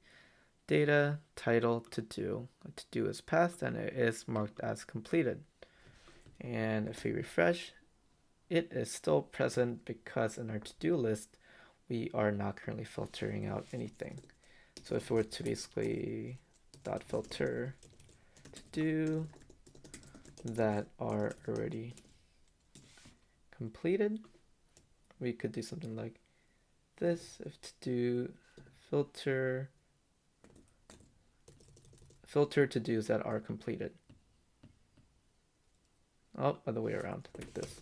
Speaker 1: data, title, to do. A to do is passed and it is marked as completed. And if we refresh, it is still present because in our to-do list, we are not currently filtering out anything. So if we were to basically .filter to do that are already completed, we could do something like this. If to do filter to do's that are completed. Oh, other way around, like this.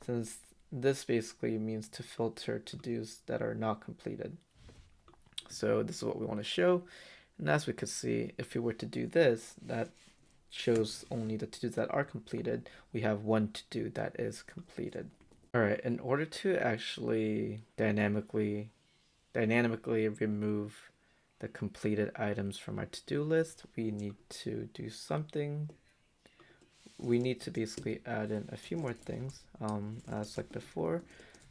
Speaker 1: Since this basically means to filter to do's that are not completed. So this is what we want to show. And as we could see, if we were to do this, that shows only the to-dos that are completed. We have one to-do that is completed. All right, in order to actually dynamically remove the completed items from our to-do list, we need to do something. We need to basically add in a few more things. As like before,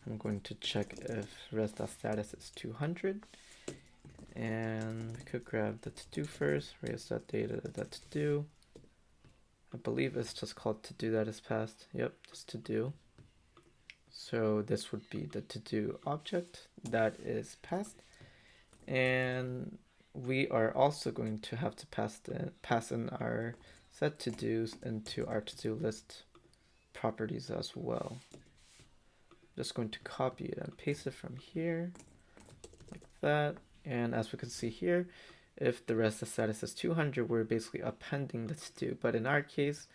Speaker 1: I'm going to check if res.status is 200. And we could grab the to-do first, res.data, that to-do. I believe it's just called to do that is passed. Yep, just to do. So this would be the to do object that is passed. And we are also going to have to pass in our set to dos into our to do list properties as well. Just going to copy it and paste it from here like that. And as we can see here, if the rest of the status is 200, we're basically appending the to do. But in our case,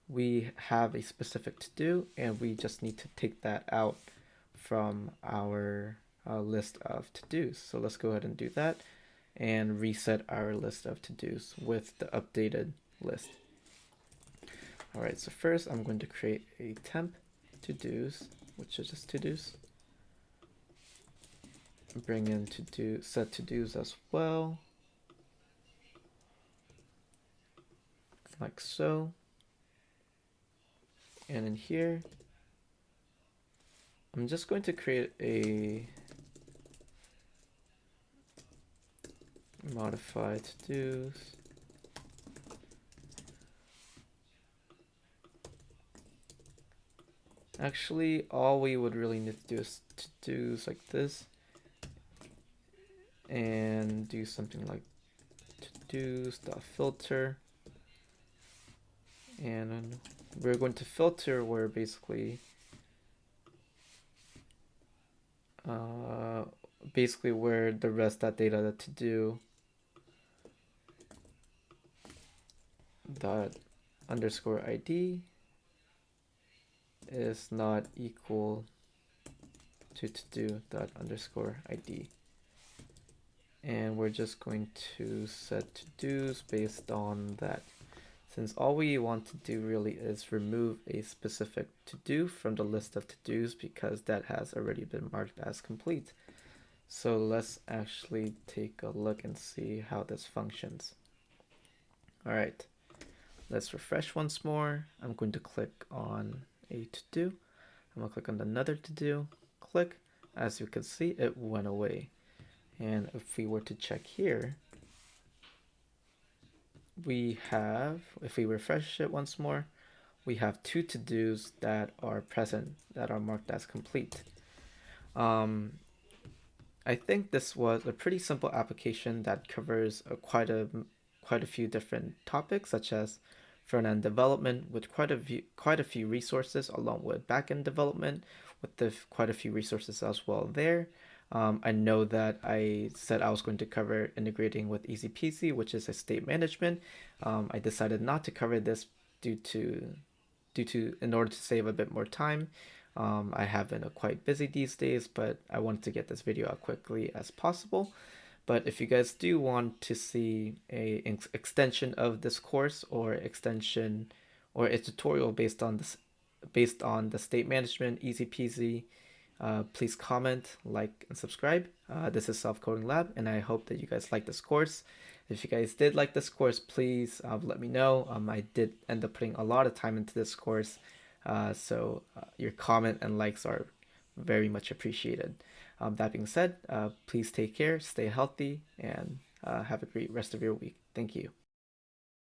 Speaker 1: we have a specific to do, and we just need to take that out from our list of to dos. So let's go ahead and do that and reset our list of to dos with the updated list. All right, so first I'm going to create a temp to dos, which is just to dos. Bring in to do set to dos as well, like so. And in here, I'm just going to create a modify to dos. Actually, all we would really need to do is to dos like this, and do something like to dos.filter, and we're going to filter where basically where the rest of that data that to do dot underscore ID is not equal to do dot underscore ID. And we're just going to set to dos based on that, since all we want to do really is remove a specific to do from the list of to dos because that has already been marked as complete. So let's actually take a look and see how this functions. All right, let's refresh once more. I'm going to click on a to do. I'm gonna click on another to do, click. As you can see, it went away. And if we were to check here, we have, if we refresh it once more, we have two to-dos that are present, that are marked as complete. I think this was a pretty simple application that covers quite a few different topics, such as front-end development with quite a few resources, along with back-end development with quite a few resources as well there. I know that I said I was going to cover integrating with easy-peasy, which is a state management. I decided not to cover this due to in order to save a bit more time. I have been quite busy these days, but I wanted to get this video out quickly as possible. But if you guys do want to see a extension of this course or extension or a tutorial based on the state management easy peasy, please comment, like, and subscribe. This is Self Coding Lab, and I hope that you guys like this course. If you guys did like this course, please let me know. I did end up putting a lot of time into this course, so your comment and likes are very much appreciated. That being said, please take care, stay healthy, and have a great rest of your week. Thank you.